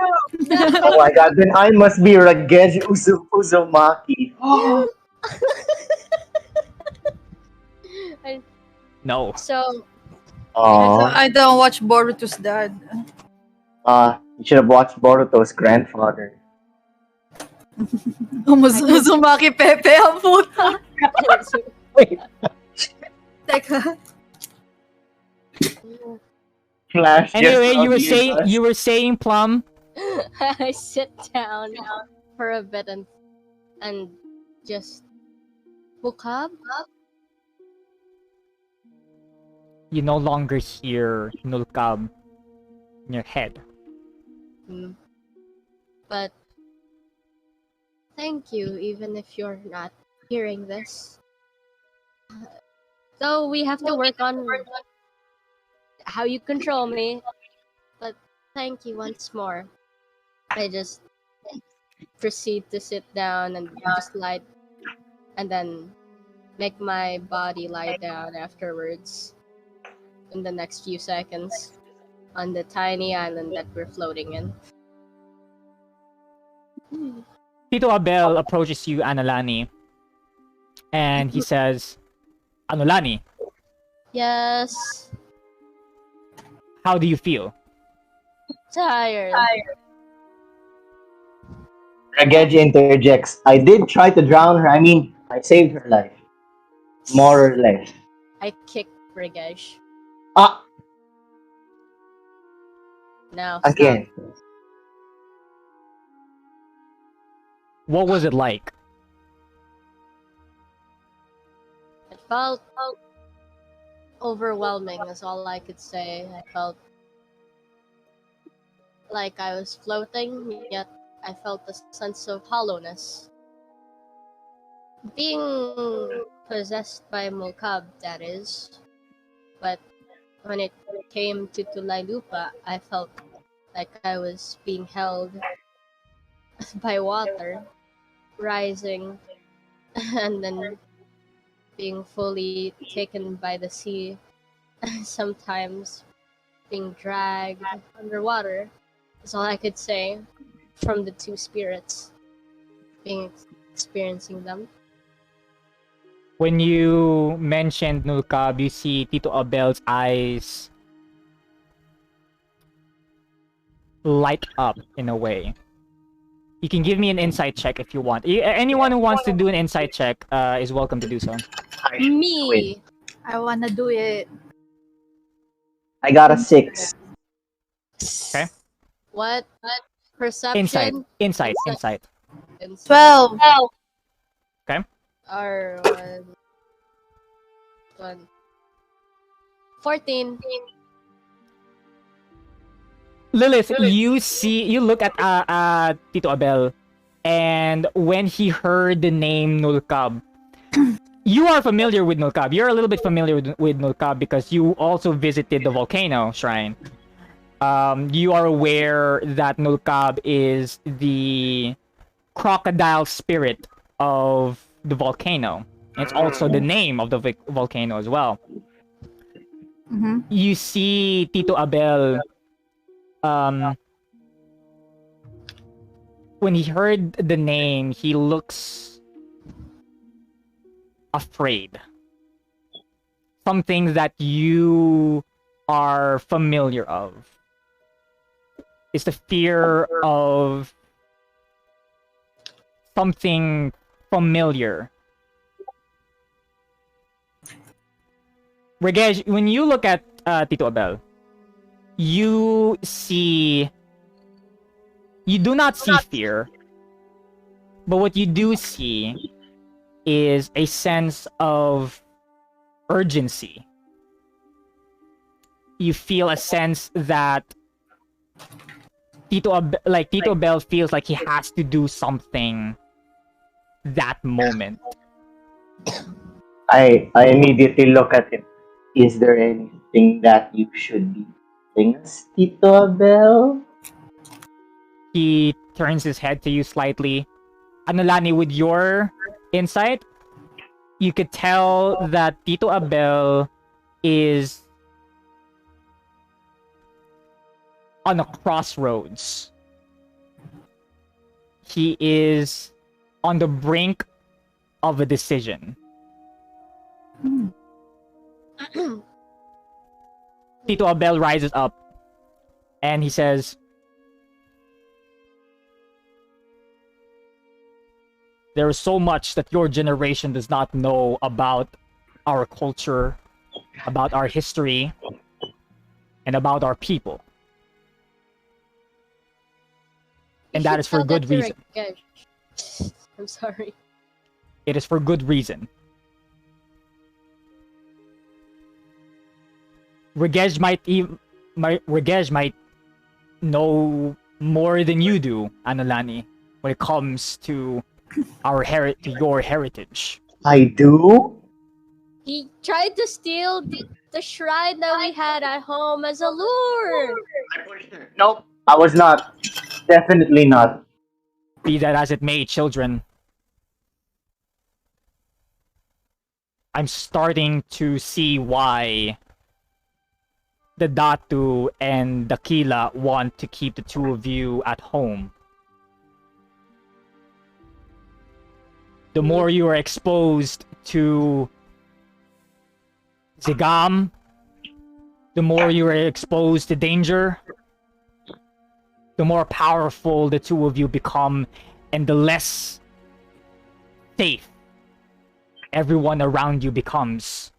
Oh my god, then I must be Ragesh Uzumaki. No. So Aww. I don't watch Boruto's dad. You should have watched Boruto's grandfather. Uzumaki Pepe ang puta. Wait, Teka. Flash. just Anyway, you were appeared saying us. you were saying Plum. I sit down for a bit and just woke up. You no longer hear Nulkab in your head. But thank you, even if you're not hearing this. So we have to work on how you control me. But thank you once more. I just proceed to sit down and just lie, and then make my body lie down afterwards in the next few seconds on the tiny island that we're floating in. Tito Abel approaches you, Analani, and he says, Anulani, Yes, how do you feel? tired. Ragesh interjects. I did try to drown her. I mean, I saved her life. More or less. I kick Brigesh. Ah, Now again. What was it like? It felt overwhelming, is all I could say. I felt like I was floating, yet I felt a sense of hollowness. Being possessed by Mokab, that is. But when it came to Tulaylupa, I felt like I was being held by water, rising, and then being fully taken by the sea, sometimes being dragged underwater. Is all I could say from the two spirits experiencing them. When you mentioned Nulkab, you see Tito Abel's eyes light up in a way. You can give me an insight check if you want. Anyone who wants to do an insight check is welcome to do so. I should do it. Me. I wanna do it. I got a 6. Okay. What? Perception? Insight. 12. Or 14. Lilith, you look at Tito Abel, and when he heard the name Nulkab, you are familiar with Nulkab. You're a little bit familiar with Nulkab because you also visited the volcano shrine. You are aware that Nulkab is the crocodile spirit of the volcano. It's also the name of the volcano as well. Mm-hmm. You see Tito Abel, when he heard the name, he looks afraid. Something that you are familiar of. It's the fear of something familiar. Ragesh, when you look at Tito Abel, you do not see fear, but what you do see is a sense of urgency. You feel a sense that Tito Abel feels like he has to do something that moment. I immediately look at him. Is there anything that you should be telling us, Tito Abel? He turns his head to you slightly. Anulani, with your insight, you could tell that Tito Abel is on a crossroads. He is on the brink of a decision. Tito Abel rises up and he says, there is so much that your generation does not know about our culture, about our history, and about our people. You And that should is for tell good that to reason. Rakesh. I'm sorry. It is for good reason. Ragesh might know more than you do, Anulani, when it comes to to your heritage. I do? He tried to steal the shrine that we had at home as a lure. Nope. I was not. Definitely not. Be that as it may, children, I'm starting to see why the Datu and the Kila want to keep the two of you at home. The more you are exposed to Zigam, the more you are exposed to danger, the more powerful the two of you become, and the less safe everyone around you becomes.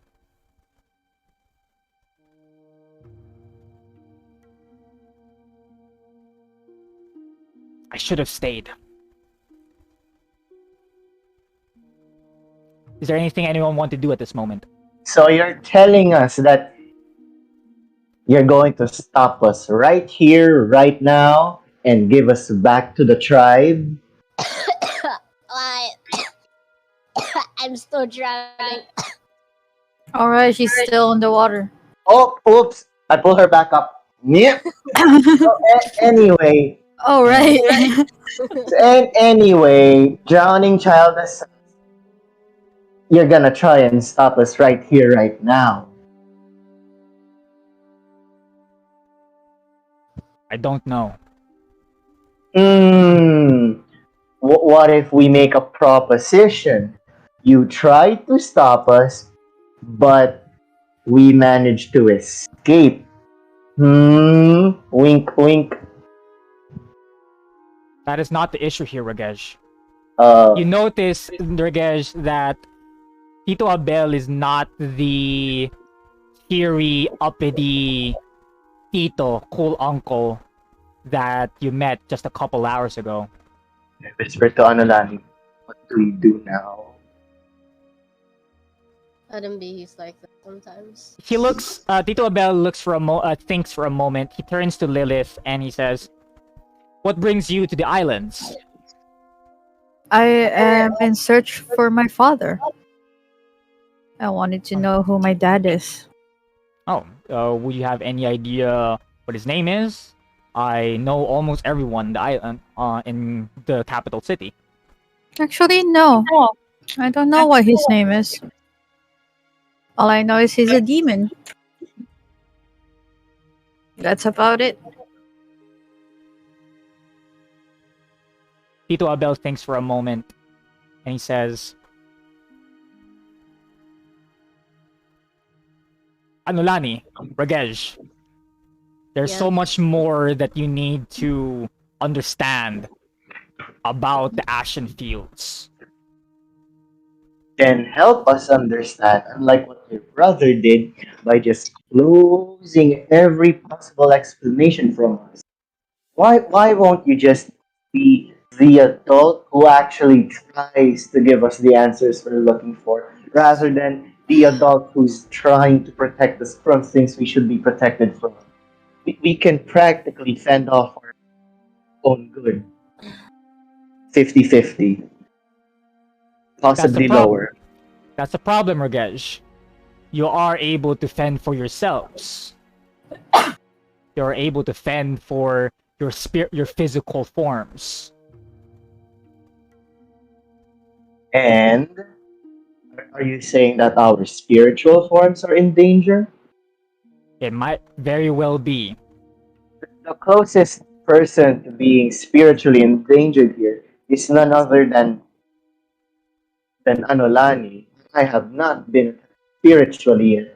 I should have stayed. Is there anything anyone want to do at this moment? So you're telling us that you're going to stop us right here, right now, and give us back to the tribe? Why? I'm still drowning. All right, she's still in the water. Oh, oops. I pull her back up. Yep. So, anyway, All right. and anyway, drowning child, you're gonna try and stop us right here, right now. I don't know. Hmm. What if we make a proposition? You try to stop us, but we manage to escape. Wink, wink. That is not the issue here, Ragesh. Uh, You notice, Ragesh, that Tito Abel is not the cheery, uppity Tito, cool uncle that you met just a couple hours ago. I whisper to Anulani, what do we do now? Adam B, he's like that sometimes. He looks. Tito Abel looks for thinks for a moment. He turns to Lilith and he says, "What brings you to the islands?" I am in search for my father. I wanted to know who my dad is. Oh, would you have any idea what his name is? I know almost everyone in the island, in the capital city. Actually, no. I don't know what his name is. All I know is he's a demon. That's about it. Tito Abel thinks for a moment, and he says, "Anulani, Ragesh, there's Yeah. so much more that you need to understand about the Ashen Fields. Then help us understand, unlike what your brother did, by just closing every possible explanation from us. Why won't you just be the adult who actually tries to give us the answers we're looking for, rather than the adult who's trying to protect us from things we should be protected from? We can practically fend off our own good. 50-50. That's the Possibly problem. lower. That's the problem, Ragesh. You are able to fend for yourselves. You're able to fend for your physical forms. And are you saying that our spiritual forms are in danger? It might very well be. The closest person to being spiritually endangered here is none other than Anolani. I have not been spiritually,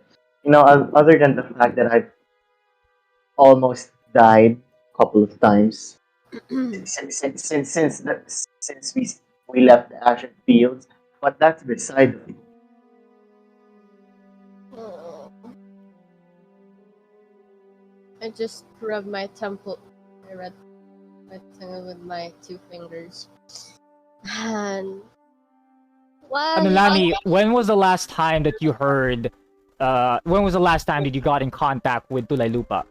other than the fact that I've almost died a couple of times since we left the Ashen Fields. But that's beside the point. I just rub my temple. I read my tongue with my 2 fingers. And what? Anulani, when was the last time that you heard? When was the last time that you got in contact with Tulaylupa?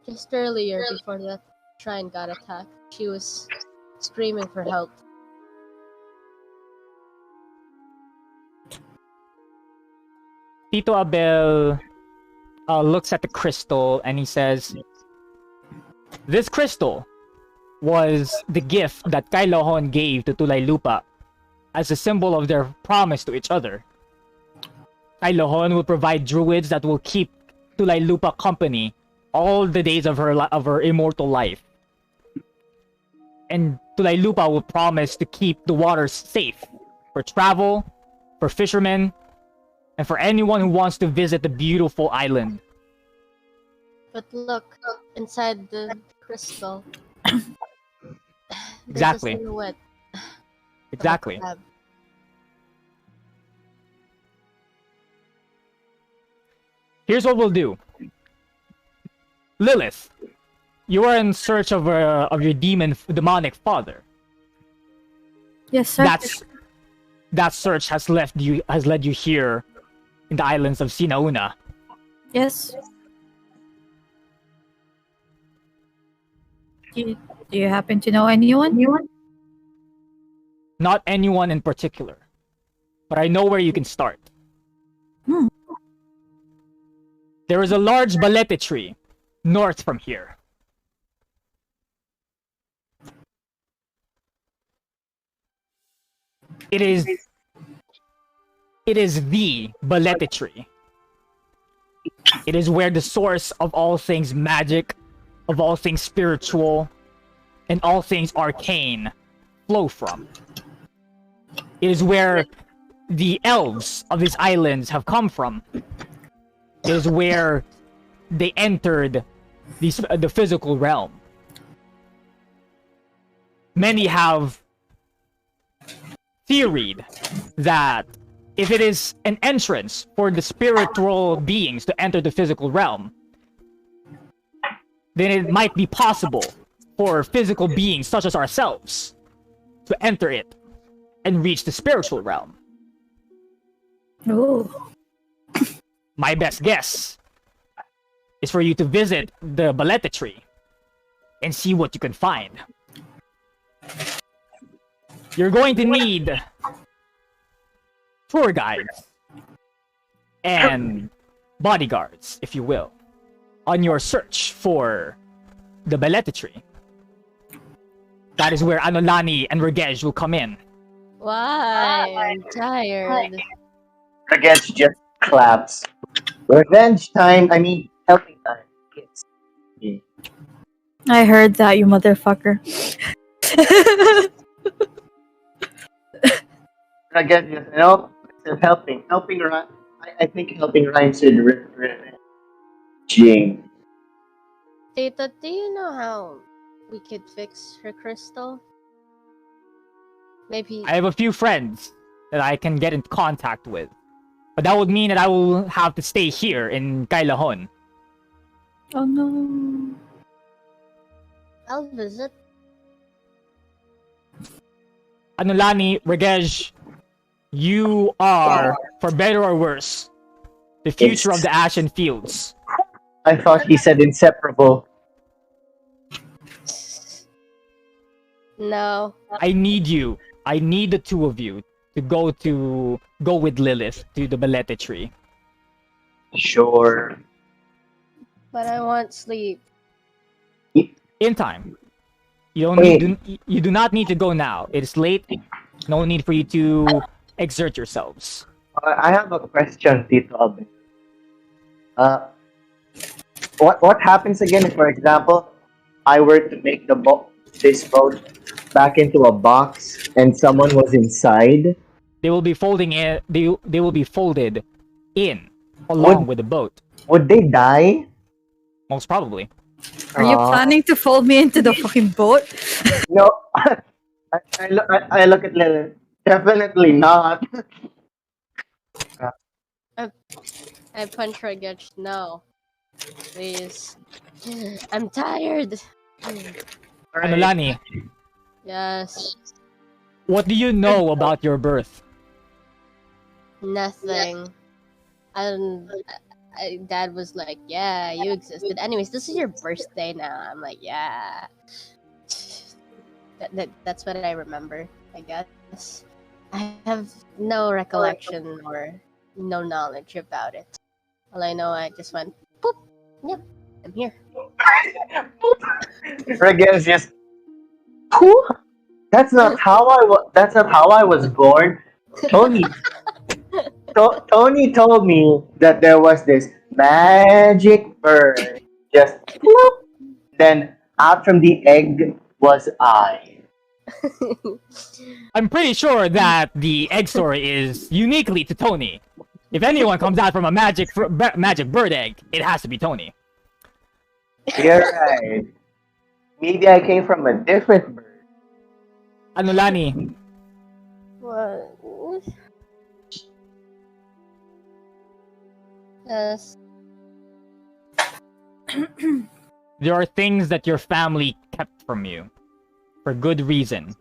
Just earlier, before that shrine got attacked, she was screaming for help. Tito Abel looks at the crystal and he says, "This crystal was the gift that Kailohon gave to Tulaylupa as a symbol of their promise to each other. Kailohon will provide druids that will keep Tulaylupa company all the days of her immortal life. And Tulaylupa will promise to keep the waters safe for travel, for fishermen, and for anyone who wants to visit the beautiful island." But look, inside the crystal. Exactly. There's a silhouette. Exactly. Of a crab. Here's what we'll do. Lilith, you are in search of your demonic father. Yes, sir. That search has led you here in the islands of Sinauna. Yes. Do you happen to know anyone? Not anyone in particular, but I know where you can start. Hmm. There is a large balete tree north from here. It is the balete tree. It is where the source of all things magic, of all things spiritual, and all things arcane flow from. It is where the elves of these islands have come from. It is where they entered the physical realm. Many have theoried that if it is an entrance for the spiritual beings to enter the physical realm, then it might be possible for physical beings such as ourselves to enter it and reach the spiritual realm. Oh. My best guess is for you to visit the balete tree and see what you can find. You're going to need tour guides and bodyguards, if you will, on your search for the balete tree. That is where Anolani and Regej will come in. Why? I'm tired. Against just claps. Revenge time, helping time. Kids. Yeah. I heard that, you motherfucker. Again, helping rhyme. I think helping rhymes with revenging. Tita, do you know how we could fix her crystal? Maybe. I have a few friends that I can get in contact with, but that would mean that I will have to stay here in Kailahon. Oh no. I'll visit. Anulani, Regej, you are, for better or worse, the future of the Ashen Fields. I thought he said inseparable. No. I need you. I need the two of you to go with Lilith to the Balete tree. Sure. But I want sleep. In time. You Wait. do not need to go now. It is late. No need for you to exert yourselves. I have a question, Tito Abel. What happens again if, for example, I were to make this boat back into a box and someone was inside? They will be folding in. They will be folded in along with the boat. Would they die? Most probably. Are you planning to fold me into the fucking boat? No. I look at Lilith. Definitely not. I punch her again. No. Please. I'm tired. Anulani, Yes. what do you know about your birth? Nothing. Dad was like, yeah, you exist. But anyways, this is your birthday now. I'm like, yeah. That's what I remember, I guess. I have no recollection or no knowledge about it. All I know, I just went, boop. Yep, I'm here. Regan's just. Who? That's not how I was. That's not how I was born. Tony. Tony told me that there was this magic bird. Just whoop. Then out from the egg was I. I'm pretty sure that the egg story is uniquely to Tony. If anyone comes out from a magic bird egg, it has to be Tony. You're right. Maybe I came from a different bird. Anulani, What? Yes. there are things that your family kept from you for good reason,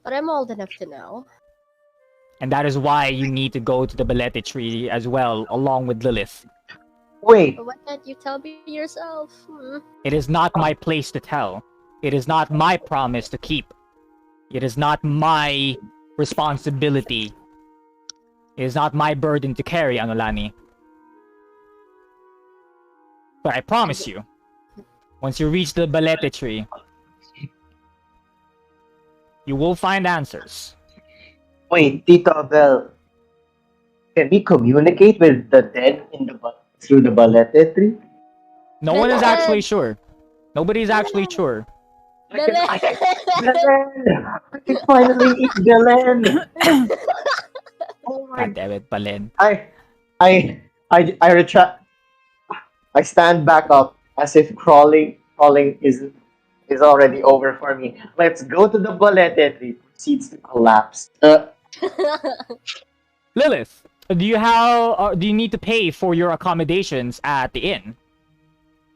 But I'm old enough to know. and that is why you need to go to the Balete tree as well, along with Lilith. Wait, But why can't you tell me yourself? It is not my place to tell. It is not my promise to keep. It is not my responsibility. It is not my burden to carry, Anulani. But I promise you, once you reach the Balete tree, you will find answers. wait, Tito Abel. Can we communicate with the dead through the balete tree? No one is actually sure. Nobody is actually sure. I can finally eat Belen. Oh my! God damn it, Balen. I retract. I stand back up as if crawling is already over for me. Let's go to the balete tree. Proceeds to collapse. Lilith, do you need to pay for your accommodations at the inn?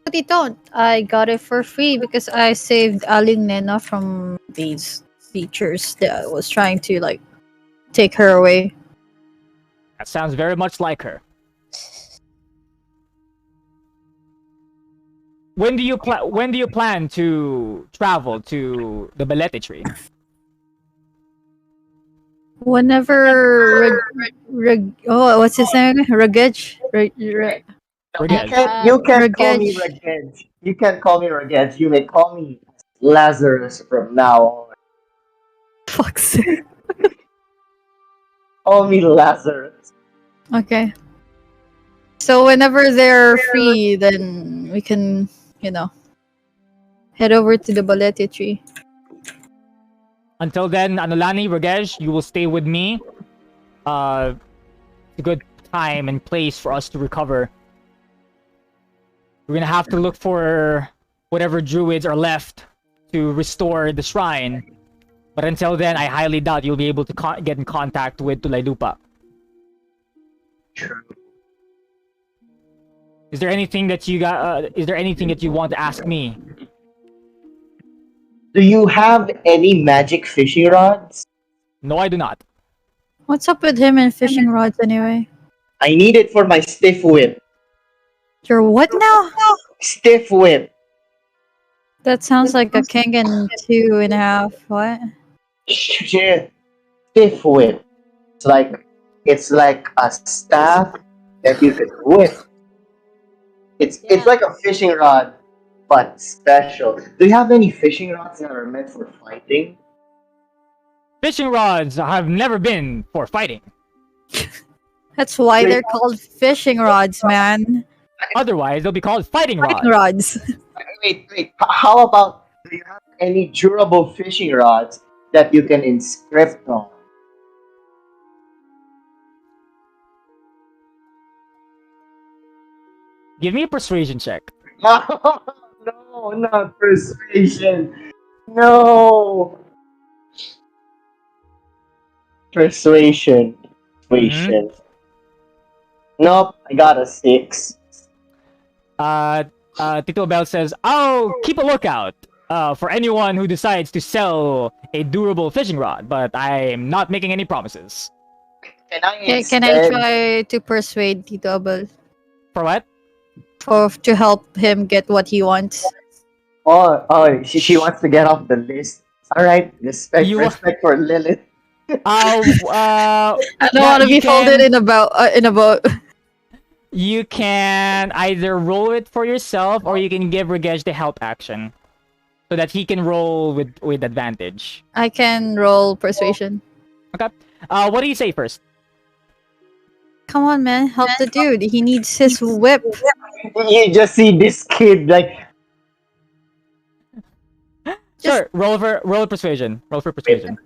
But you don't. I got it for free because I saved Aling Nena from these features that was trying to take her away. That sounds very much like her. When do you plan to travel to the Balete tree? Whenever what's his name? Ragej? You can't call me Regej. Regej. You can't call me Regej. You may call me Lazarus from now on. Fuck's sake. Call me Lazarus. Okay. So whenever they're free, then we can, head over to the Balete tree. Until then, Anulani, Ragesh, you will stay with me. It's a good time and place for us to recover. We're gonna have to look for whatever druids are left to restore the shrine. But until then, I highly doubt you'll be able to get in contact with Tulaylupa. True. Is there anything that you got? Is there anything that you want to ask me? Do you have any magic fishing rods? No, I do not. What's up with him and fishing rods anyway? I need it for my stiff whip. You're what now? Stiff whip. That sounds like a king and 2.5. What? Shit. stiff whip. It's like a staff that you could whip. It's Yeah. like a fishing rod, but special. Do you have any fishing rods that are meant for fighting? Fishing rods have never been for fighting. That's why Wait. they're called fishing rods, man. Otherwise, they'll be called fighting Fighting rods. rods. Wait. How about, do you have any durable fishing rods that you can inscript on? Give me a persuasion check. No, not persuasion. No. Persuasion. Persuasion. Nope, I got a 6. Tito Bell says, "I'll keep a lookout for anyone who decides to sell a durable fishing rod, but I'm not making any promises." Can I Can I instead- try to persuade Tito Abel For what? to help him get what he wants? She wants to get off the list. All right, respect You- respect for Lilith. I don't Yeah, want to you be folded can- in a boat. You can either roll it for yourself, or you can give Ragesh the help action, so that he can roll with advantage. I can roll persuasion. What do you say first? Come on, man, help the dude. He needs his whip. You just see this kid like Sure, roll persuasion. Roll for persuasion.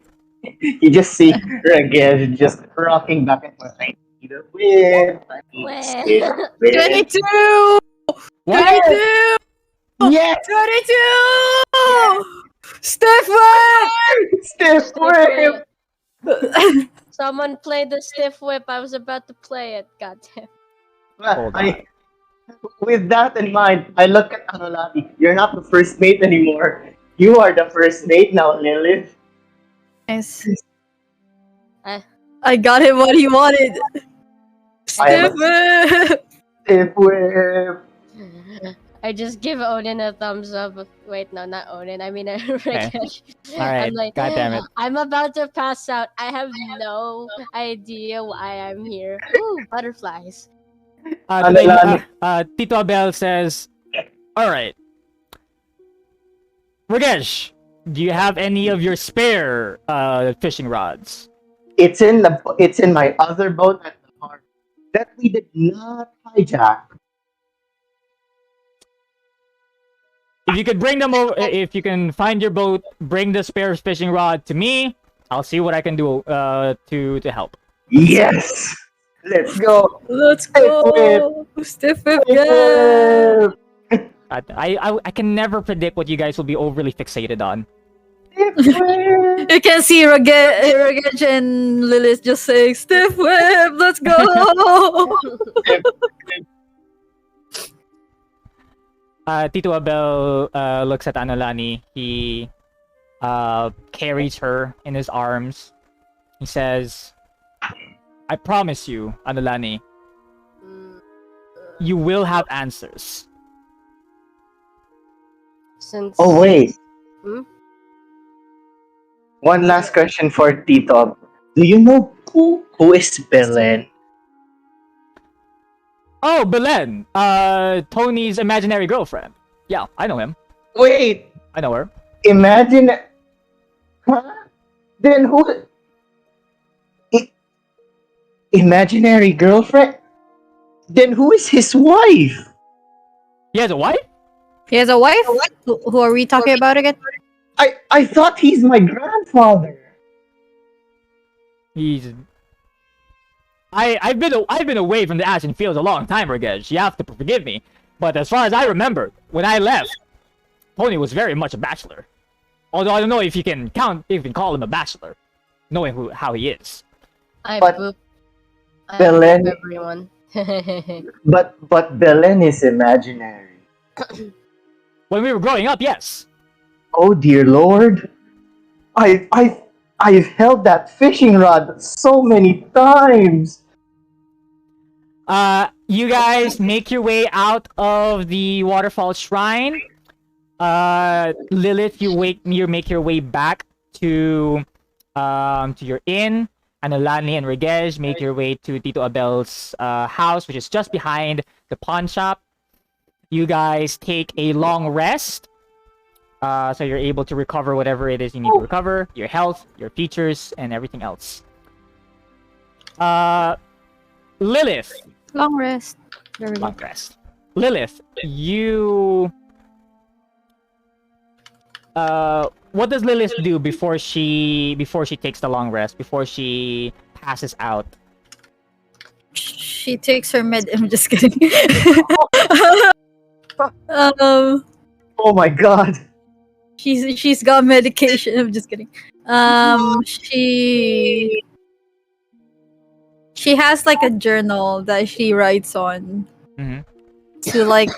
you just see Ragesh just rocking back and forth. I need a whip. I need a stick whip. 22! What? 22! Yes, 22! Stiff whip! stiff whip. Someone play the stiff whip. I was about to play it. Goddamn. Hold on. With that in mind, I look at Anolati. You're not the first mate anymore. You are the first mate now, Lilith. Nice. Eh. I got him what he wanted. I am Stiff whip! Stiff whip. I just give Odin a thumbs up. Wait, no, not Odin. I mean, Rakesh. Alright, I'm like, God damn it. I'm about to pass out. I have no idea why I'm here. Ooh, butterflies. Tito Abel says, "Alright. Ragesh, do you have any of your spare fishing rods?" It's in my other boat at the harbor that we did not hijack. If you could bring them over, if you can find your boat, bring the spare fishing rod to me. I'll see what I can do to help. Yes, let's go. Let's go! Stiff whip, Stiff yeah! whip. I can never predict what you guys will be overly fixated on. Stiff whip. You can see Ragesh and Lilith just saying, Stiff whip, let's go! Tito Abel looks at Anolani. He carries her in his arms. He says, "I promise you, Anolani, you will have answers." Since Oh wait. Hmm? One last question for Tito. Do you know who is Belen? Oh, Belen, Tony's imaginary girlfriend. Yeah, I know him. Wait, I know her. imagine. Huh? Then who? Imaginary girlfriend? Then who is his wife? He has a wife? He has a wife? Who are we talking about again? I thought he's my grandfather. He's. I've been away from the Ashen Fields a long time, Ragesh. You have to forgive me, but as far as I remember, when I left, Tony was very much a bachelor. Although I don't know if you can call him a bachelor, knowing how he is. I But boop. I Belen- boop everyone. But Belen is imaginary. When we were growing up, yes. Oh dear Lord, I've held that fishing rod so many times. You guys make your way out of the waterfall shrine. Lilith, you make your way back to to your inn. Anolani and Regej make your way to Tito Abel's house, which is just behind the pawn shop. You guys take a long rest, so you're able to recover whatever it is you need to recover, your health, your features, and everything else. Lilith. Long rest. There we go. Long rest. Lilith, you... what does Lilith do before she takes the long rest, before she passes out? She takes her med. I'm just kidding. um, Oh my god. she's got medication. I'm just kidding. She has like a journal that she writes on Mhm. to like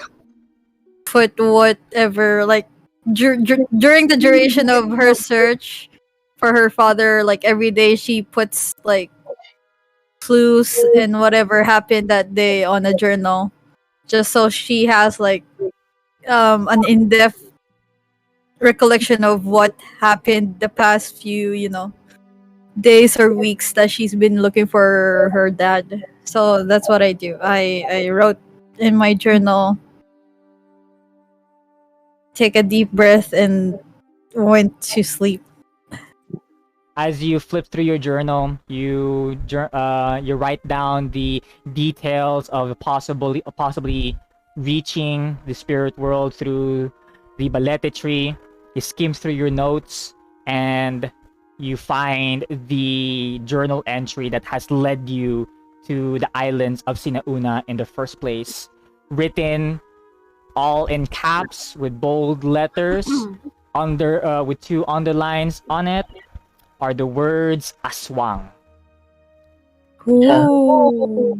put whatever like during the duration of her search for her father. Like every day, she puts like clues and whatever happened that day on a journal, just so she has like an in-depth recollection of what happened the past few days or weeks that she's been looking for her dad. So that's what I do. I wrote in my journal, take a deep breath, and went to sleep. As you flip through your journal, you write down the details of possibly reaching the spirit world through the balete tree. You skim through your notes, and you find the journal entry that has led you to the islands of Sinauna in the first place, written all in caps with bold letters under with two underlines on it are the words aswang. Ooh.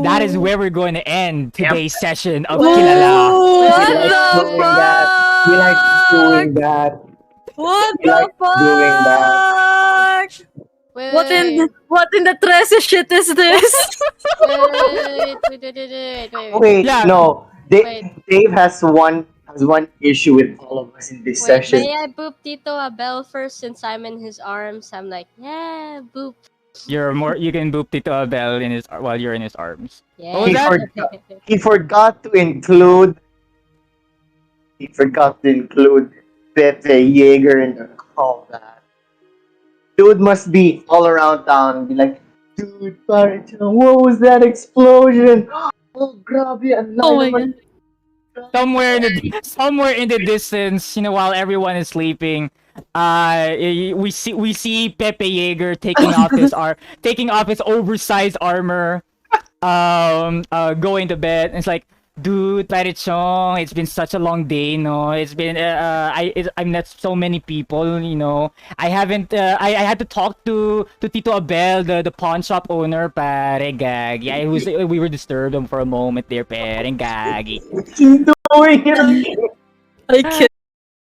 That is where we're going to end today's session of Kilala. What We like the doing that. We like doing fuck? that. What We like the doing fuck? Wait, What in the Trece shit is this? wait. Yeah. No. Wait. Dave has one issue with all of us in this Wait, session. may I boop Tito Abel first since I'm in his arms? I'm like, yeah, boop. You can boop Tito Abel while you're in his arms. Yeah. What was that? He forgot to include Pepe Yeager in the call. That dude must be all around town. Be like, dude, Paritino, what was that explosion? Oh, grabe, ang Oh my layo naman. god. Somewhere in the distance, while everyone is sleeping, we see Pepe Yeager taking off his oversized armor, going to bed. And it's like, dude, Parichong, it's been such a long day, no? It's been I've met so many people, I haven't I had to talk to Tito Abel, the pawn shop owner, pare gag. Yeah, we were disturbed for a moment there, pare gagi. What's he doing? I